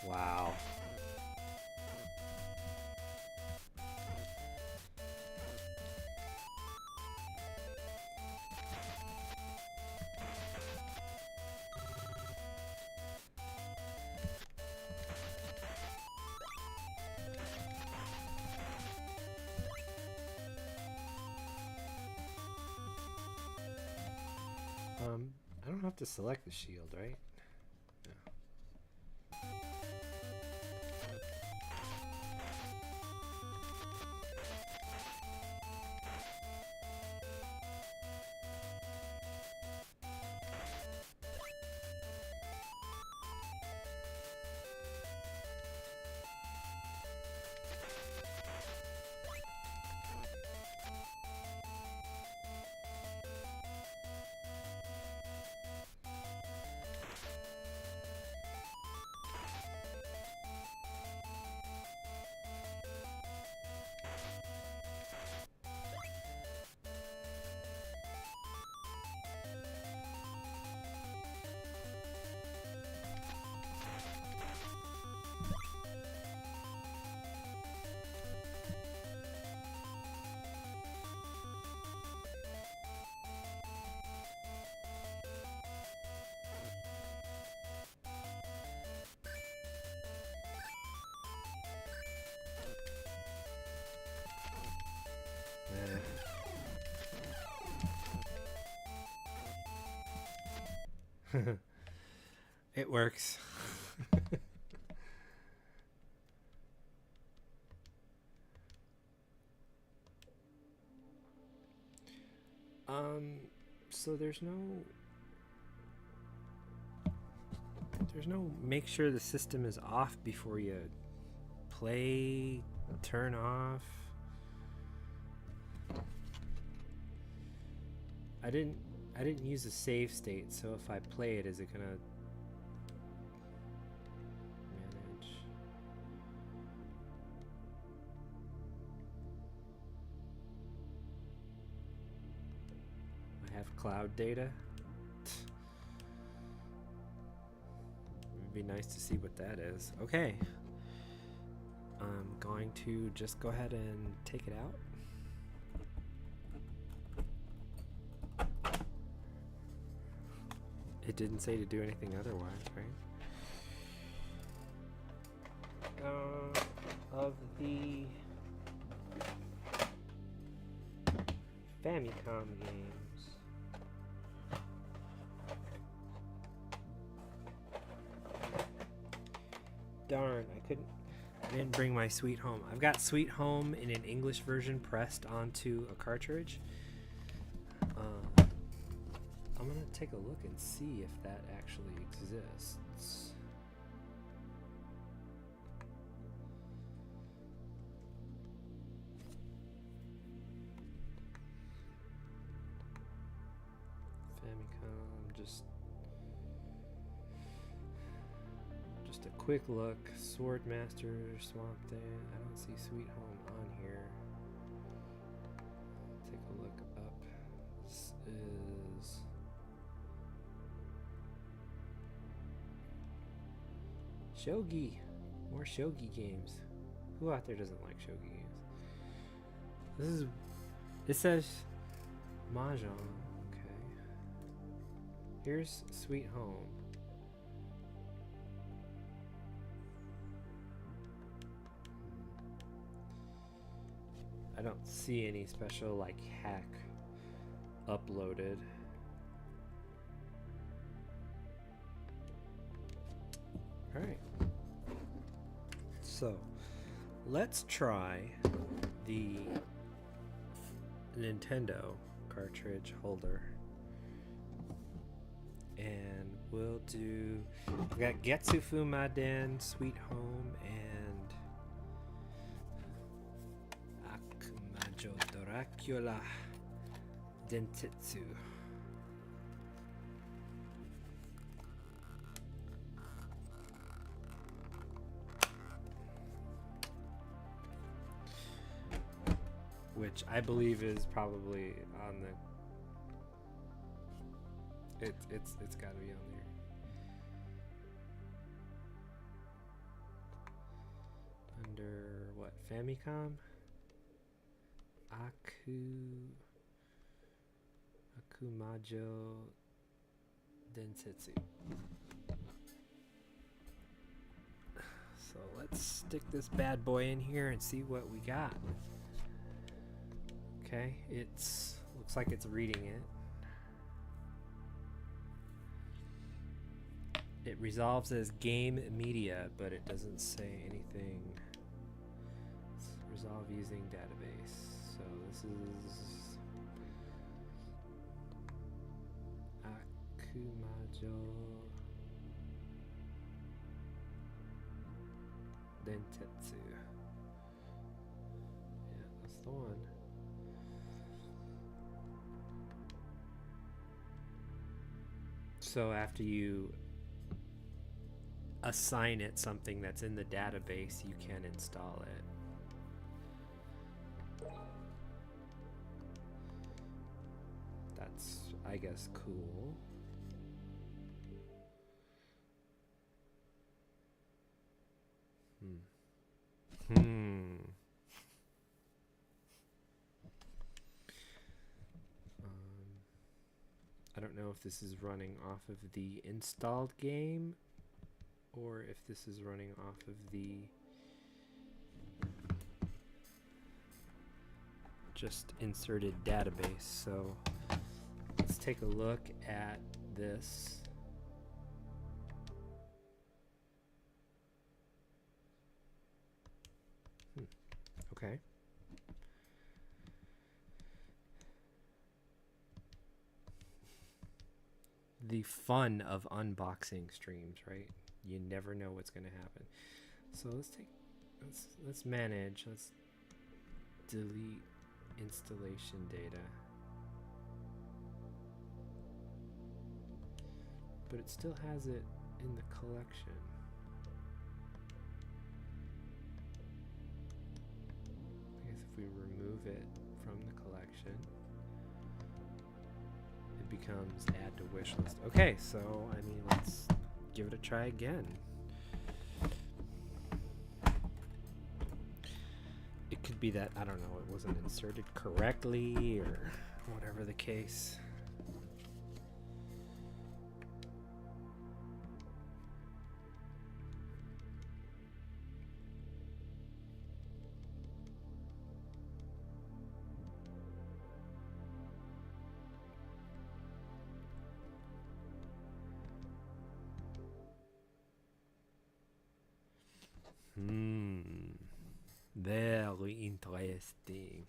Wow. I don't have to select the shield, right? It works. So there's no make sure the system is off before you play, turn off. I didn't use a save state, so if I play it, is it gonna manage? I have cloud data. It'd be nice to see what that is. Okay. I'm going to just go ahead and take it out. It didn't say to do anything otherwise, right? Of the Famicom games. Darn, I didn't bring my Sweet Home. I've got Sweet Home in an English version pressed onto a cartridge. I'm gonna take a look and see if that actually exists. Famicom, just a quick look. Swordmaster, Swamp Thing. I don't see Sweet Home on here. Take a look up. This is Shogi. More Shogi games. Who out there doesn't like Shogi games? It says Mahjong. Okay. Here's Sweet Home. I don't see any special like hack uploaded. All right. So, let's try the Nintendo cartridge holder. And we'll do, we got Getsu Fumaden, Sweet Home, and Akumajo Dracula Dentetsu. Which I believe is probably on the. It's got to be on there. Under what? Famicom? Akumajo Densetsu. So let's stick this bad boy in here and see what we got. Okay, looks like it's reading it. It resolves as game media, but it doesn't say anything. It's resolve using database. So this is Akumajo Dentetsu. Yeah, that's the one. So after you assign it something that's in the database, you can install it. That's, I guess, cool. I don't know if this is running off of the installed game or if this is running off of the just inserted database. So let's take a look at this. Okay. The fun of unboxing streams, right? You never know what's going to happen. So let's manage. Let's delete installation data. But it still has it in the collection. I guess if we remove it from the collection, it becomes add to wish list. Okay, so I mean, let's give it a try again. It could be that, I don't know, it wasn't inserted correctly or whatever the case. Very interesting.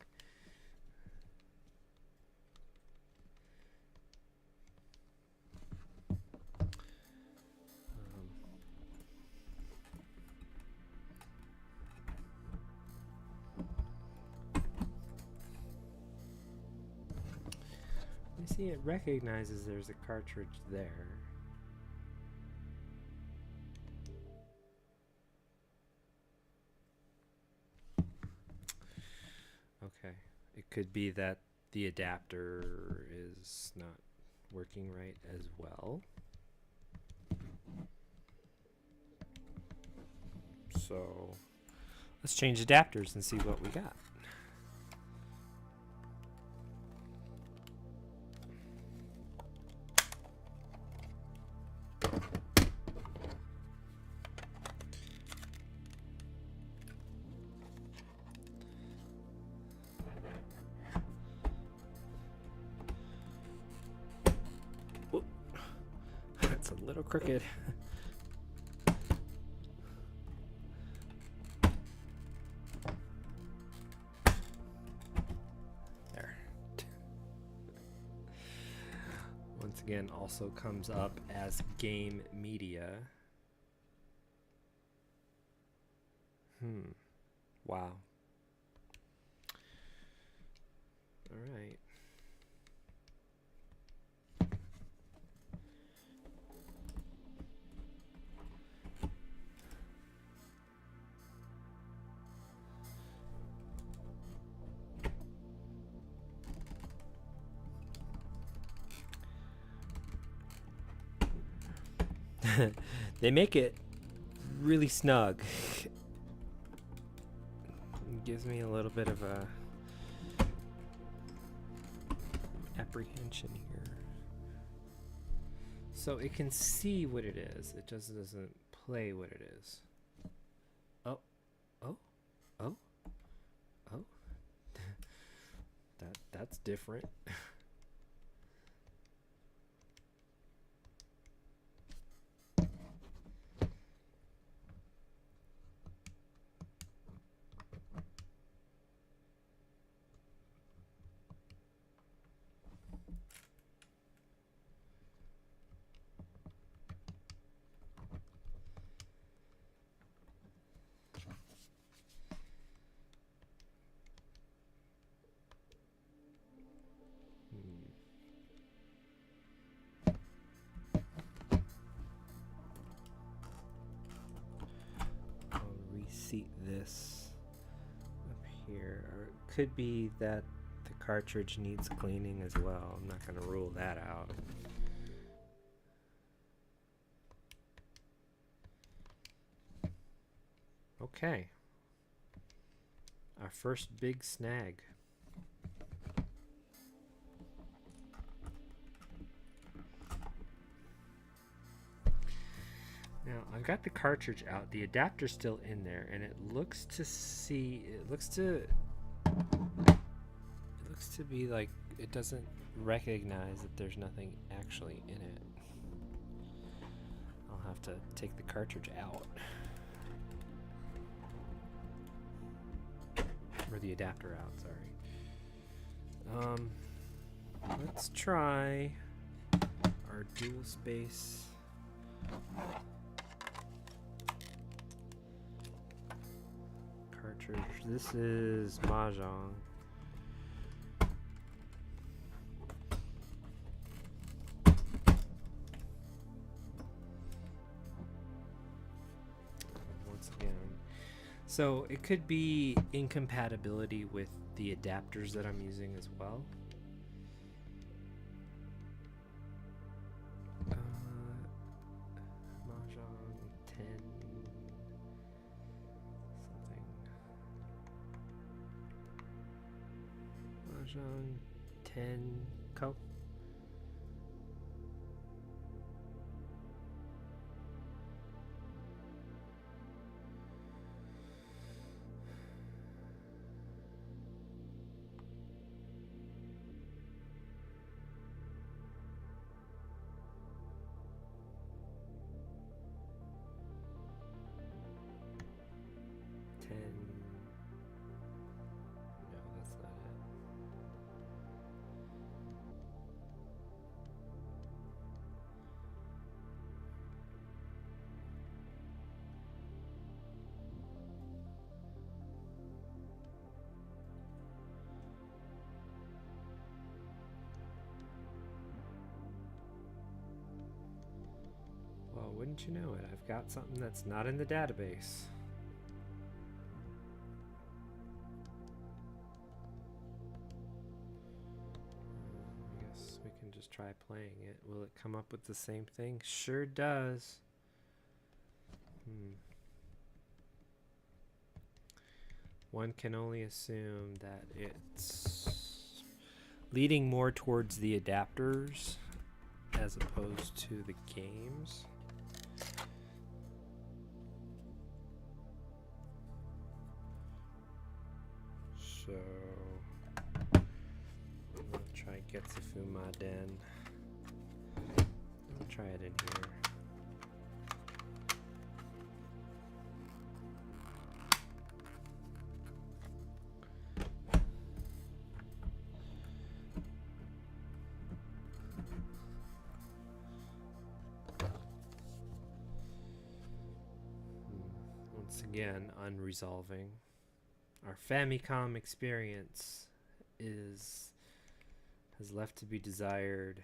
I see it recognizes there's a cartridge there. Okay, it could be that the adapter is not working right as well. So let's change adapters and see what we got. Whoop. That's a little crooked. Again, also comes up as game media. Wow. All right. They make it really snug. It gives me a little bit of a apprehension here. So it can see what it is. It just doesn't play what it is. Oh, oh, oh, oh. That's different. Seat this up here, or it could be that the cartridge needs cleaning as well. I'm not going to rule that out. Okay, our first big snag. Now I've got the cartridge out, the adapter's still in there, and it looks to be like it doesn't recognize that there's nothing actually in it. I'll have to take the cartridge out. Or the adapter out, sorry. Let's try our dual space cartridge. This is Mahjong. Once again, so it could be incompatibility with the adapters that I'm using as well. Mahjong 10 something. Mahjong 10 Co. No, that's not it. Wouldn't you know it, I've got something that's not in the database. I guess we can just try playing it. Will it come up with the same thing? Sure does. One can only assume that it's leading more towards the adapters as opposed to the games. So I'm gonna try Getsufumaden. I'll try it in here. Once again, unresolving. Our Famicom experience has left to be desired.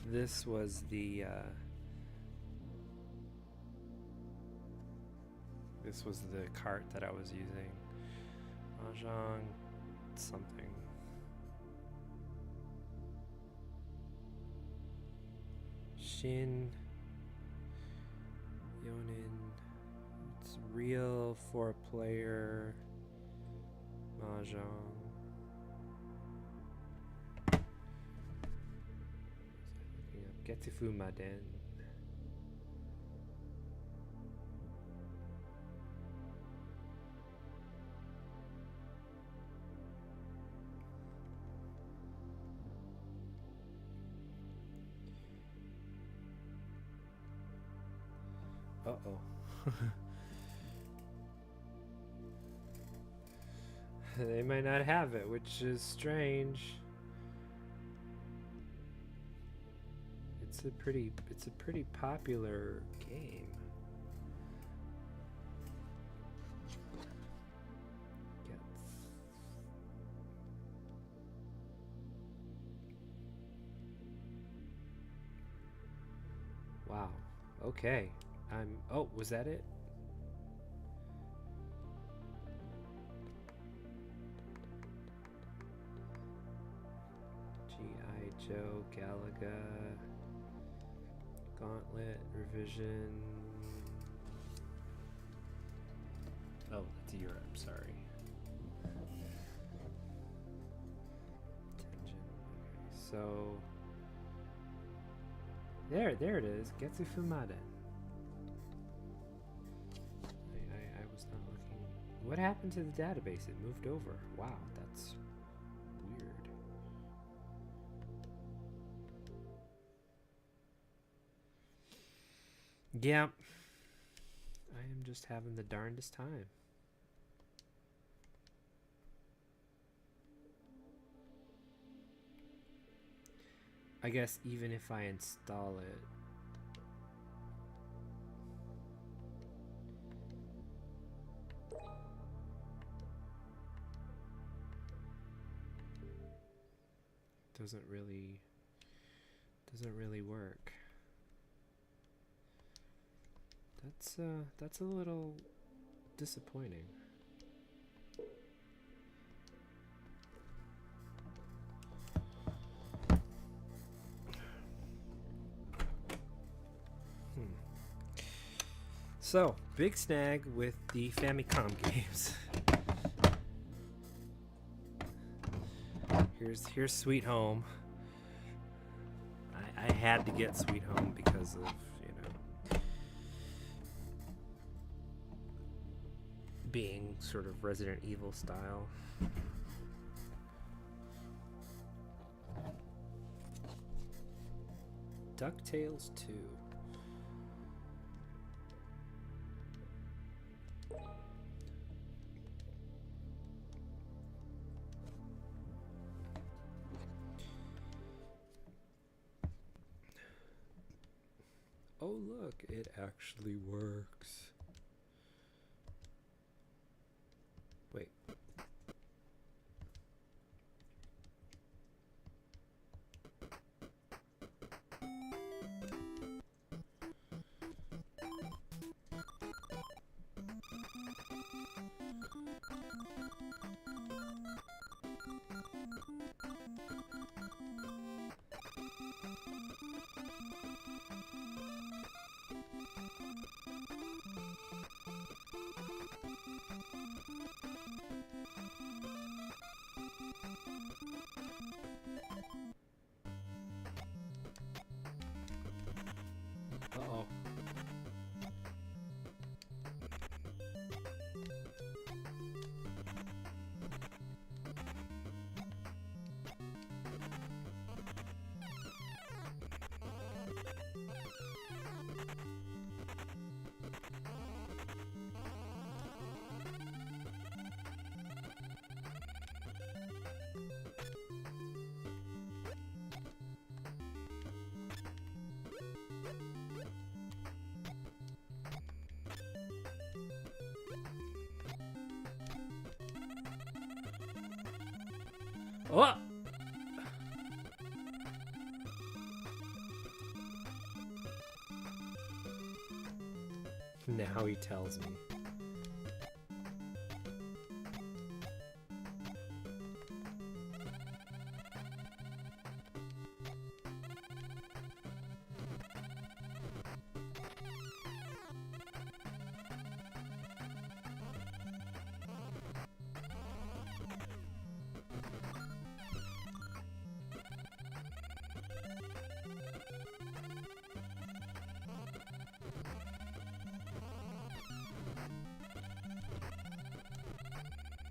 This was the cart that I was using. Mahjong something. Shin Yonin. It's real 4-player Mahjong. Getsufumaden. Uh-oh. They might not have it, which is strange. It's a pretty popular game. Wow. Okay. Oh, was that it? G.I. Joe, Galaga, Gauntlet, Revision. Oh, that's Europe, sorry. Tengen. Okay, so there it is. Getsufumaden. I was not looking. What happened to the database? It moved over. Wow, that's weird. Yeah. I am just having the darndest time. I guess even if I install it, doesn't really work. That's a little disappointing. So, big snag with the Famicom games. Here's Sweet Home. I had to get Sweet Home because of, being sort of Resident Evil style. DuckTales 2. Oh, look, it actually works. Wait. Uh-oh. Oh! Now he tells me.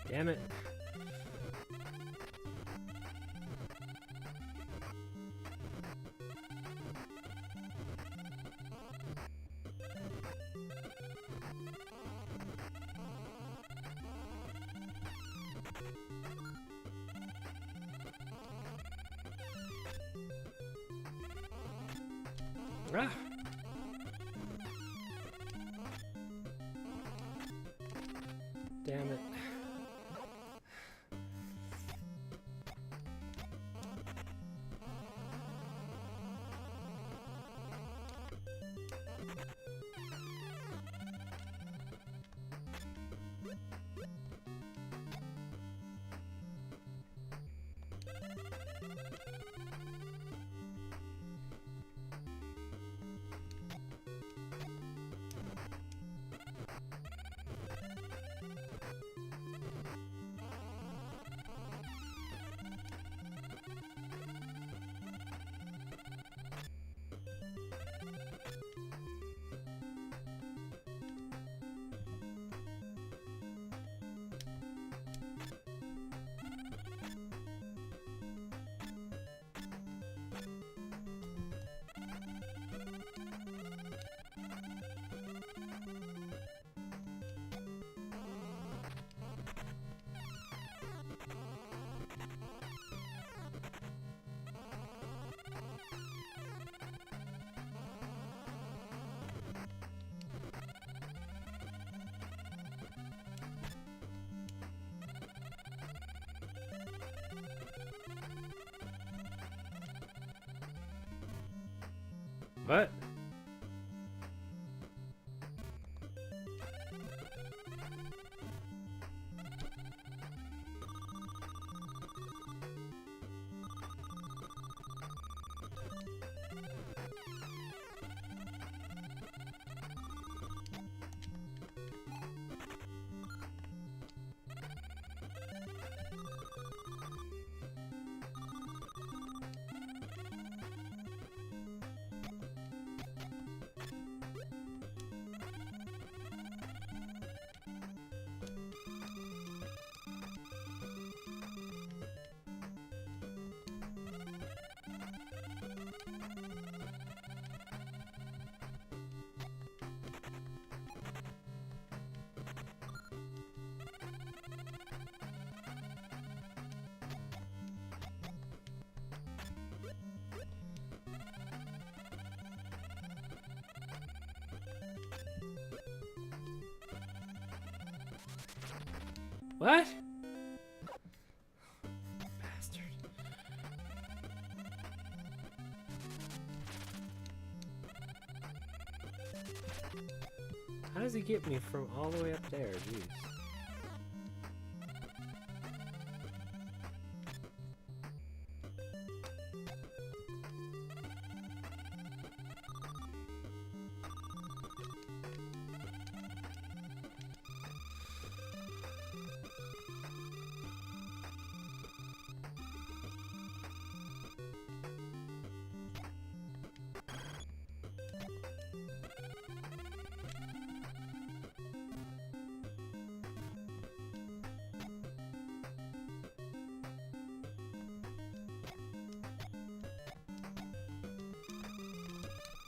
Damn it. Ah. Damn it. What? What? Bastard. How does he get me from all the way up there? Jeez.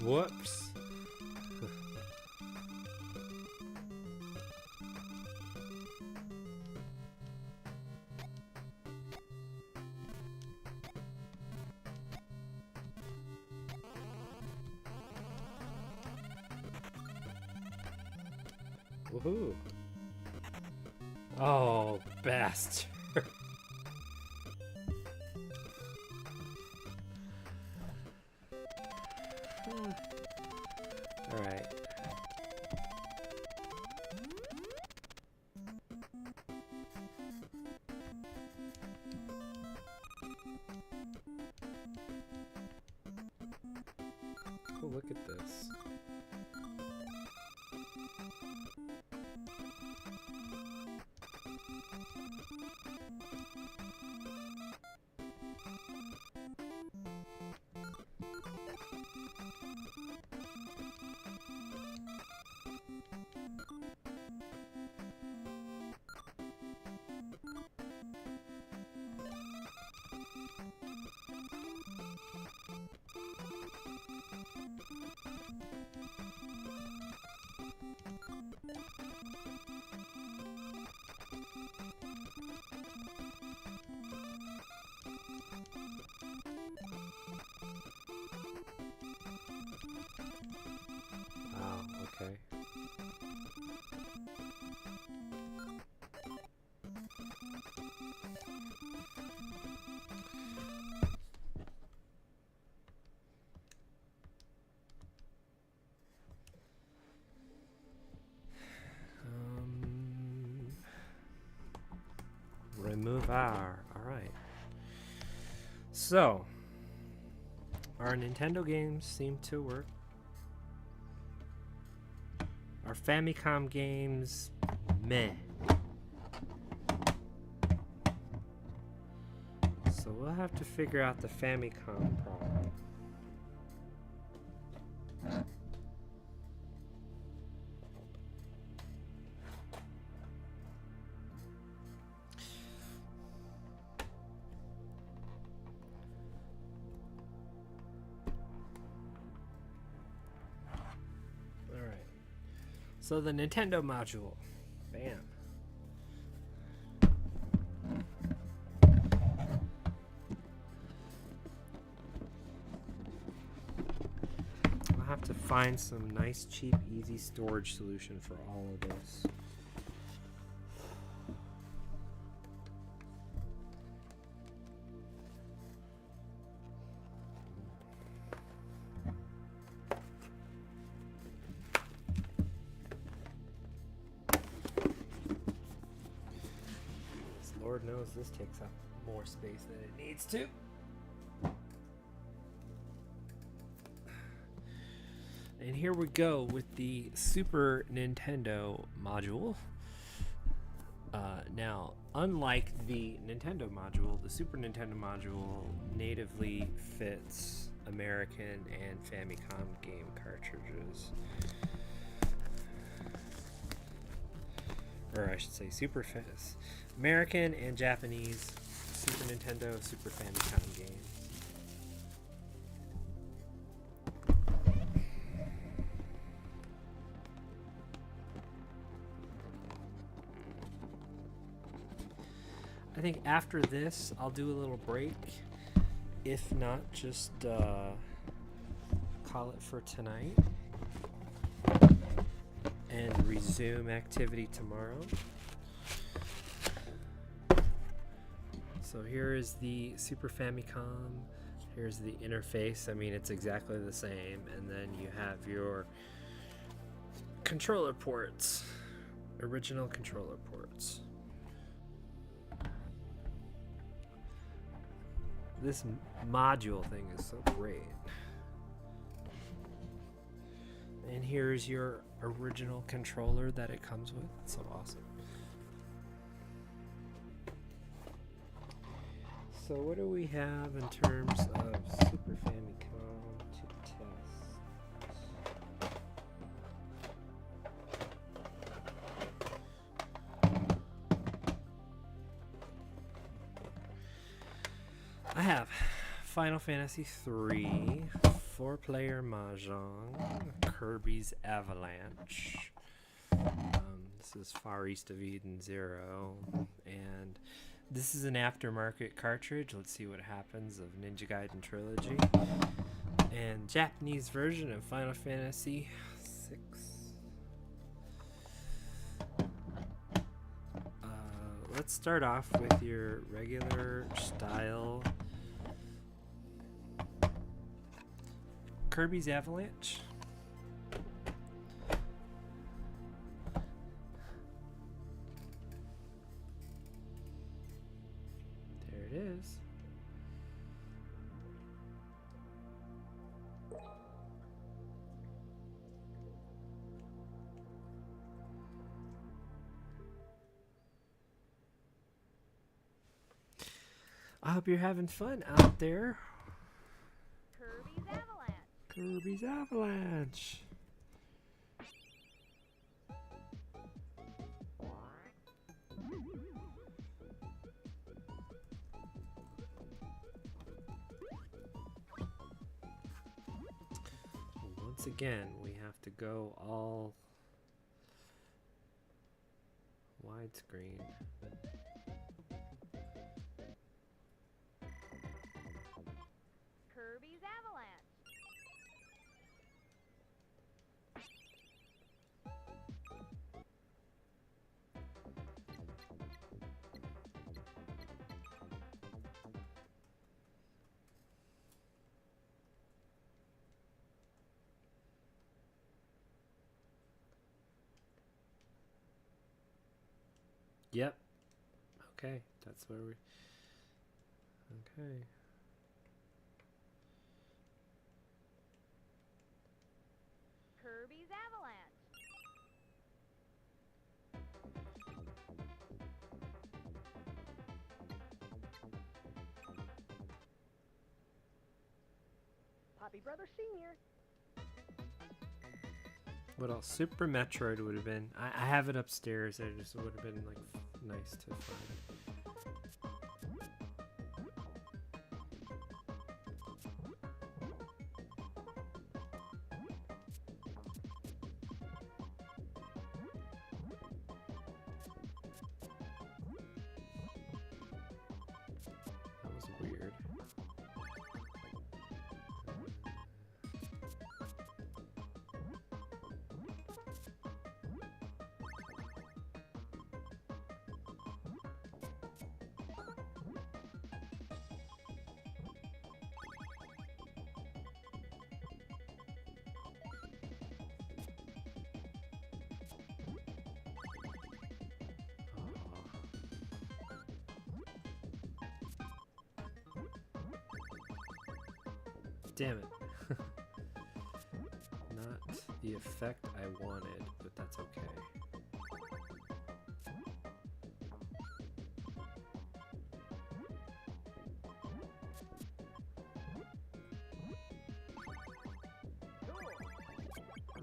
Whoops. Woohoo. Oh, bastard. Alright. Oh, look at this. Wow, okay. Remove R. Alright. So, our Nintendo games seem to work. Our Famicom games, meh. So we'll have to figure out the Famicom problem. So the Nintendo module, bam. I'll have to find some nice, cheap, easy storage solution for all of this. Lord knows this takes up more space than it needs to. And here we go with the Super Nintendo module. Now, unlike the Nintendo module, the Super Nintendo module natively fits American and Famicom game cartridges. Or I should say American and Japanese Super Nintendo, Super Famicom games. I think after this, I'll do a little break. If not, just call it for tonight. And resume activity tomorrow. So here is the Super Famicom. Here's the interface. I mean, it's exactly the same. And then you have your controller ports, original controller ports. This module thing is so great. And here's your original controller that it comes with. It's so awesome. So what do we have in terms of Super Famicom to test? I have Final Fantasy III, 4-player Mahjong, Kirby's Avalanche. This is Far East of Eden 0, and this is an aftermarket cartridge. Let's see what happens of Ninja Gaiden Trilogy. And Japanese version of Final Fantasy VI. Let's start off with your regular style Kirby's Avalanche. There it is. I hope you're having fun out there. Kirby's Avalanche. Kirby's Avalanche. Once again, we have to go all widescreen. Kirby's Avalanche. Yep. Okay, that's where we. Okay. Kirby's Avalanche. Poppy Brothers Senior. What else? Super Metroid would have been. I have it upstairs. It just would have been like nice to find. That was weird. Damn it. Not the effect I wanted, but that's okay.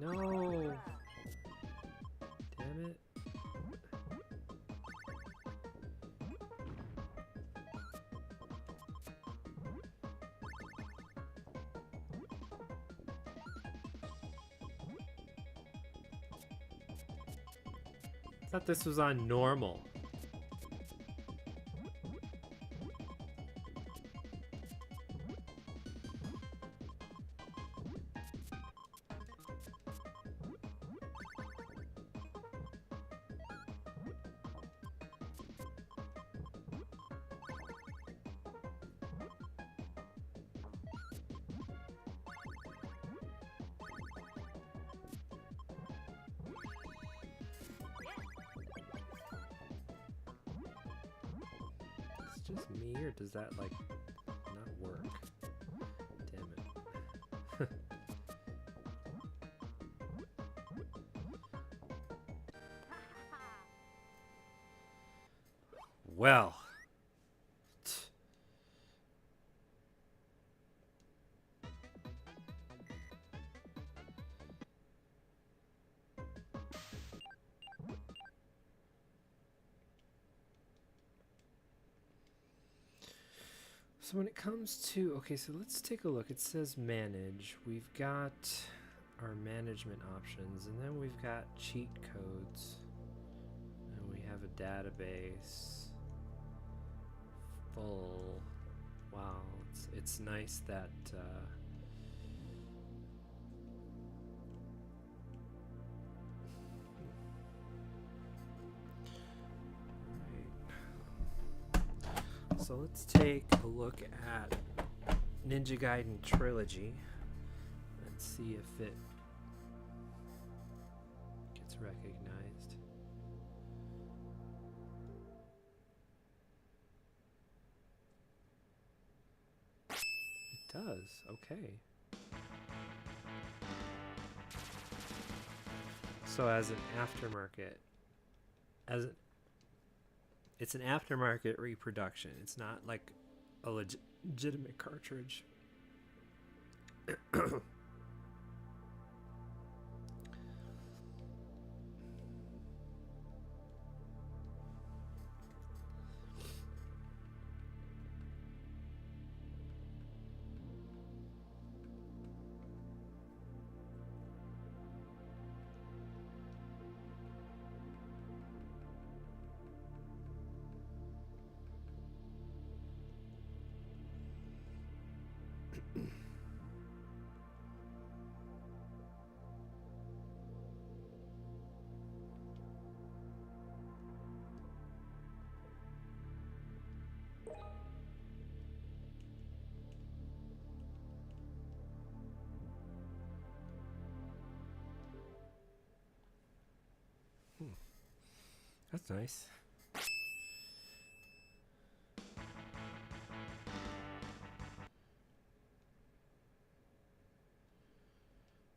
No! Damn it. I thought this was on normal. just me, or does that like not work? Damn it. Well. So when it comes to, okay, so let's take a look. It says manage. We've got our management options, and then we've got cheat codes. And we have a database. Full. Wow, it's nice that so let's take a look at Ninja Gaiden Trilogy and see if it gets recognized. It does, okay. So as an aftermarket, it's an aftermarket reproduction. It's not like a legitimate cartridge. That's nice.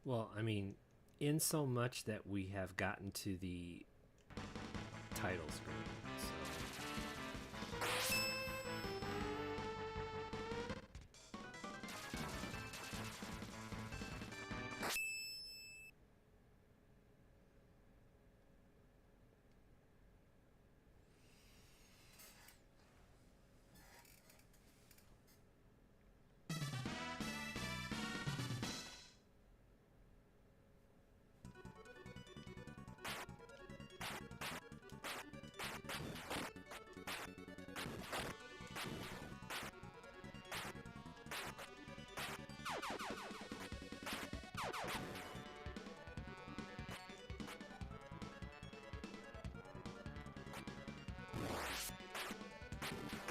Well, I mean, in so much that we have gotten to the title screen.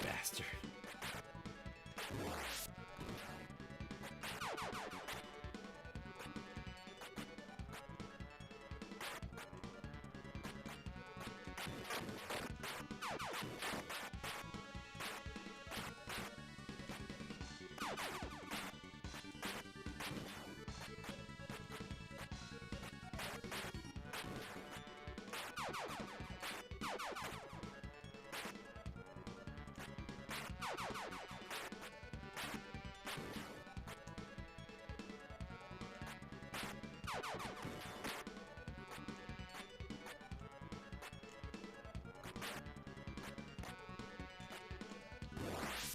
Bastard.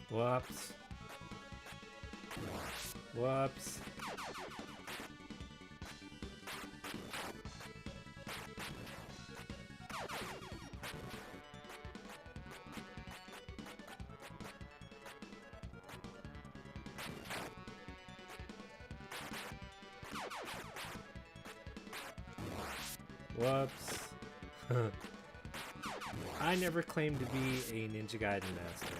Whoops. Whoops. Whoops. I never claimed to be a Ninja Gaiden master.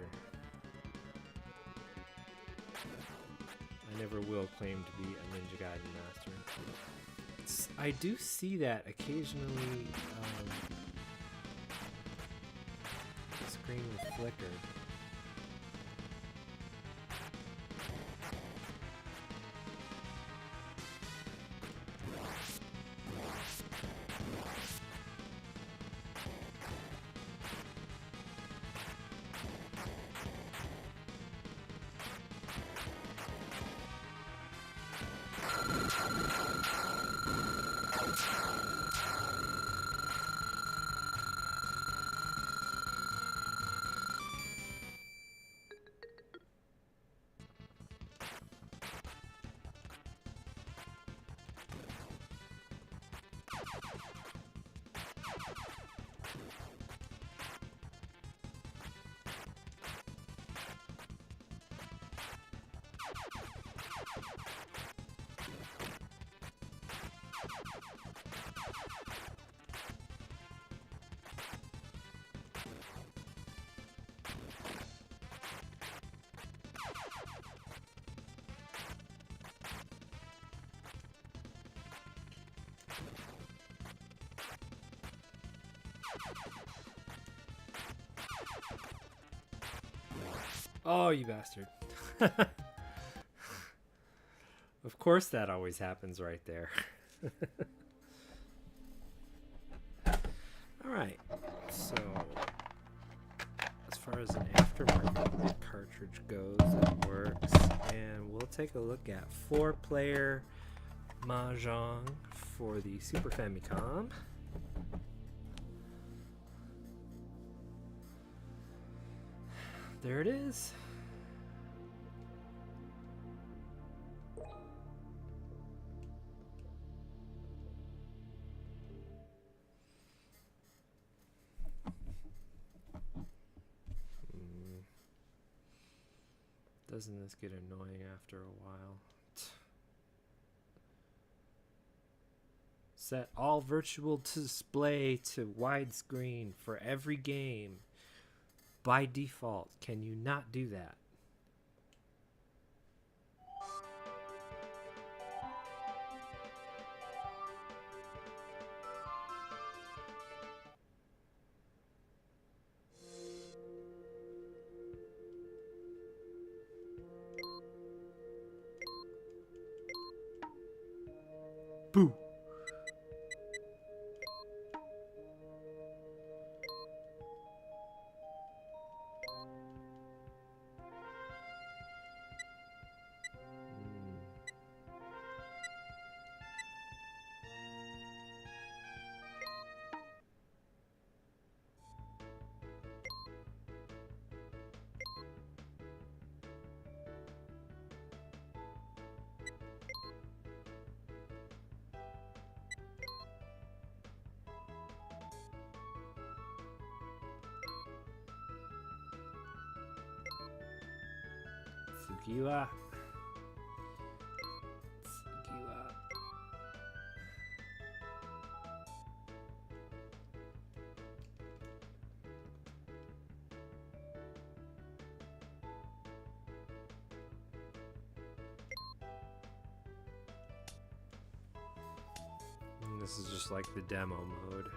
I never will claim to be a Ninja Gaiden master. I do see that occasionally. The screen will flicker. Oh, you bastard. Of course that always happens right there. Alright, so as far as an aftermarket cartridge goes, it works. And we'll take a look at 4-player Mahjong for the Super Famicom. There it is. Doesn't this get annoying after a while? Set all virtual display to widescreen for every game. By default, can you not do that? Boo! Tsukiwa. Tsukiwa. And this is just like the demo mode.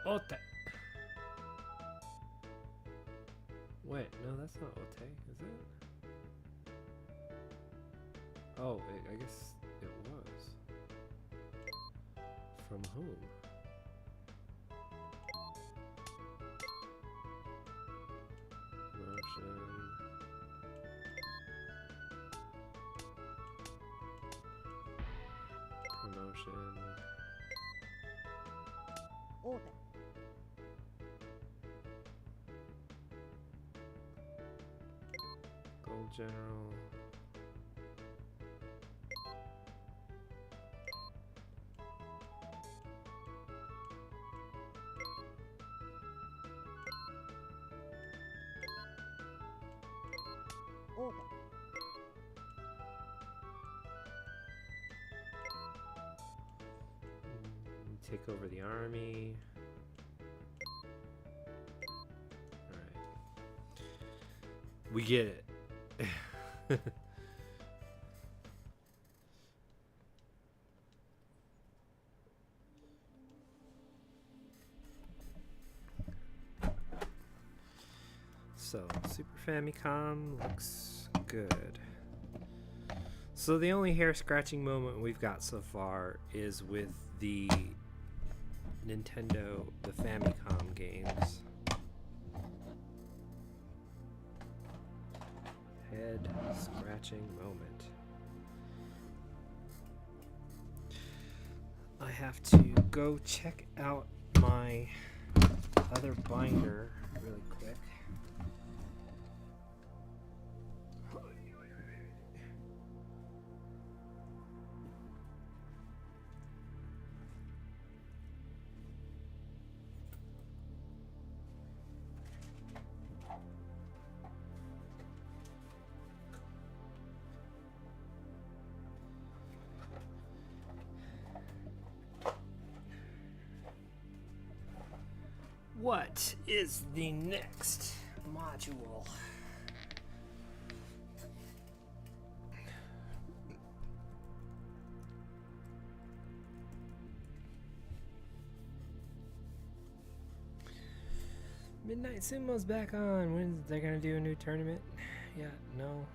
Ote. Wait, no, that's not Ote, is it? Oh, I guess it was. From whom? Motion. Promotion. Gold General. Take over the army. Alright. We get it. So, Super Famicom looks good. So the only hair scratching moment we've got so far is with the Nintendo, the Famicom games. Head scratching moment. I have to go check out my other binder really quick. What is the next module? Midnight Sumo's back on. When's they gonna do a new tournament? Yeah, no.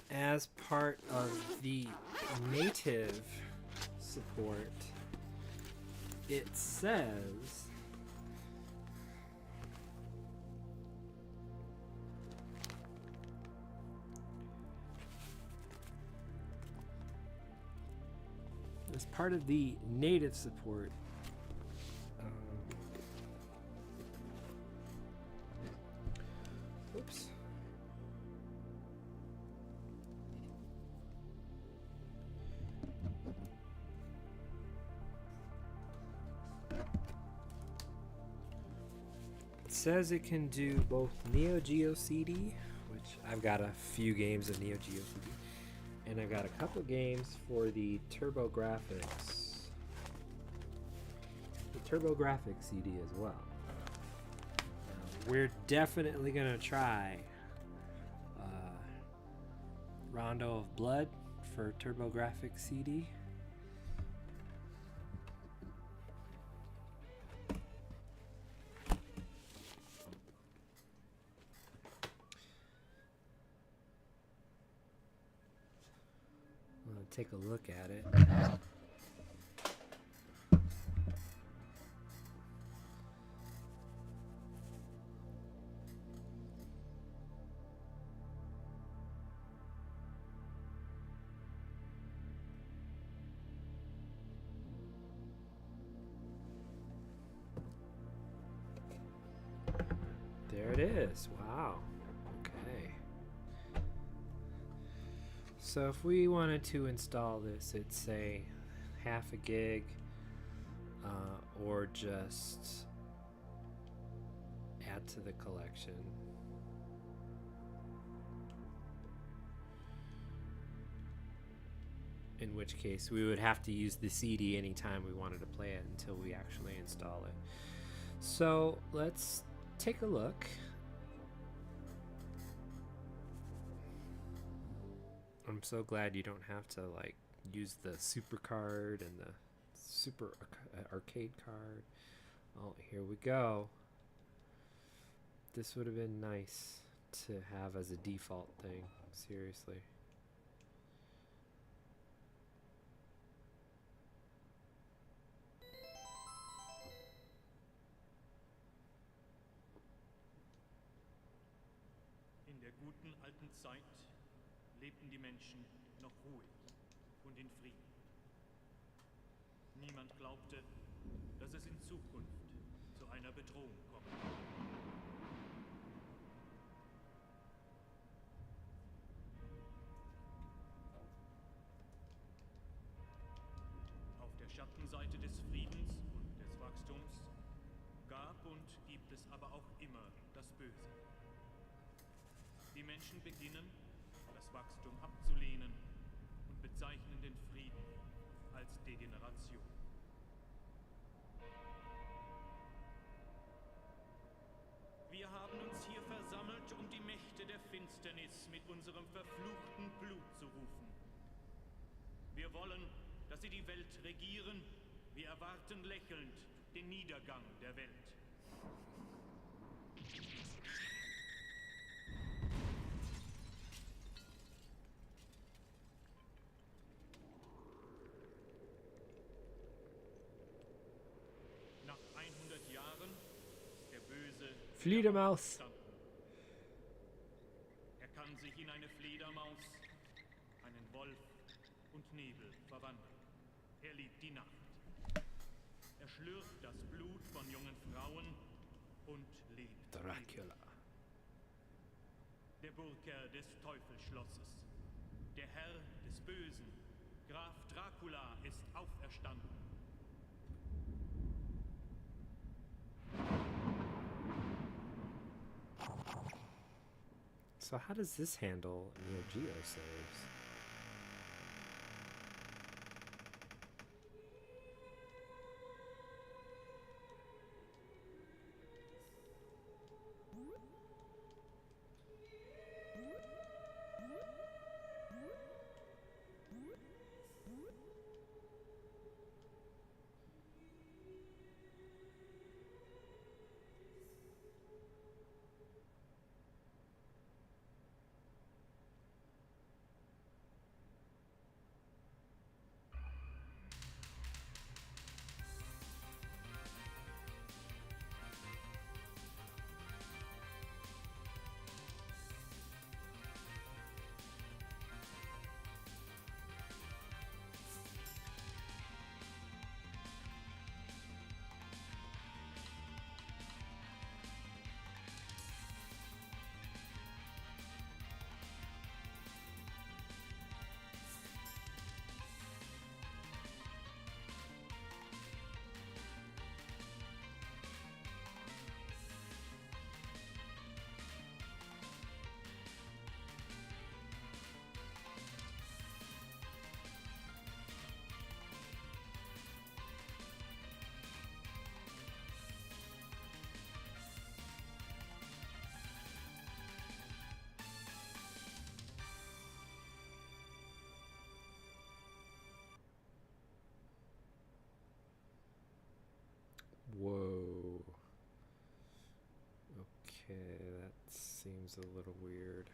As part of the native support, it says as part of the native support, oops. Says it can do both Neo Geo CD, which I've got a few games of Neo Geo CD, and I've got a couple games for the TurboGrafx CD as well. We're definitely gonna try Rondo of Blood for TurboGrafx CD. Take a look at it. There it is. Wow. Okay. So if we wanted to install this, it's say half a gig, or just add to the collection. In which case we would have to use the CD anytime we wanted to play it until we actually install it. So let's take a look. I'm so glad you don't have to like use the super card and the super arcade card. Oh, here we go. This would have been nice to have as a default thing, seriously. In der guten alten Zeit lebten die Menschen noch ruhig und in Frieden. Niemand glaubte, dass es in Zukunft zu einer Bedrohung kommt. Auf der Schattenseite des Friedens und des Wachstums gab und gibt es aber auch immer das Böse. Die Menschen beginnen, das Wachstum abzulehnen und bezeichnen den Frieden als Degeneration. Wir haben uns hier versammelt, um die Mächte der Finsternis mit unserem verfluchten Blut zu rufen. Wir wollen, dass sie die Welt regieren. Wir erwarten lächelnd den Niedergang der Welt. Nach 100 Jahren ist der böse Fledermaus. Er kann sich in eine Fledermaus, einen Wolf und Nebel verwandeln. Er liebt die Nacht. Er schlürft das Blut von jungen Frauen und lebt. The Dracula. Der Burgherr des Teufelsschlosses, der Herr des Bösen, Graf Dracula ist auferstanden. So how does this handle Neo Geo saves? Whoa. Okay, that seems a little weird.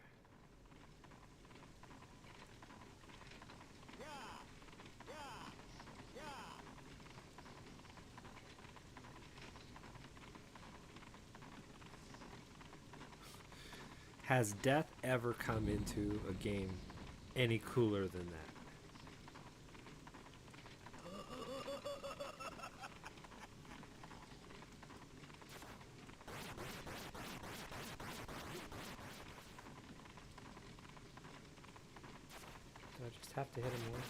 Has death ever come into a game any cooler than that? Do I just have to hit him once?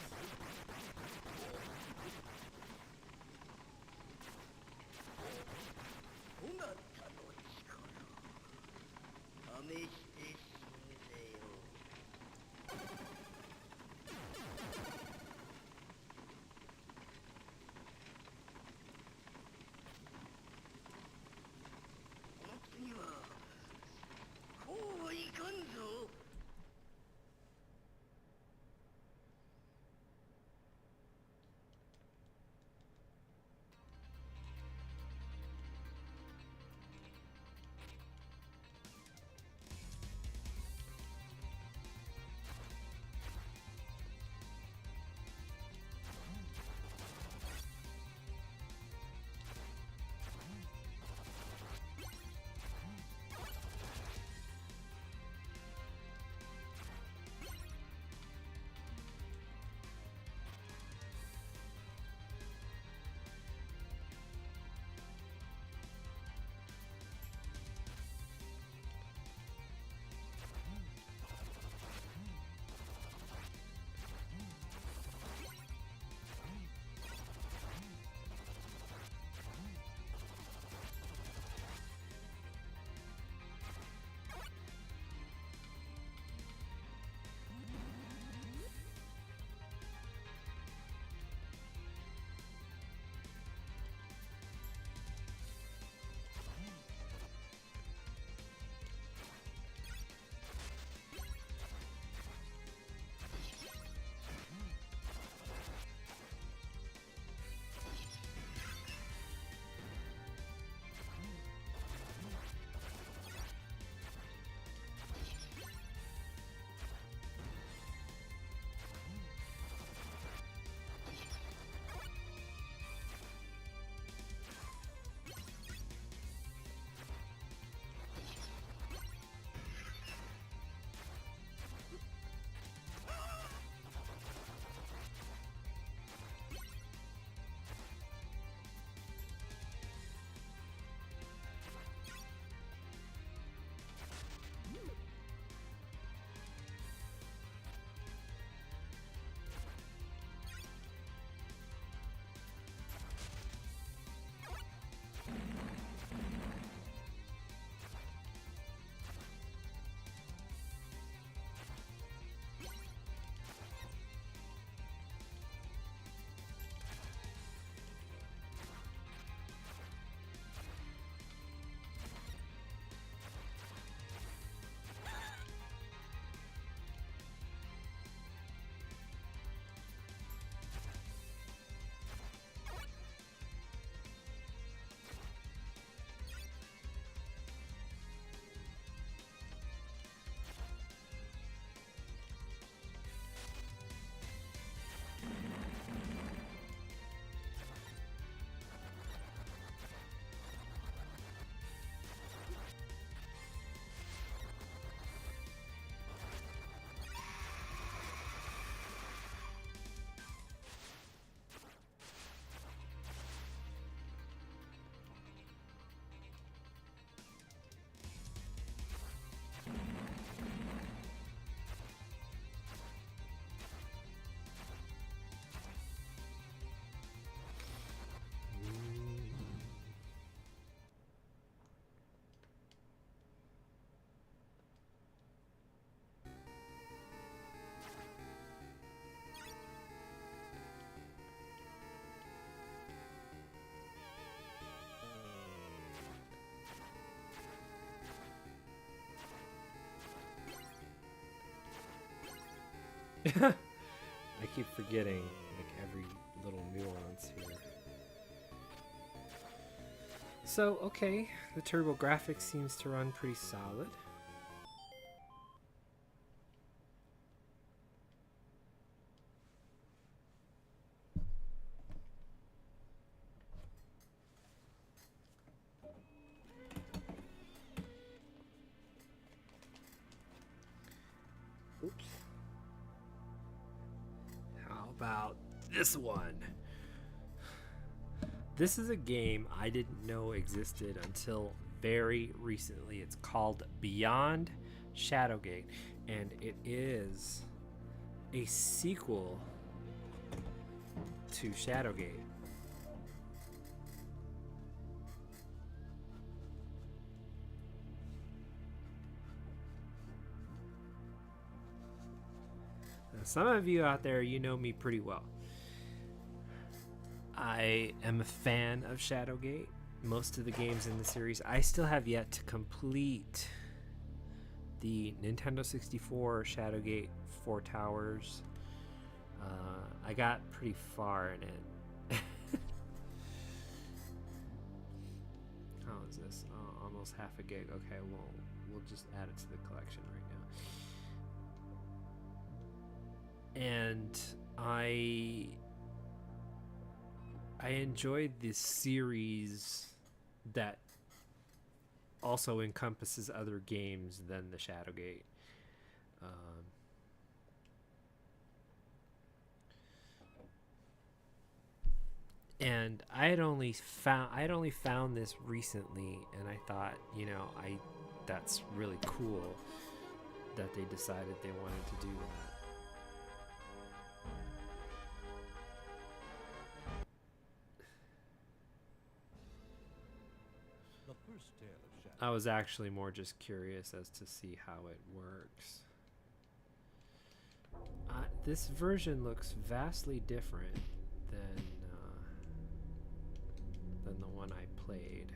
I keep forgetting like every little nuance here. So, okay, the TurboGrafx seems to run pretty solid. Oops. How about this one? This is a game I didn't know existed until very recently. It's called Beyond Shadowgate, and it is a sequel to Shadowgate. Now, some of you out there, you know me pretty well. I am a fan of Shadowgate. Most of the games in the series, I still have yet to complete the Nintendo 64 Shadowgate 4 Towers. I got pretty far in it. How is this? Oh, almost half a gig. Okay, well, we'll just add it to the collection right now. And I enjoyed this series that also encompasses other games than the Shadowgate. And I had only found this recently, and I thought, you know, that's really cool that they decided they wanted to do that. I was actually more just curious as to see how it works. This version looks vastly different than the one I played.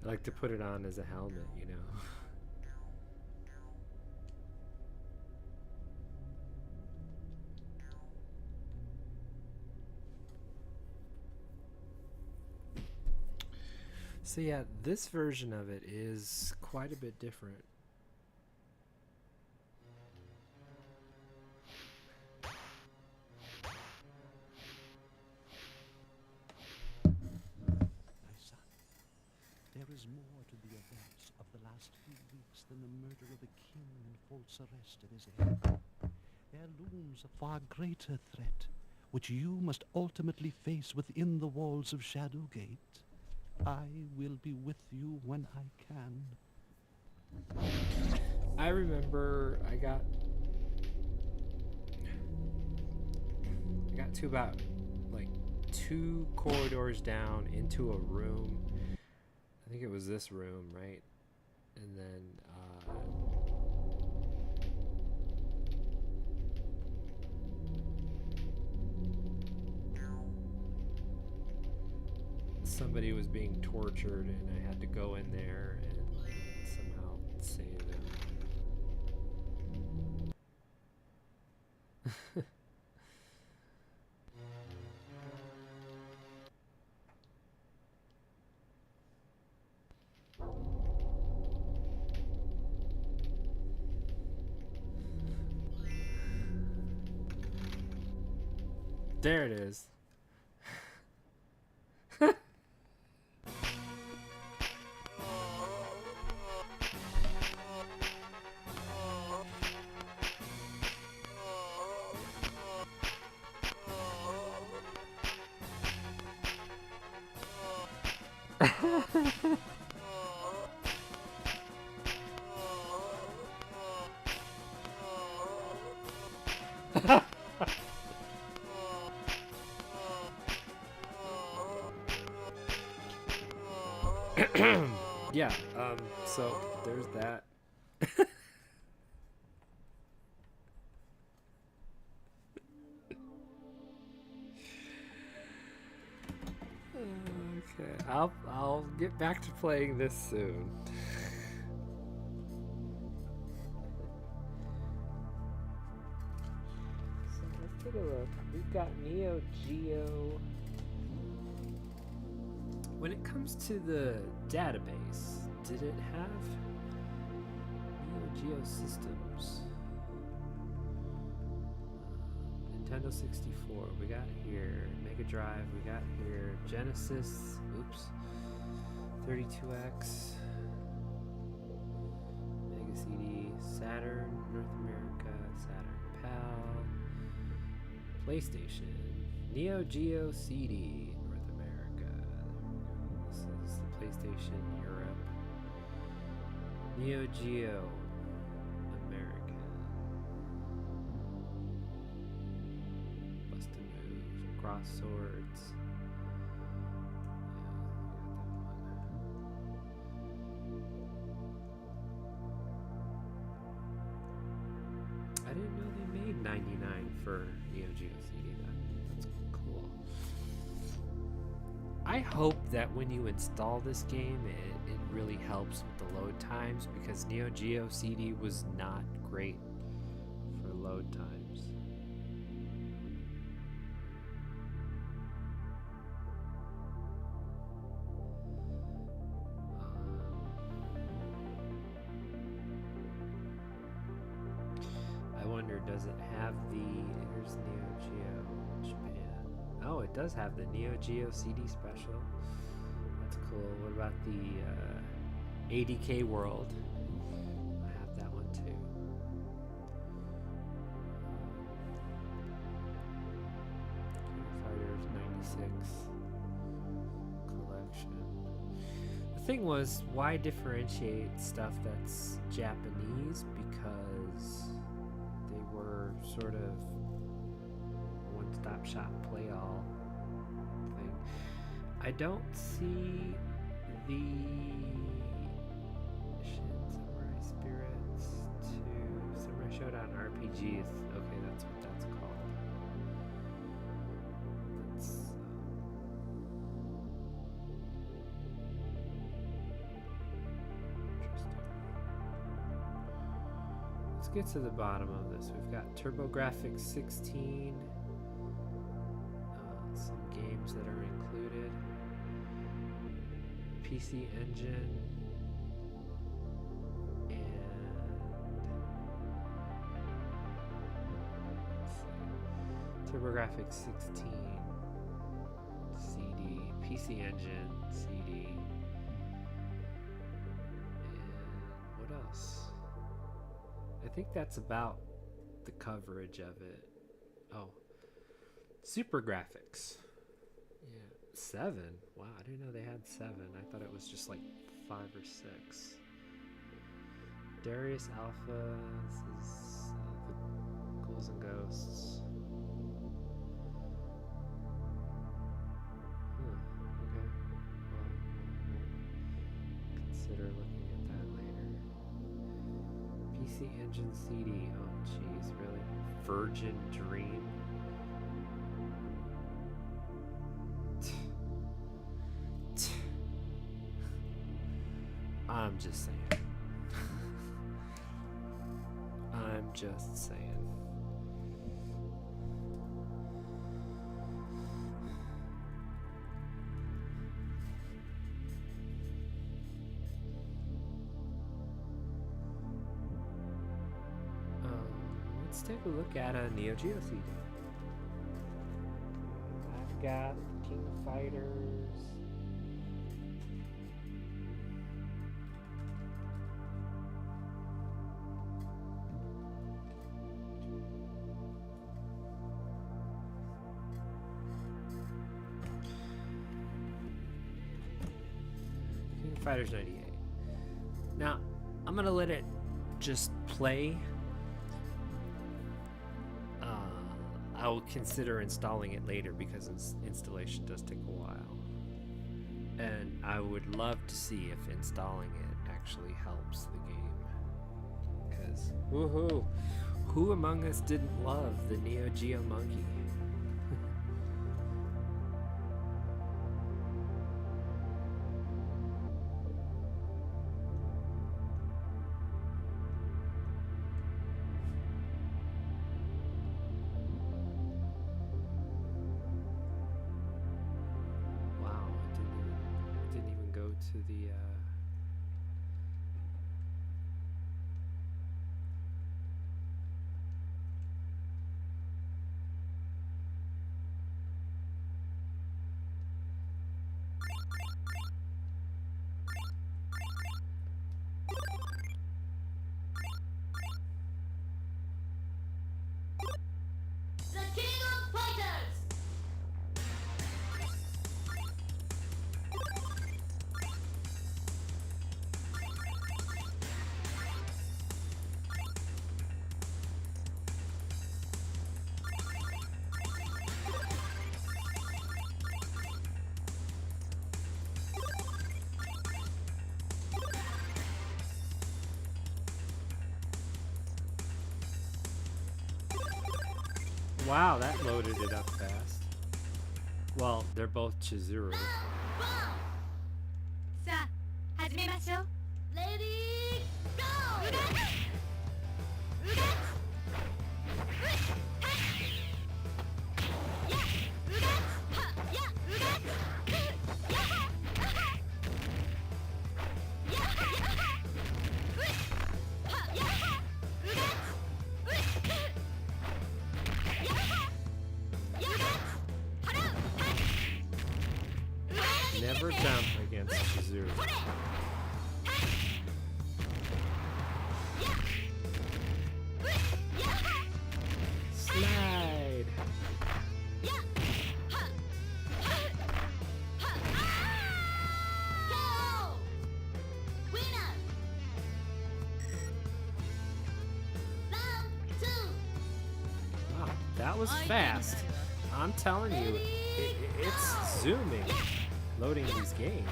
I like to put it on as a helmet, you know. So yeah, this version of it is quite a bit different. My son, there is more to the events of the last few weeks than the murder of a king and false arrest of his heir. There looms a far greater threat, which you must ultimately face within the walls of Shadowgate. I will be with you when I can. I remember I got to about like 2 corridors down into a room. I think it was this room, right? And then somebody was being tortured, and I had to go in there and somehow save them. There it is. Yeah, so there's that. Okay, I'll get back to playing this soon. So let's take a look. We've got Neo Geo. When it comes to the database, did it have Neo Geo systems? Nintendo 64, we got here. Mega Drive, we got here. Genesis, oops. 32X. Mega CD, Saturn, North America, Saturn PAL. PlayStation, Neo Geo CD, North America. This is the PlayStation Europe. Neo Geo America. Bust a Move, Cross Swords. I didn't know they made 99 for Neo Geo CD. That's cool. I hope that when you install this game, it really helps with the load times, because Neo Geo CD was not great for load times. I wonder, does it have the... Here's Neo Geo Japan. Oh, it does have the Neo Geo CD special. That's cool. What about the ADK World? I have that one too. King Fighters 96 collection. The thing was, why differentiate stuff that's Japanese? Because they were sort of one-stop shop play-all thing. I don't see the Samurai Spirits 2 Samurai Showdown RPGs. Okay, that's what that's called. That's get to the bottom of this. We've got TurboGrafx 16. Some games that are included. PC Engine. And let's see. TurboGrafx 16. CD. PC Engine. CD. And what else? I think that's about the coverage of it. Oh. Super Graphics. Yeah. 7. Wow, I didn't know they had 7. I thought it was just like 5 or 6. Darius Alpha. This is the Ghouls and Ghosts. Okay. Well, we'll consider looking at that later. PC Engine CD. Oh, jeez, really? Virgin Dream. I'm just saying. I'm just saying. Let's take a look at a Neo Geo CD. I've got King of Fighters. Fighters 98. Now, I'm gonna let it just play. I will consider installing it later because installation does take a while. And I would love to see if installing it actually helps the game. Because, woohoo! Who among us didn't love the Neo Geo Monkey? To the King of Fighters! Wow, that loaded it up fast. Well, they're both Chizuru. さあ、始めましょう。レディーゴー。動く。動く。や、動く。は、や、動く。や、や、や、や、動く。Never jump against Chizuru. Slide. Wow, that was fast. I'm telling you, it's zooming. Loading these games.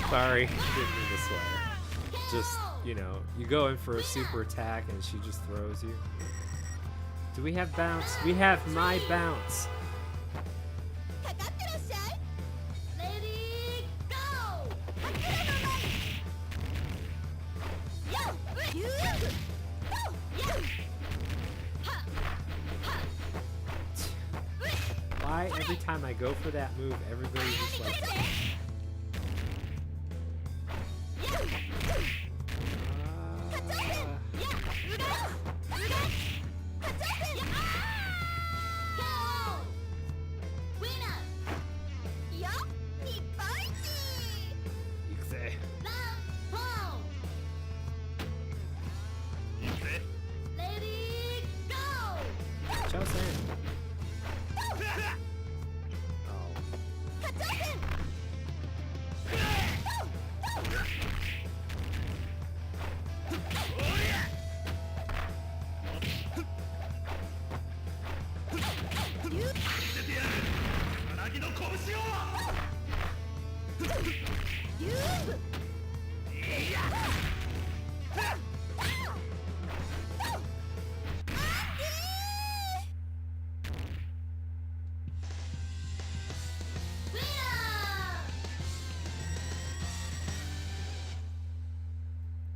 Sorry, didn't mean to swear. Just, you know, you go in for a super attack and she just throws you. Do we have bounce? We have my bounce. かかってらっしゃい。レディーゴー。ハクラの前。よっ。ユー。ゴー。よっ。は。は。Why every time I go for that move, everybody's just like, "Ikse." Chosen. Oh.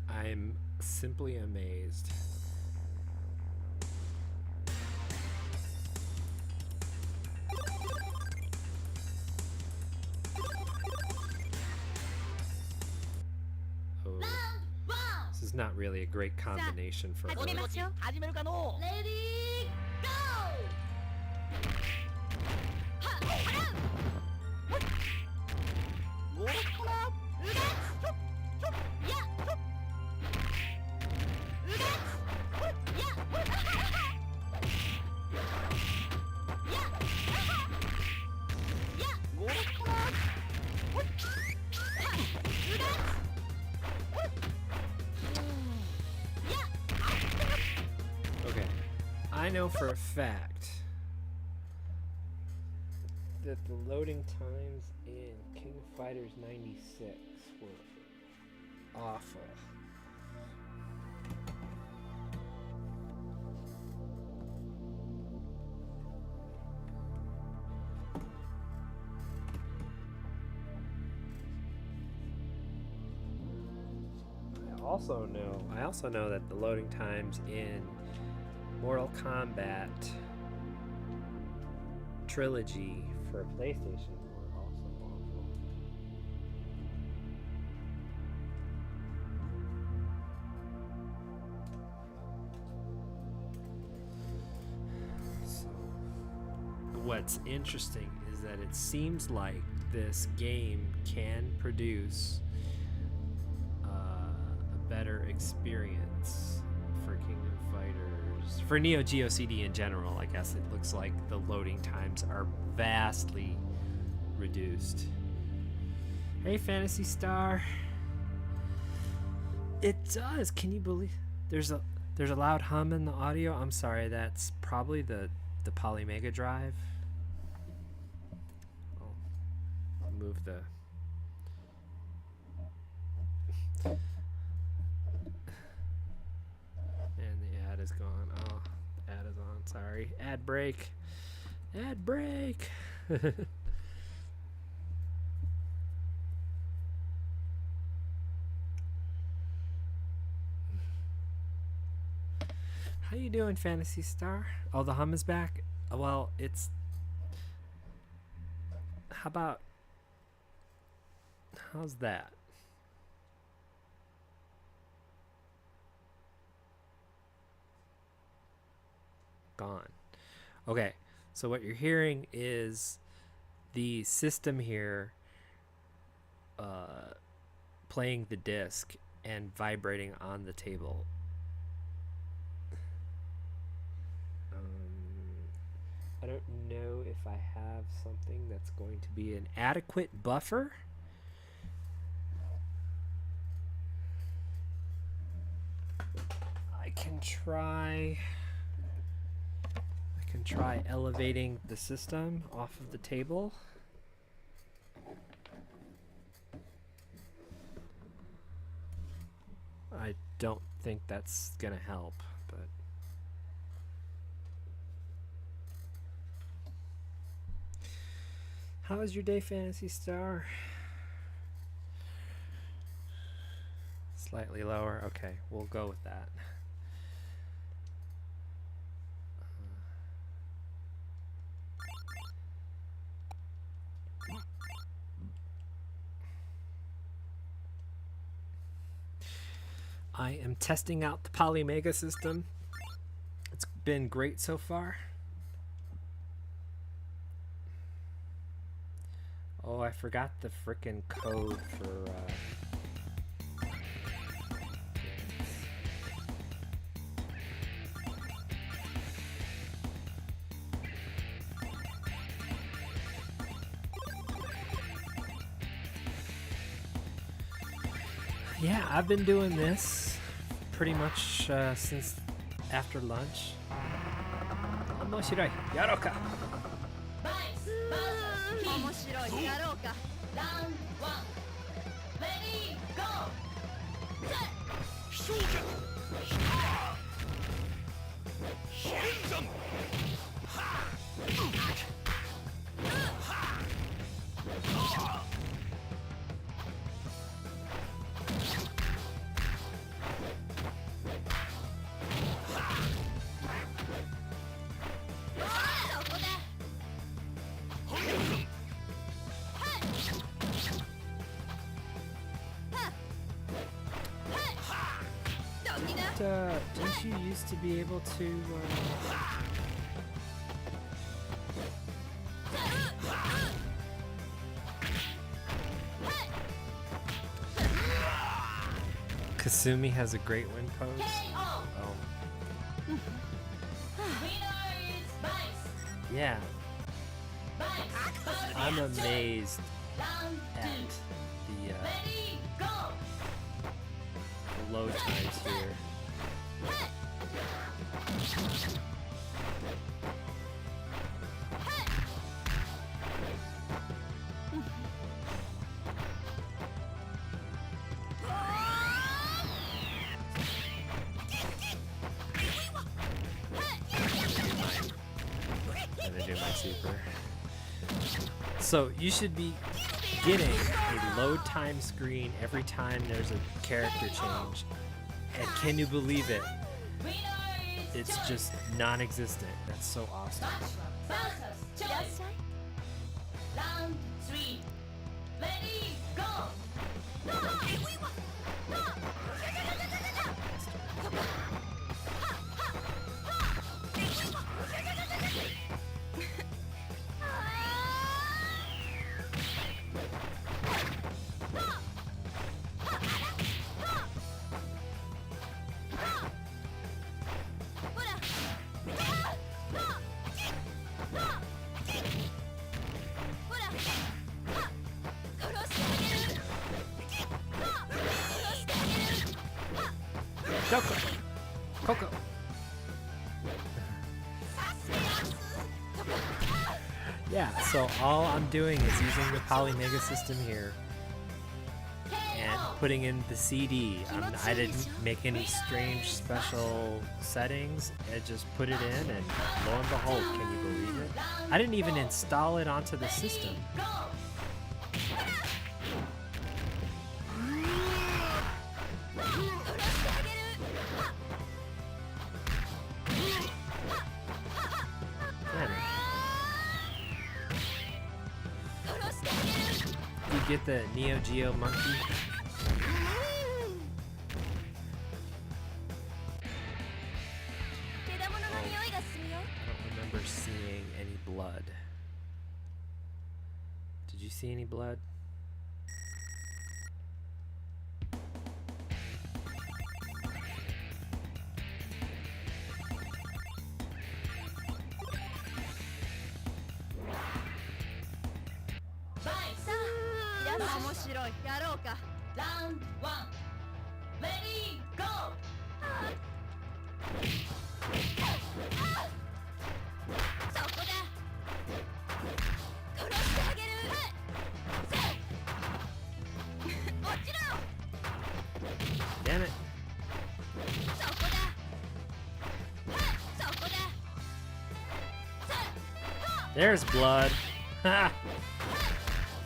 I'm simply amazed. Oh, this is not really a great combination for her. 始めますよ。始めるかのレディーゴー。はっはっ。おっこら腕。や。腕。や。や。や。おっこら Okay, I know for a fact that the loading times in King of Fighters 96 were awful. I also know that the loading times in Mortal Kombat Trilogy for PlayStation were also awful. So, what's interesting is that it seems like this game can produce better experience for King of Fighters. For Neo Geo CD in general, I guess it looks like the loading times are vastly reduced. Hey, Fantasy Star. It does. Can you believe there's a loud hum in the audio? I'm sorry, that's probably the POLYMEGA drive. I'll move the is gone. Oh, ad is on. Sorry. Ad break. Ad break. How you doing, Fantasy Star? Oh, the hum is back? Well, it's... How about... How's that? Gone. Okay, so what you're hearing is the system here playing the disc and vibrating on the table. I don't know if I have something that's going to be an adequate buffer. I can try elevating the system off of the table. don't think that's gonna help, but how was your day, Fantasy Star? Slightly lower. Okay, we'll go with that. I am testing out the POLYMEGA system. It's been great so far. Oh, I forgot the frickin' code for yeah, I've been doing this pretty much since after lunch. 面白い。やろうか。面白いやろうかラウンドワンレディーゴー勝者Didn't you used to be able to Kasumi has a great win pose. Oh. Yeah. I'm amazed at the load times here. And then do my super. So you should be getting a load time screen every time there's a character change. And can you believe it? It's just non-existent. That's so awesome. Round 3 ready go Coco. Yeah, so all I'm doing is using the POLYMEGA system here and putting in the CD. I didn't make any strange special settings. I just put it in and lo and behold, can you believe it? I didn't even install it onto the system. You get the Neo Geo monkey. I don't remember seeing any blood. Did you see any blood? Round 1 ready go そこだ殺してあげる落ちろ Damn it. There's blood. Ha!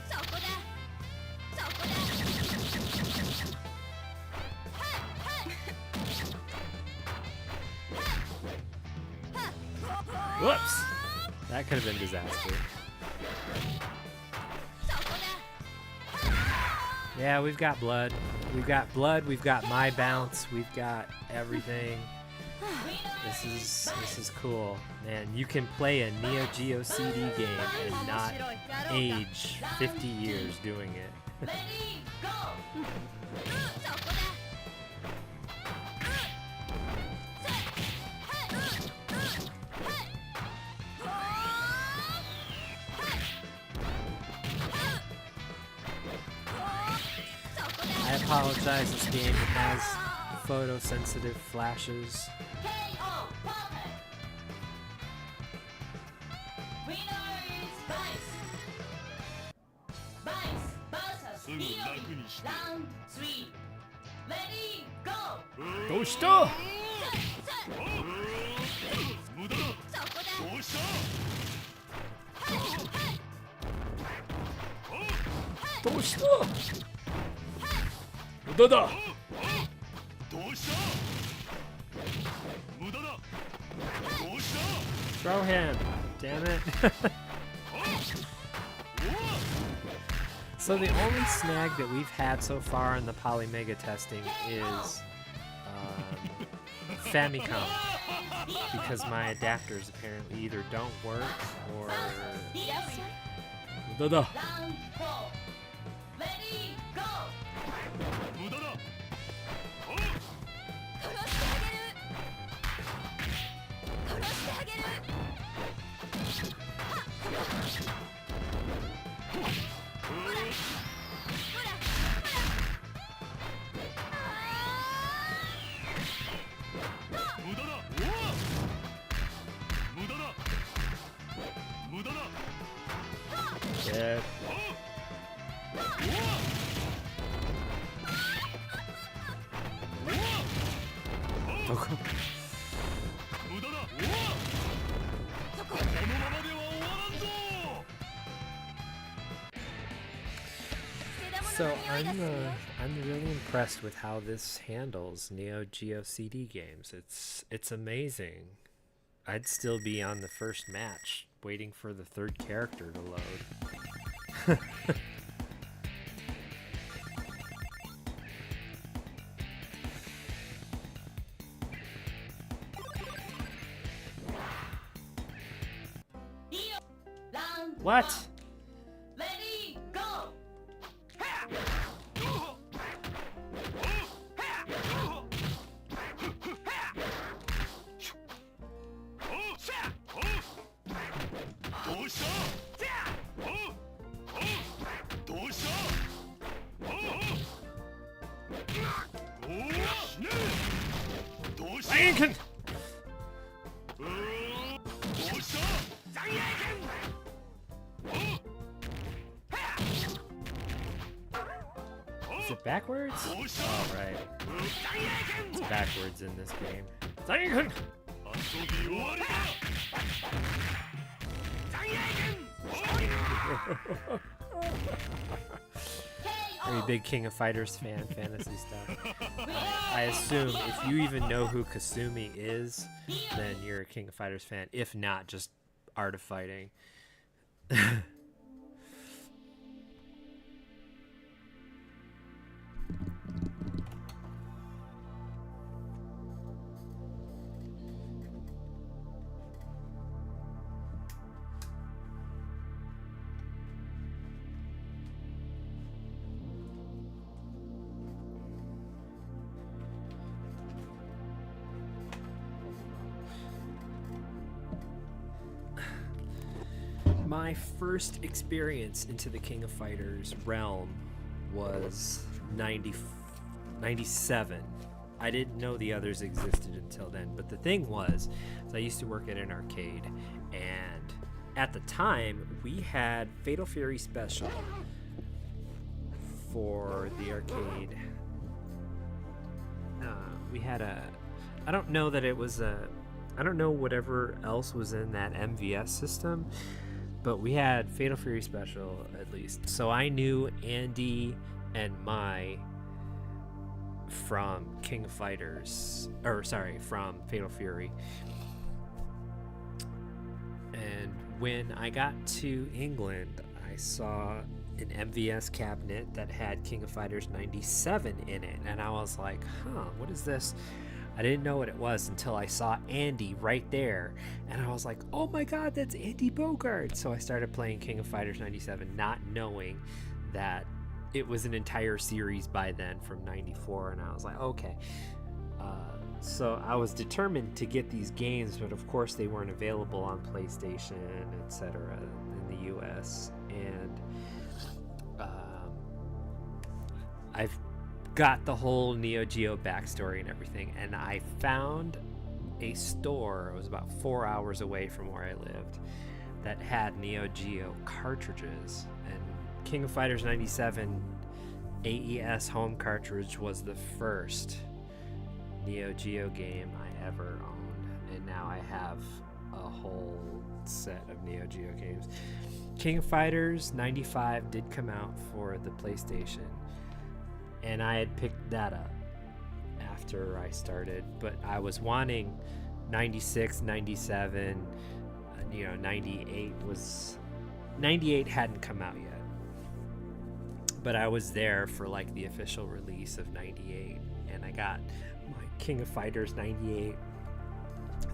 そこだそこだ Whoops! That could have been disaster. Yeah, we've got blood. We've got blood. We've got my bounce. We've got everything. This is cool, man. You can play a Neo Geo CD game and not age 50 years doing it. そこだ I apologize. This game has photosensitive flashes. KO perfect. Winner is Vice. Vice versus Leon. Round 3. Ready, go. どうした? そこだ どうした? 無駄だ. Throw him. Damn it. So the only snag that we've had so far in the POLYMEGA testing is Famicom, because my adapters apparently either don't work or... 無駄だ. Round 4. Ready, go. 殺してあげる殺してあげるほらほらほらDead. Okay. So I'm really impressed with how this handles Neo Geo CD games. It's amazing. I'd still be on the first match, waiting for the third character to load. What? Ready, go. Lincoln! Is it backwards? Oh, right. It's backwards in this game. Lincoln! Very big King of Fighters fan, fantasy stuff. I assume if you even know who Kasumi is, then you're a King of Fighters fan. If not, just Art of Fighting. My first experience into the King of Fighters realm was 97. I didn't know the others existed until then, but the thing was, I used to work at an arcade, and at the time, we had Fatal Fury Special for the arcade. We had I don't know that it was I don't know whatever else was in that MVS system, but we had Fatal Fury Special at least. So I knew Andy and Mai from King of Fighters, or sorry, from Fatal Fury. And when I got to England, I saw an MVS cabinet that had King of Fighters 97 in it, and I was like, huh, what is this? I didn't know what it was until I saw Andy right there, and I was like, oh my god, that's Andy Bogart. So I started playing King of Fighters 97, not knowing that it was an entire series by then from 94, and I was like, okay. So I was determined to get these games, but of course they weren't available on PlayStation, etc. in the US. And I've got the whole Neo Geo backstory and everything, and I found a store, it was about 4 hours away from where I lived, that had Neo Geo cartridges. And King of Fighters 97 AES home cartridge was the first Neo Geo game I ever owned, and now I have a whole set of Neo Geo games. King of Fighters 95 did come out for the PlayStation, and I had picked that up after I started, but I was wanting 96, 97, 98 hadn't come out yet, but I was there for like the official release of 98, and I got my King of Fighters 98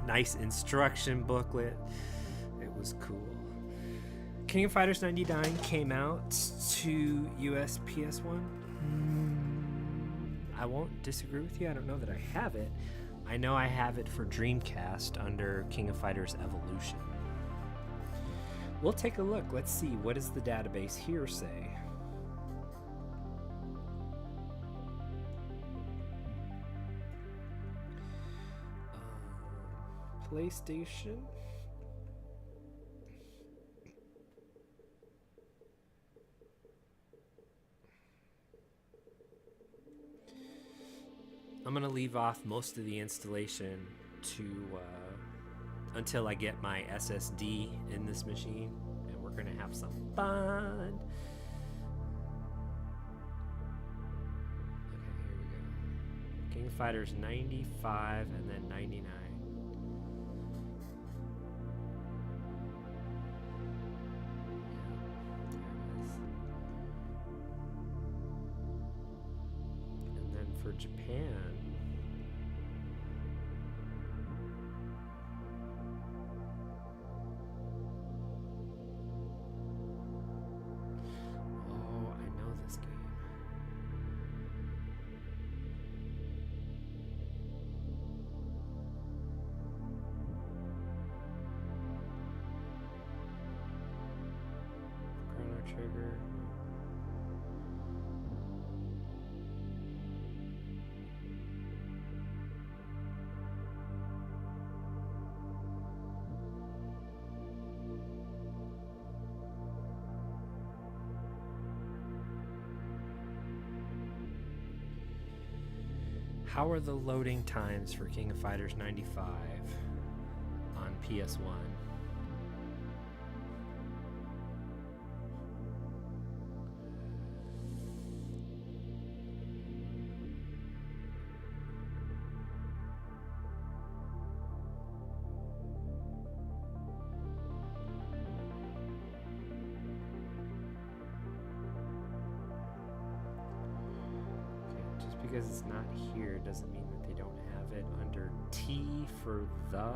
nice instruction booklet. It was cool. King of Fighters 99 came out to US PS1. I won't disagree with you. I don't know that I have it. I know I have it for Dreamcast under King of Fighters Evolution. We'll take a look. Let's see. What does the database here say? PlayStation. I'm going to leave off most of the installation to until I get my SSD in this machine, and we're going to have some fun. Okay, here we go. King of Fighters 95 and then 99. For Japan, oh, I know this game. Chrono Trigger. How are the loading times for King of Fighters 95 on PS1? Because it's not here doesn't mean that they don't have it under T for the.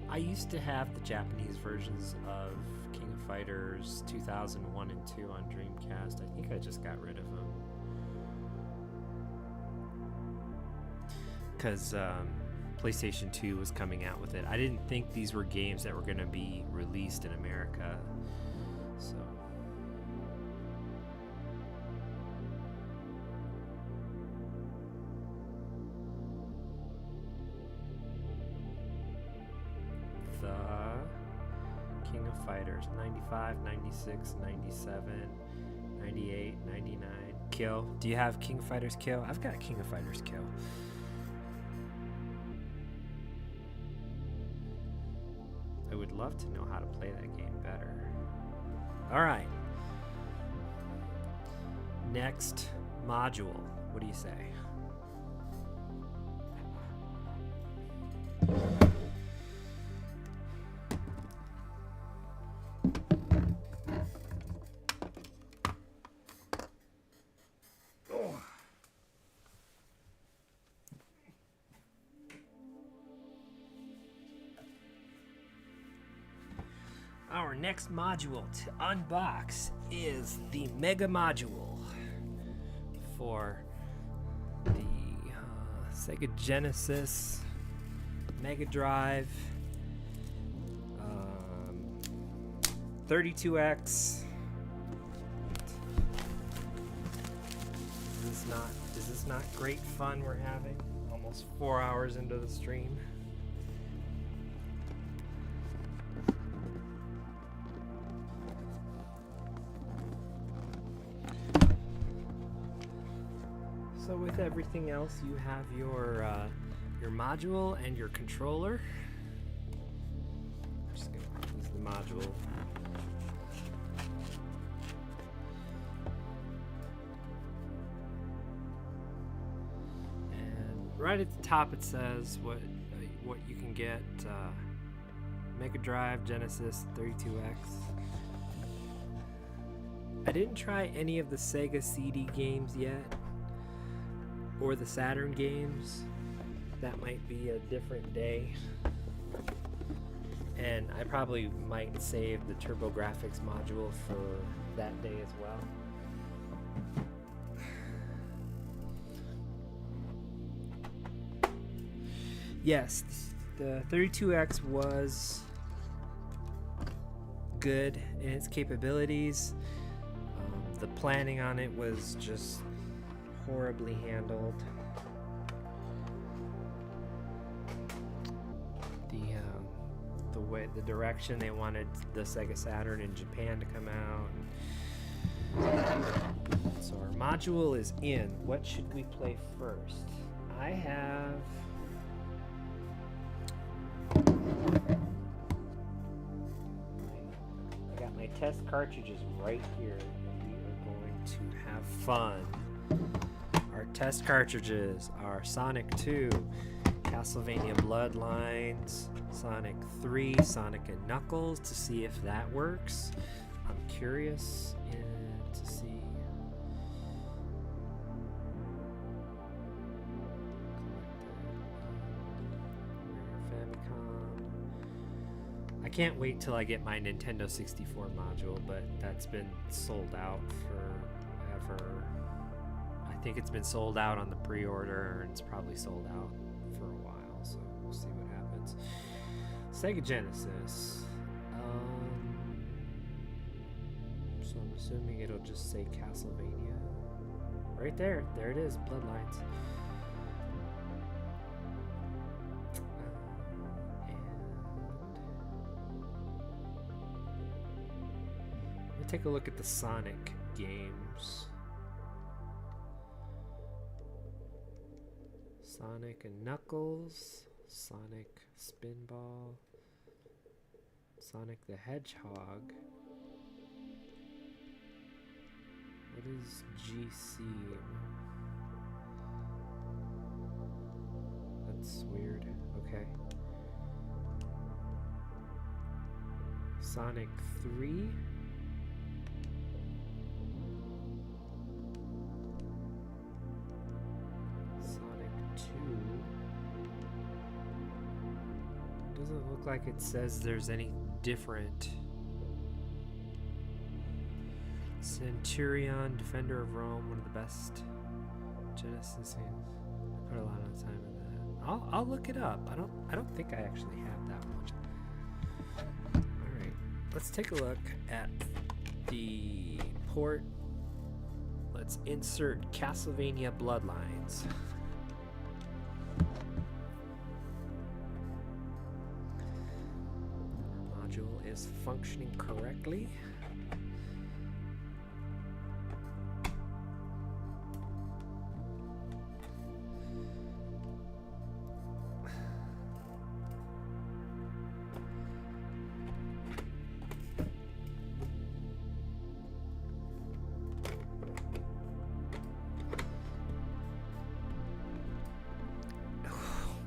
I used to have the Japanese versions of King of Fighters 2001 and 2 on Dreamcast. I think I just got rid of them. Because PlayStation 2 was coming out with it. I didn't think these were games that were going to be released in America. So. King of Fighters, 95, 96, 97, 98, 99. Kill. Do you have King of Fighters Kill? I've got King of Fighters Kill. I would love to know how to play that game better. All right. Next module. What do you say? Our next module to unbox is the Mega module for the Sega Genesis, Mega Drive, 32X. Is this not great fun we're having? Almost 4 hours into the stream. So with everything else, you have your module and your controller. I'm just gonna use the module. And right at the top it says what you can get: Mega Drive, Genesis, 32X. I didn't try any of the Sega CD games yet, or the Saturn games. That might be a different day. And I probably might save the TurboGrafx module for that day as well. Yes, the 32X was good in its capabilities. The planning on it was just horribly handled. The direction they wanted the Sega Saturn in Japan to come out. So our module is in. What should we play first? I got my test cartridges right here, and we are going to have fun. Our test cartridges are Sonic 2, Castlevania Bloodlines, Sonic 3, Sonic and Knuckles, to see if that works. I'm curious to see. Famicom. I can't wait till I get my Nintendo 64 module, but that's been sold out forever. I think it's been sold out on the pre-order, and it's probably sold out for a while, so we'll see what happens. Sega Genesis. So I'm assuming it'll just say Castlevania. Right there. There it is. Bloodlines. Let me take a look at the Sonic games. Sonic and Knuckles, Sonic Spinball, Sonic the Hedgehog. What is GC? That's weird. Okay. Sonic 3. Doesn't look like it says there's any different. Centurion, Defender of Rome, one of the best Genesis games. I put a lot of time in that. I'll look it up. I don't think I actually have that one. All right, let's take a look at the port. Let's insert Castlevania Bloodlines. module is functioning correctly.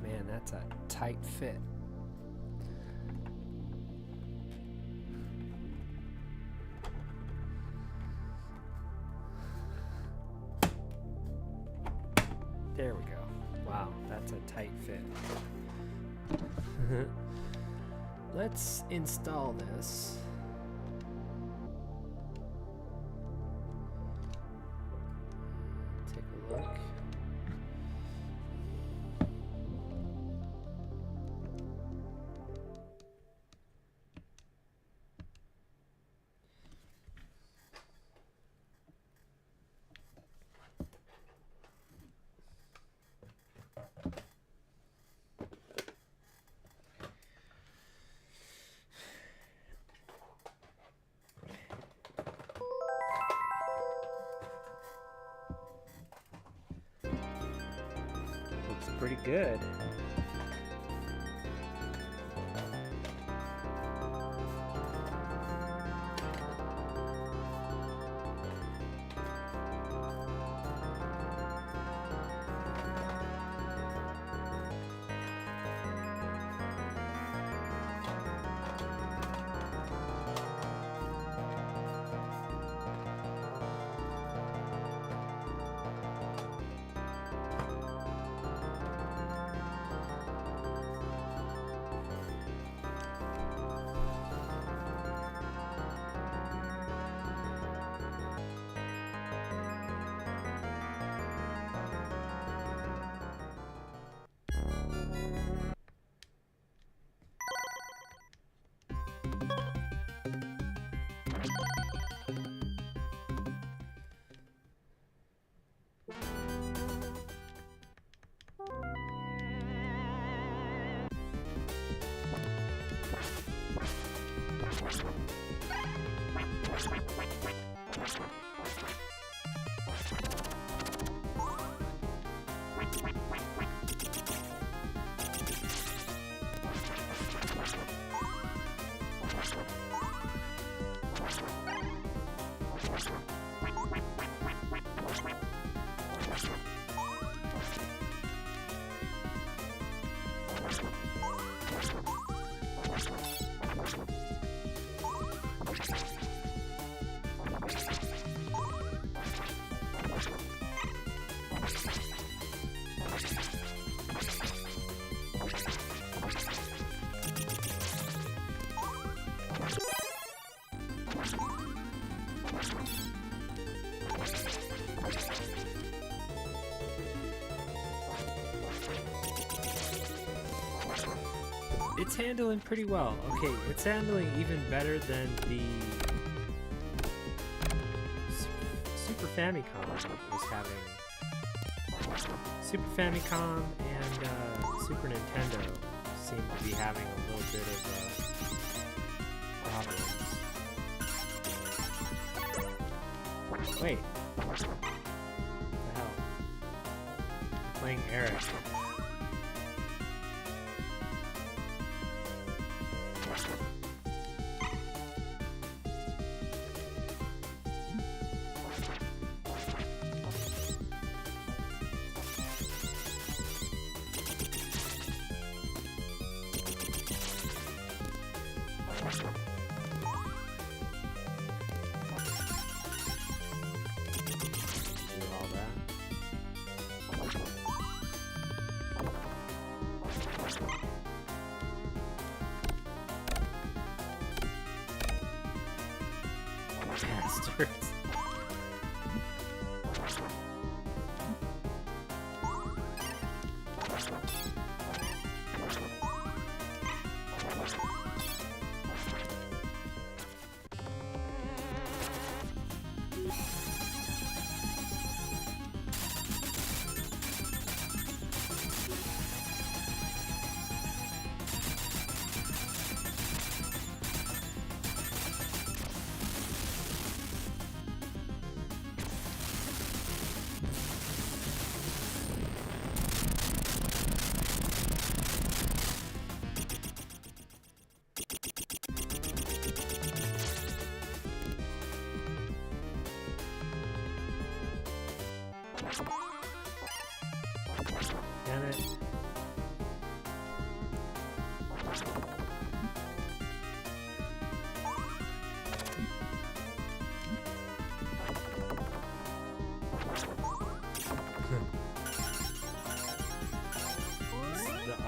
Man, that's a tight fit. There we go. Wow, that's a tight fit. Let's install this. Take a look. Looks pretty good. It's handling pretty well. Okay, it's handling even better than the Super Famicom was having. Super Famicom and Super Nintendo seem to be having a little bit of problems. Wait. What the hell? I'm playing Eric. Bastards.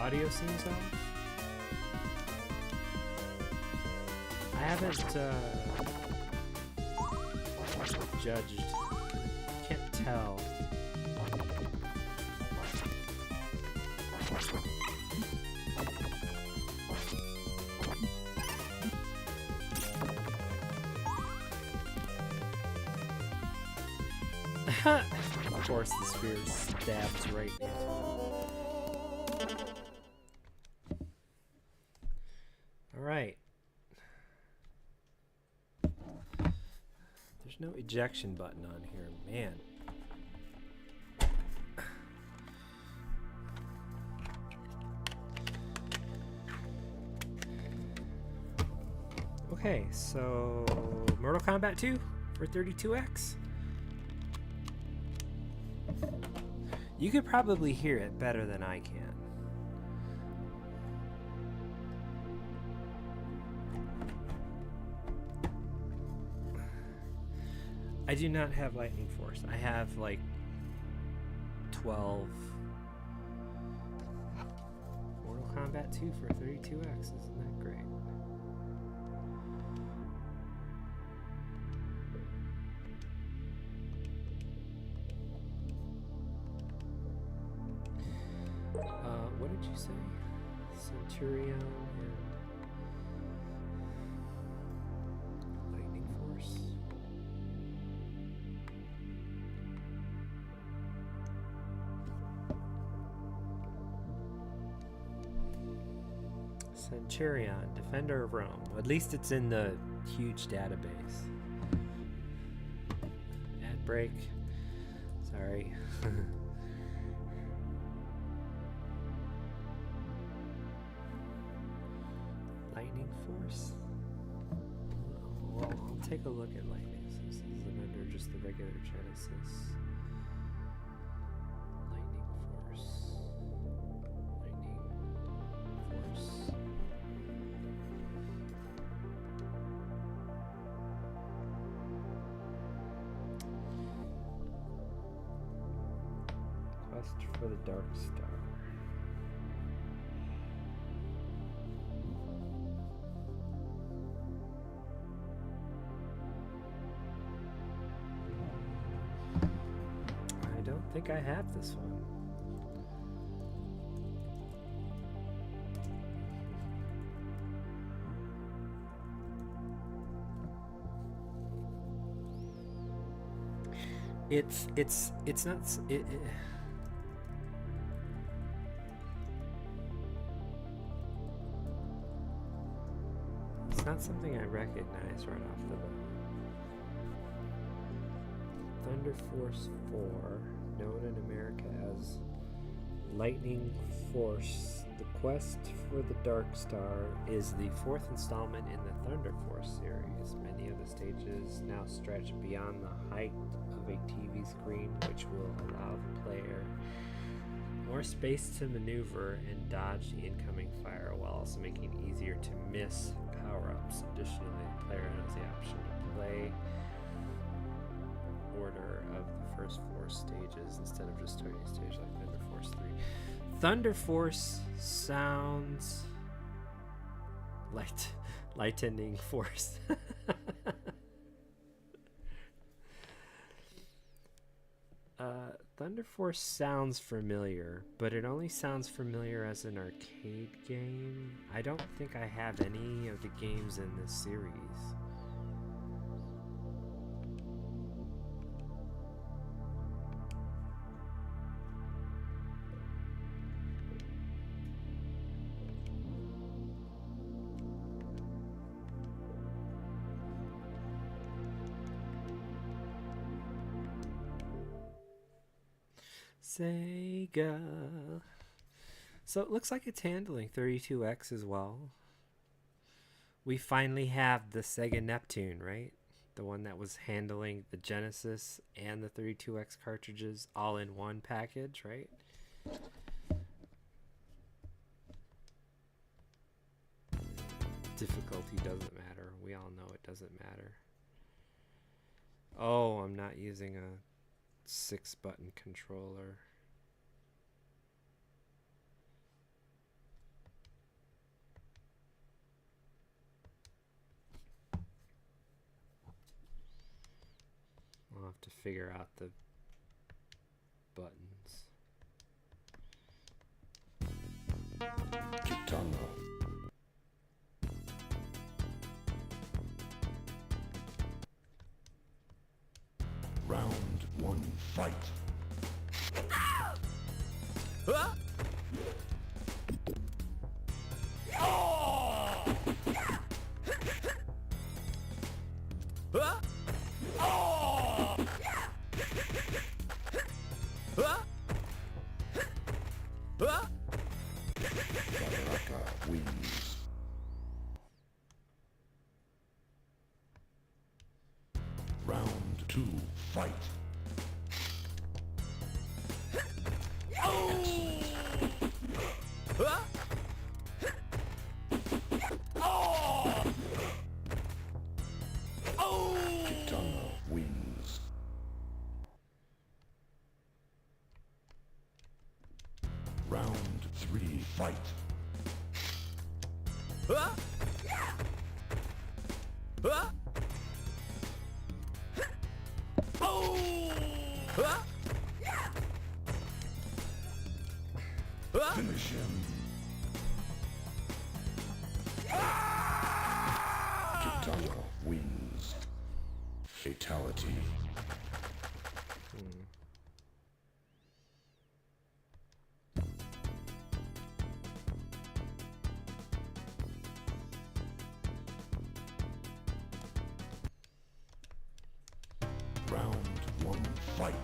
audio seems off. I haven't judged. Can't tell. Of course, the sphere stabs right into it. All right. There's no ejection button on here, man. Okay, so Mortal Kombat 2 for 32X. You could probably hear it better than I can. I do not have Lightning Force. I have like 12. Mortal Kombat 2 for 32X. Isn't that great? What did you say? Centurion and Lightning Force. Centurion, Defender of Rome. At least it's in the huge database. Ad break. Sorry. Lightning Force. Well, I'll take a look at Lightning. This isn't under just the regular Genesis. Lightning Force. Lightning Force. Quest for the Dark Star. I think I have this one. It's not it's not something I recognize right off the bat. Thunder Force 4, known in America as Lightning Force. The Quest for the Dark Star is the fourth installment in the Thunder Force series. Many of the stages now stretch beyond the height of a TV screen, which will allow the player more space to maneuver and dodge the incoming fire, while also making it easier to miss power-ups. Additionally, the player has the option to play order of the first 4 stages instead of just starting a stage like Thunder Force 3. Thunder Force sounds lightning force. Thunder Force sounds familiar, but it only sounds familiar as an arcade game. I don't think I have any of the games in this series. Sega. So it looks like it's handling 32X as well. We finally have the Sega Neptune, right? The one that was handling the Genesis and the 32X cartridges all in one package, right? Difficulty doesn't matter. We all know it doesn't matter. Oh, I'm not using a 6-button controller. have to figure out the buttons. Kitana. Round 1, fight. Baraka wins. Round 2, fight. Kitana wins. Round 3, fight. Finish him. Kitana wins. Fatality. Round 1, fight.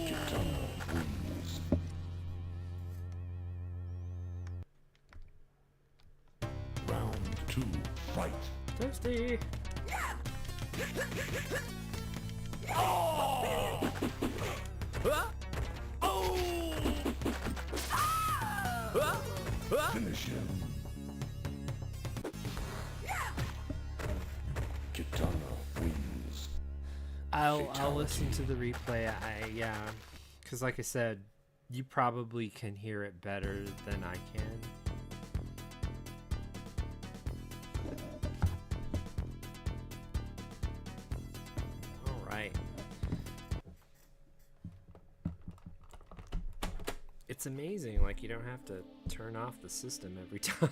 Kitana wins. Round 2, fight. Toasty! Finish him. Kitana wins. I'll listen to the replay. Yeah, because like I said, you probably can hear it better than I can. All right. It's amazing, like you don't have to turn off the system every time.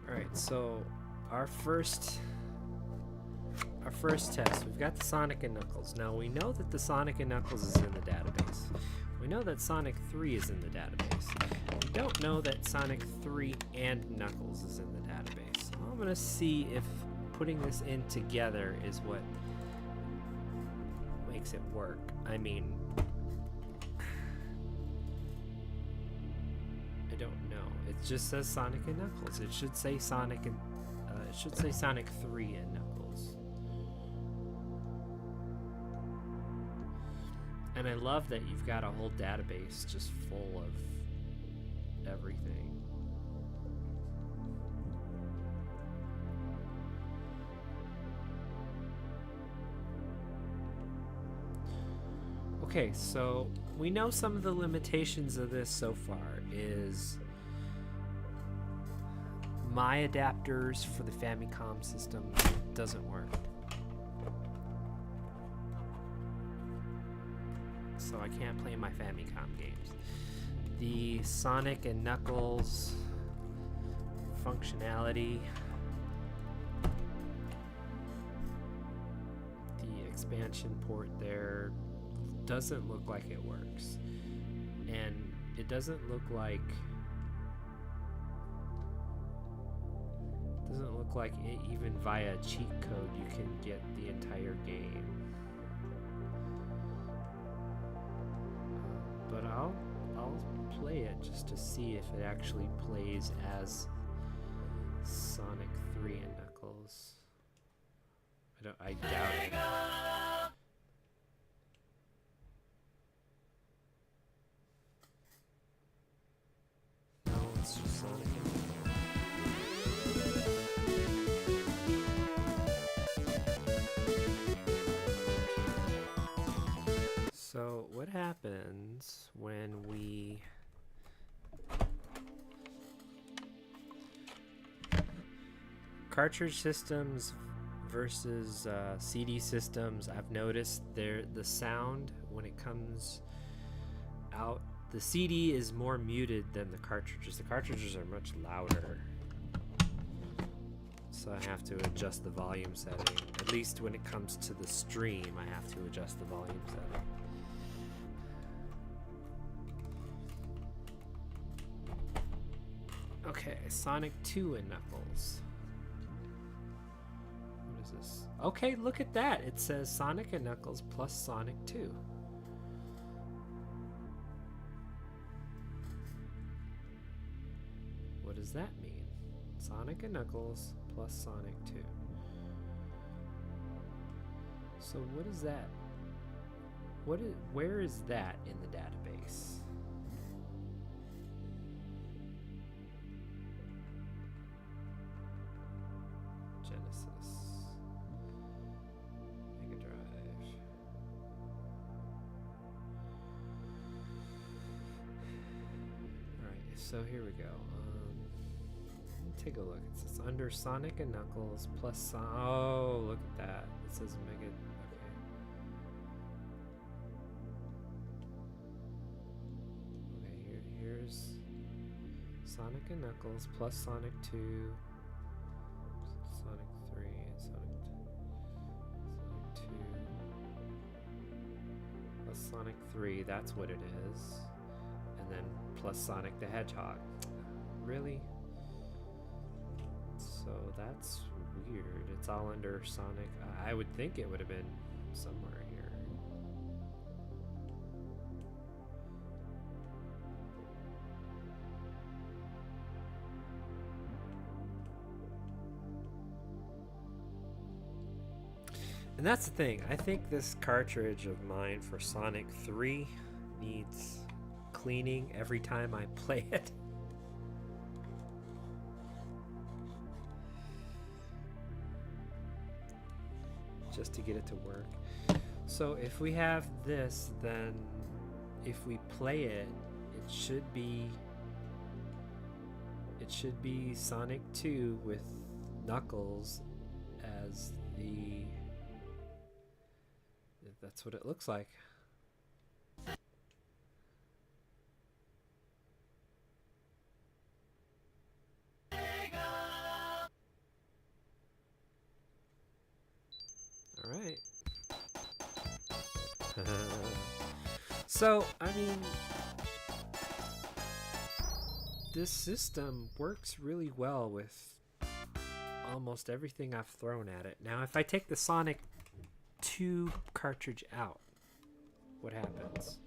All right, so our first test, we've got the Sonic and Knuckles. Now we know that the Sonic and Knuckles is in the database. We know that Sonic 3 is in the database. We don't know that Sonic 3 and Knuckles is in the database. So I'm gonna see if putting this in together is what makes it work. I mean, I don't know. It just says Sonic and Knuckles. It should say Sonic and it should say Sonic 3 and Knuckles. And I love that you've got a whole database just full of everything. Okay, so we know some of the limitations of this so far is my adapters for the Famicom system doesn't work. So I can't play my Famicom games. The Sonic and Knuckles functionality, the expansion port there doesn't look like it works. And it doesn't look like it, even via cheat code you can get the entire game. But I'll play it just to see if it actually plays as Sonic 3 and Knuckles. I doubt it. No, it's just Sonic and So what happens when we cartridge systems versus CD systems? I've noticed the sound when it comes out, the CD is more muted than the cartridges. The cartridges are much louder. So I have to adjust the volume setting. At least when it comes to the stream, I have to adjust the volume setting. Okay, Sonic 2 and Knuckles. What is this? Okay, look at that. It says Sonic and Knuckles plus Sonic 2. What does that mean? Sonic and Knuckles plus Sonic 2. So what is that? Where is that in the database? Genesis. Mega Drive. Alright, so here we go. Take a look. It's under Sonic and Knuckles plus oh, look at that. It says Mega. Okay. Okay, here's Sonic and Knuckles plus Sonic 2, Sonic 3, and Sonic 2 plus Sonic 3. That's what it is. And then plus Sonic the Hedgehog. Really? So that's weird. It's all under Sonic. I would think it would have been somewhere here. And that's the thing. I think this cartridge of mine for Sonic 3 needs cleaning every time I play it. Just to get it to work. So if we have this, then if we play it, it should be Sonic 2 with Knuckles as the, that's what it looks like. Alright. So, I mean, this system works really well with almost everything I've thrown at it. Now, if I take the Sonic 2 cartridge out, what happens?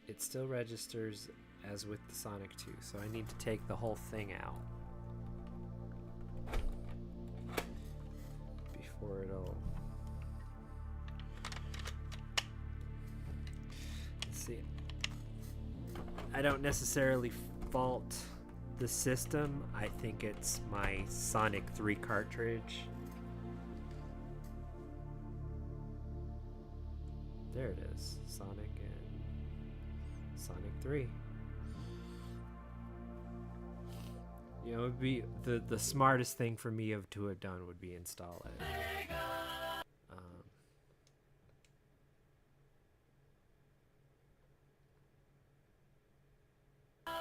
It still registers as with the Sonic 2, so I need to take the whole thing out before it'll... Let's see. I don't necessarily fault the system. I think it's my Sonic 3 cartridge. There it is. Sonic and Sonic 3. You know, it would be the smartest thing for me to have done would be install it. I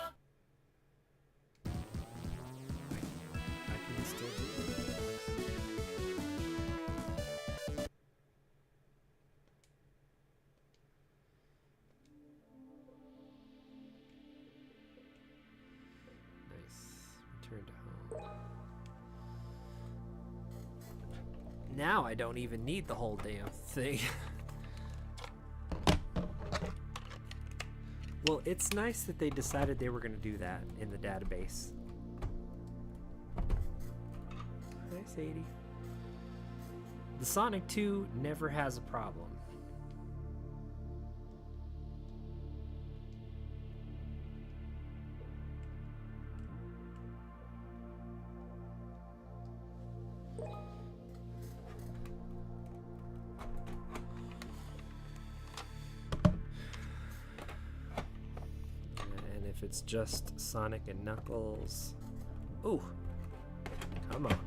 can still do that. Return to home. Now I don't even need the whole damn thing. Well, it's nice that they decided they were going to do that in the database. Hi, Sadie. The Sonic 2 never has a problem. it's just Sonic and Knuckles. Ooh, come on.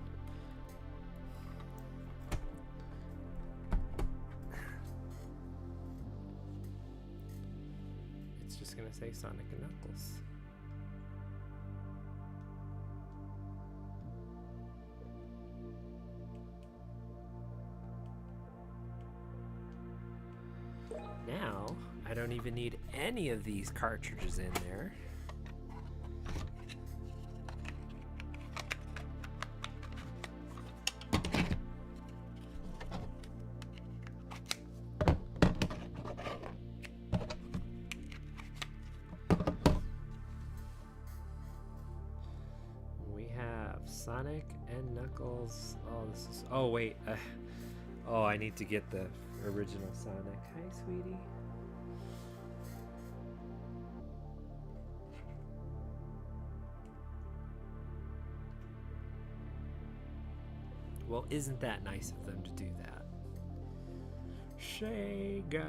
It's just gonna say Sonic and Knuckles. Now, I don't even need any of these cartridges in there. We have Sonic and Knuckles. Oh, this is... Oh, wait. Oh, I need to get the original Sonic. Hi, sweetie. Well, isn't that nice of them to do that? Sega.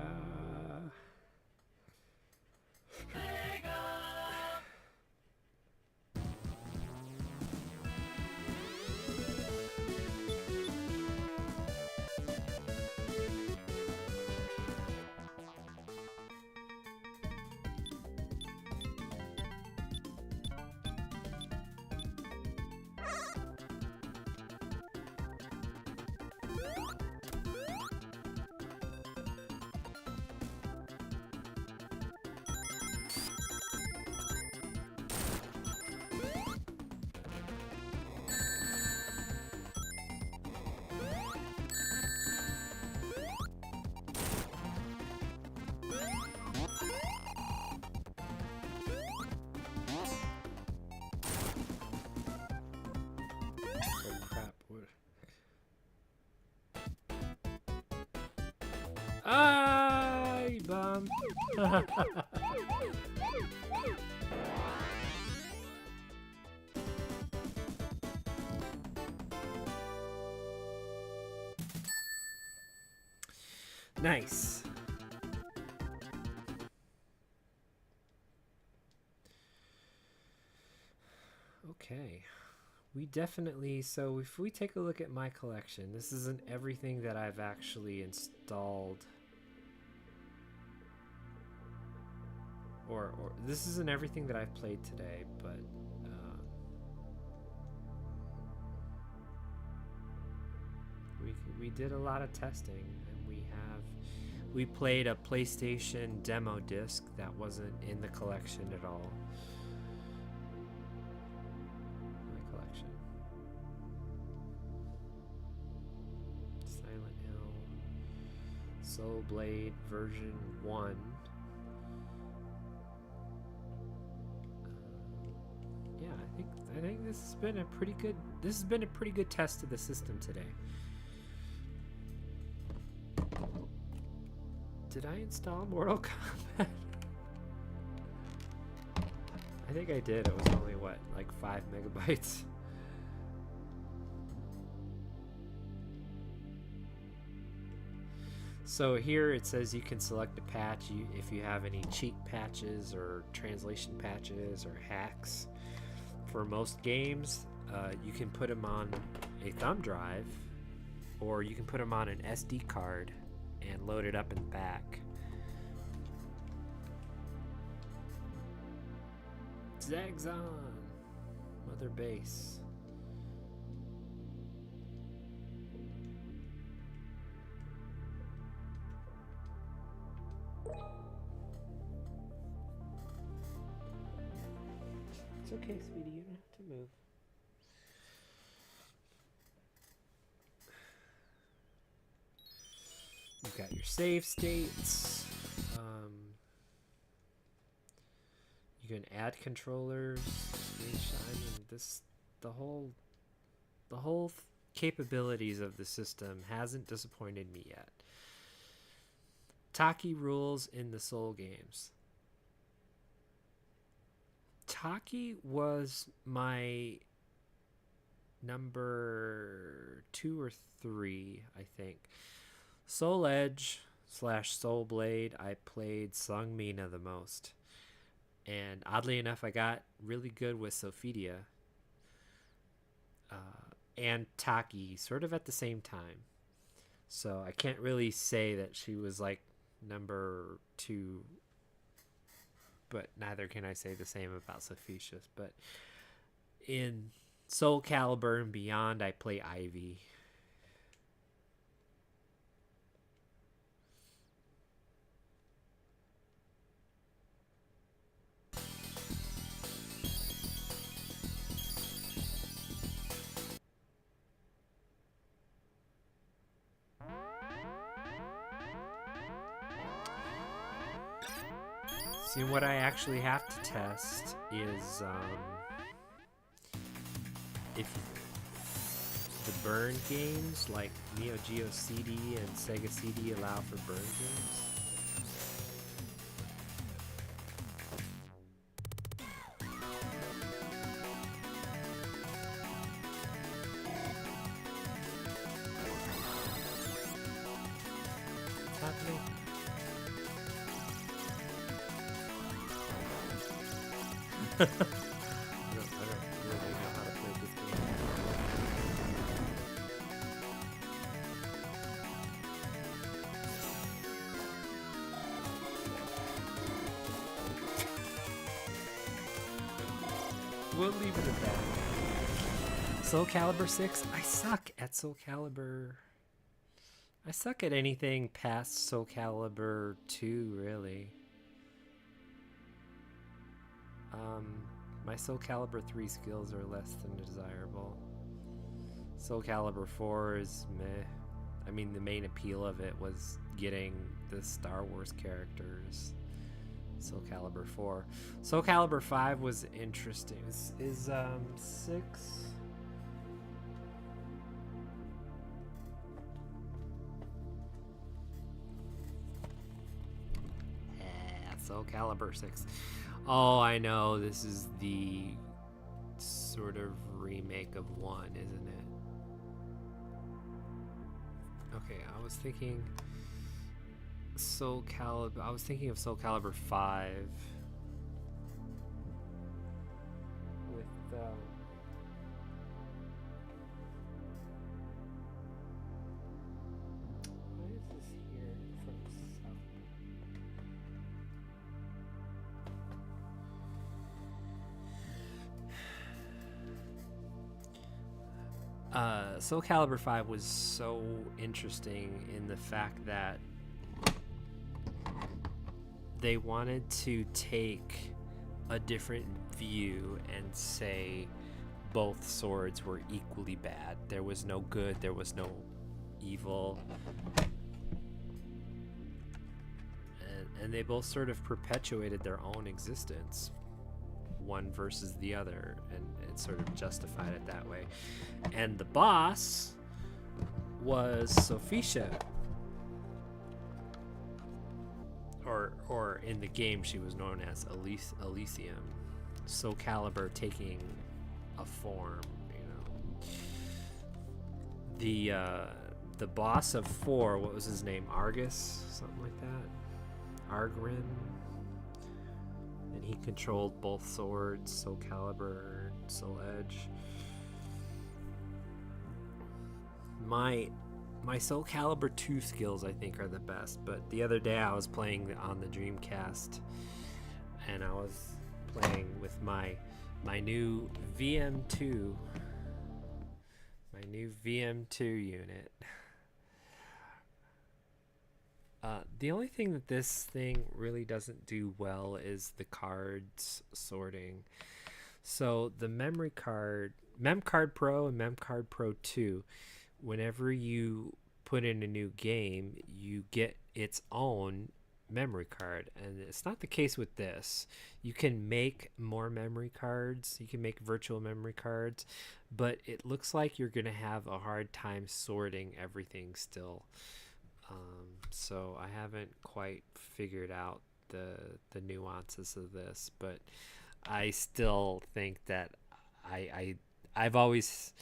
Ay, bum. Nice. Okay. We definitely, so if we take a look at my collection, this isn't everything that I've actually installed. Or this isn't everything that I've played today, but we did a lot of testing, and we played a PlayStation demo disc that wasn't in the collection at all. My collection. Silent Hill, Soul Blade version 1. Yeah, I think this has been a pretty good test of the system today. Did I install Mortal Kombat? I think I did. It was only what, like 5 megabytes. So here it says you can select a patch if you have any cheat patches or translation patches or hacks. For most games, you can put them on a thumb drive, or you can put them on an SD card and load it up in the back. Zagzon, Mother Base. It's okay, sweetie, you don't have to move. You've got your save states. You can add controllers. I mean, the whole capabilities of the system hasn't disappointed me yet. Taki rules in the Soul games. Taki was my number 2 or 3, I think. Soul Edge / Soul Blade, I played Sung Mina the most. And oddly enough, I got really good with Sophia and Taki sort of at the same time. So I can't really say that she was like number 2, but neither can I say the same about Sophia. But in Soul Calibur and beyond, I play Ivy. See, what I actually have to test is if the burn games like Neo Geo CD and Sega CD allow for burn games. What's happening? I don't really know how to play this game. We'll leave it at that. Soul Calibur 6? I suck at Soul Calibur. I suck at anything past Soul Calibur 2, really. My Soul Calibur 3 skills are less than desirable. Soul Calibur 4 is meh. I mean, the main appeal of it was getting the Star Wars characters. Soul Calibur 4. Soul Calibur 5 was interesting. Is 6... Soul Calibur 6. Oh, I know. This is the sort of remake of 1, isn't it? Okay, I was thinking Soul Calibur. I was thinking of Soul Calibur 5 with why is this here from Soul Calibur 5 was so interesting in the fact that they wanted to take a different view and say both swords were equally bad. There was no good, there was no evil. And they both sort of perpetuated their own existence, one versus the other, and it sort of justified it that way. And the boss was Sophia, or in the game she was known as Elysium. Soul Calibur taking a form, you know. The boss of 4, what was his name? Argus, something like that. Argrin. And he controlled both swords, Soul Calibur and Soul Edge. My Soul Calibur 2 skills, I think, are the best. But the other day I was playing on the Dreamcast, and I was playing with my new VM2, my new VM2 unit. The only thing that this thing really doesn't do well is the cards sorting. So the memory card, MemCard Pro and MemCard Pro 2, whenever you put in a new game, you get its own memory card. And it's not the case with this. You can make more memory cards. You can make virtual memory cards. But it looks like you're going to have a hard time sorting everything still. So I haven't quite figured out the nuances of this, but I still think that I've always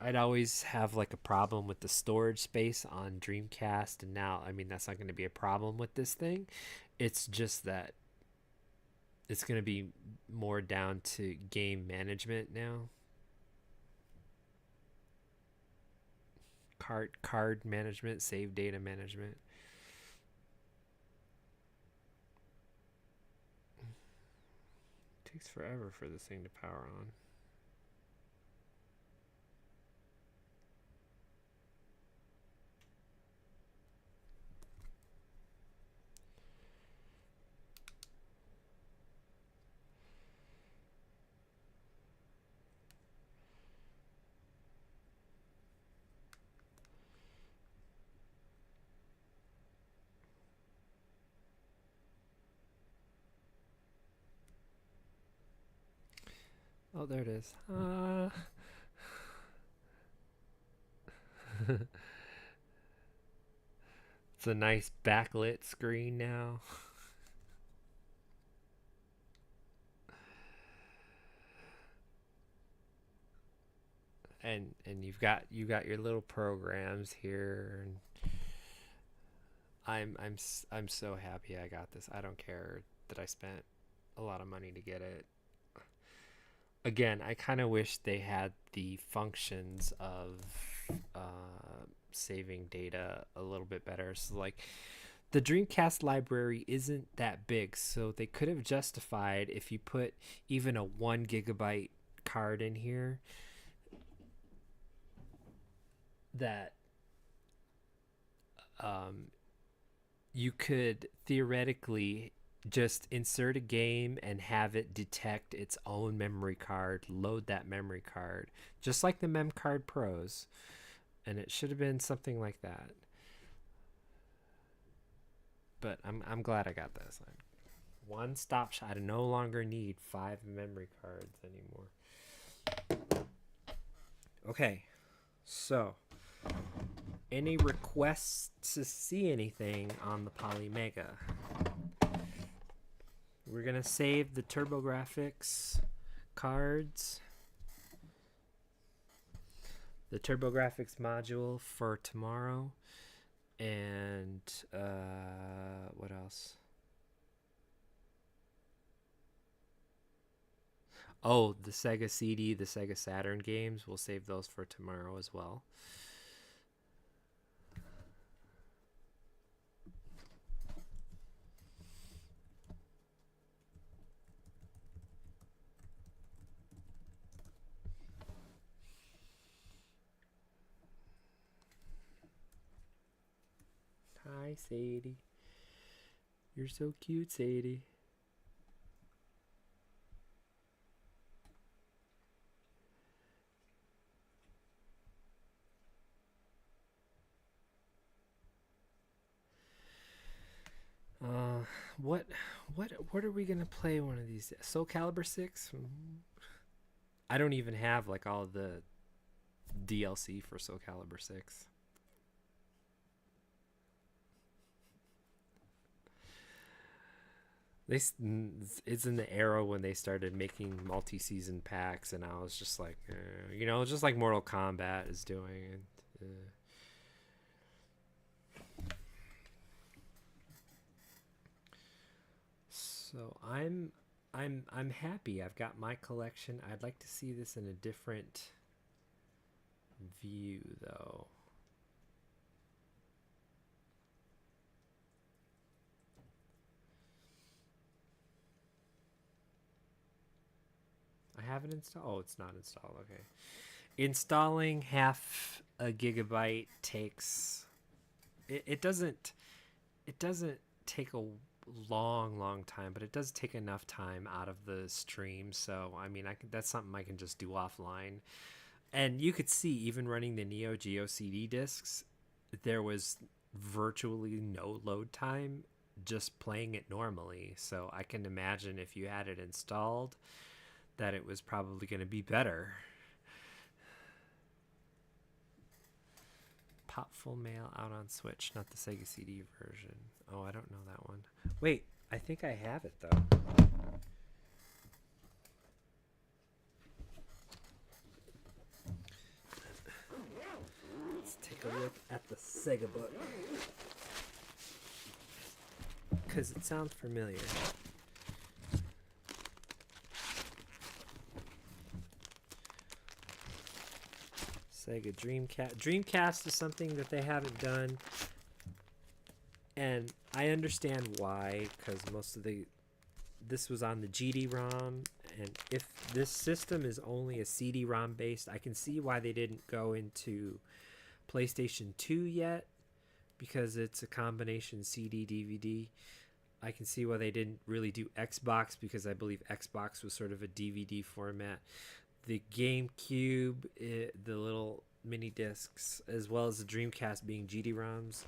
I'd always have like a problem with the storage space on Dreamcast, and now, I mean, that's not going to be a problem with this thing. It's just that it's going to be more down to game management now. Card management, save data management. It takes forever for this thing to power on. Oh, there it is. It's a nice backlit screen now. And you got your little programs here, and I'm so happy I got this. I don't care that I spent a lot of money to get it. Again, I kind of wish they had the functions of saving data a little bit better. So like the Dreamcast library isn't that big, so they could have justified if you put even a 1 gigabyte card in here, that you could theoretically just insert a game and have it detect its own memory card, load that memory card, just like the Mem Card Pros, and it should have been something like that. But I'm glad I got this. One stop shop. I no longer need 5 memory cards anymore. Okay, so any requests to see anything on the PolyMega? We're going to save the TurboGrafx cards, the TurboGrafx module for tomorrow, and what else? Oh, the Sega CD, the Sega Saturn games. We'll save those for tomorrow as well. Hi, Sadie. You're so cute, Sadie. What are we gonna play one of these? Soul Calibur 6? I don't even have like all the DLC for Soul Calibur 6. It's in the era when they started making multi-season packs, and I was just like, just like Mortal Kombat is doing. So I'm happy. I've got my collection. I'd like to see this in a different view, though. I have it installed. Oh, it's not installed. Okay. Installing half a gigabyte takes. It doesn't take a long time, but it does take enough time out of the stream. So I mean, that's something I can just do offline. And you could see, even running the Neo Geo CD discs, there was virtually no load time just playing it normally. So I can imagine if you had it installed, that it was probably going to be better. Pop Full Mail out on Switch, not the Sega CD version. Oh, I don't know that one. Wait, I think I have it though. take a look at the Sega book. Because it sounds familiar. Sega Dreamcast. Dreamcast is something that they haven't done. And I understand why, because most of this was on the GD-ROM, and if this system is only a CD-ROM based, I can see why they didn't go into PlayStation 2 yet, because it's a combination CD-DVD. I can see why they didn't really do Xbox, because I believe Xbox was sort of a DVD format. The GameCube, the little mini discs, as well as the Dreamcast being GD-ROMs.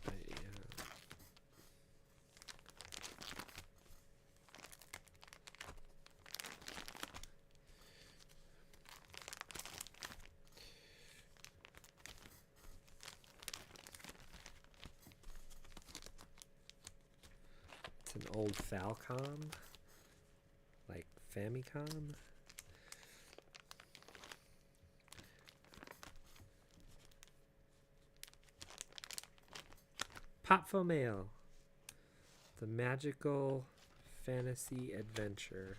It's an old Falcom, like Famicom. Popfo Mail, the magical fantasy adventure.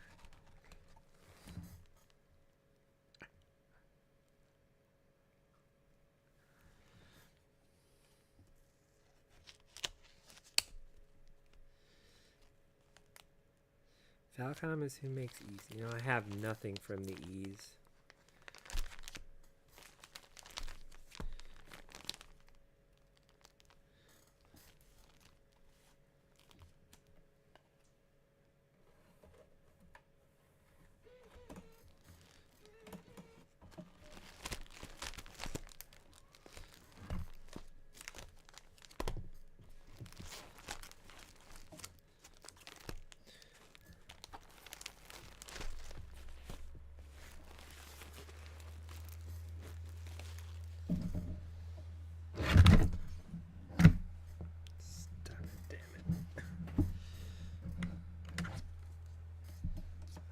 Falcom is who makes Ease. You know, I have nothing from the Ease.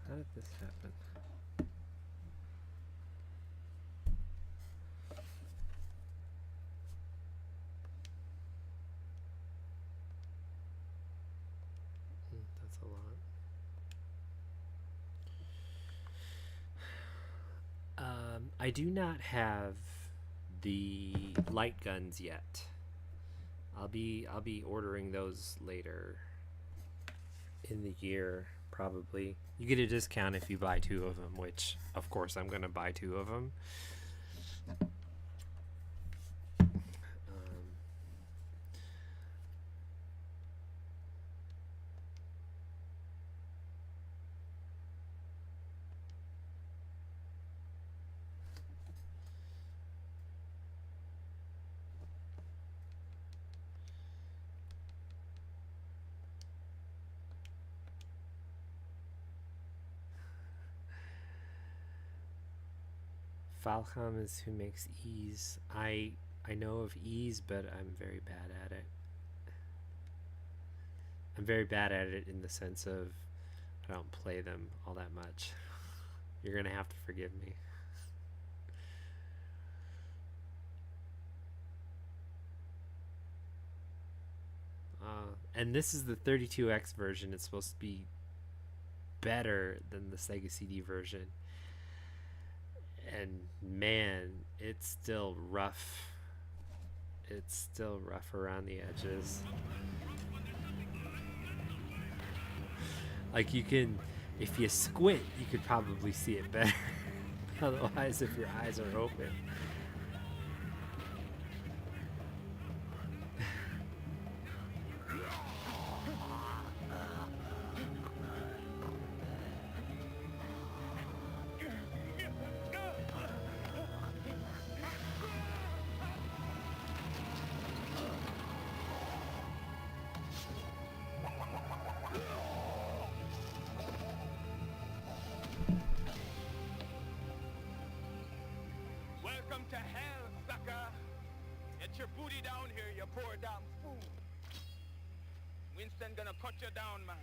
How did this happen? That's a lot. I do not have the light guns yet. I'll be ordering those later in the year, probably. You get a discount if you buy 2 of them, which of course I'm gonna buy 2 of them. Falcom is who makes Ease. I know of Ease, but I'm very bad at it. I'm very bad at it in the sense of I don't play them all that much. You're gonna have to forgive me. And this is the 32X version. It's supposed to be better than the Sega CD version. And man, it's still rough. It's still rough around the edges. Like you can, if you squint, you could probably see it better. Otherwise, if your eyes are open. Welcome to hell, sucker! Get your booty down here, you poor damn fool! Winston gonna cut you down, man.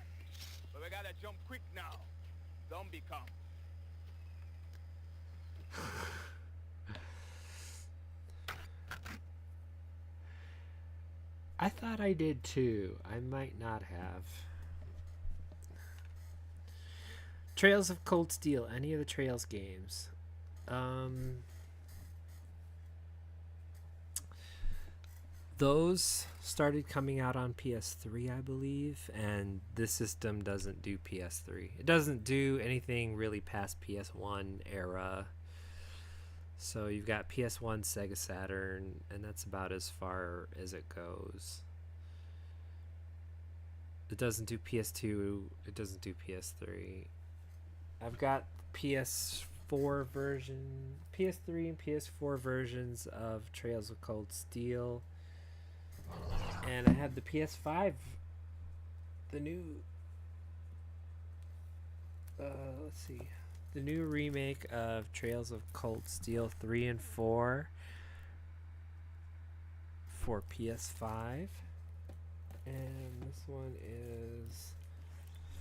But we gotta jump quick now. Zombie come. I thought I did too. I might not have. Trails of Cold Steel. Any of the Trails games? Those started coming out on PS3, I believe, and this system doesn't do PS3. It doesn't do anything really past PS1 era. So you've got PS1, Sega Saturn, and that's about as far as it goes. It doesn't do PS2, it doesn't do PS3. I've got PS4 version, PS3 and PS4 versions of Trails of Cold Steel. And I have the PS5, the new, let's see, the new remake of Trails of Cold Steel 3 and 4 for PS5. And this one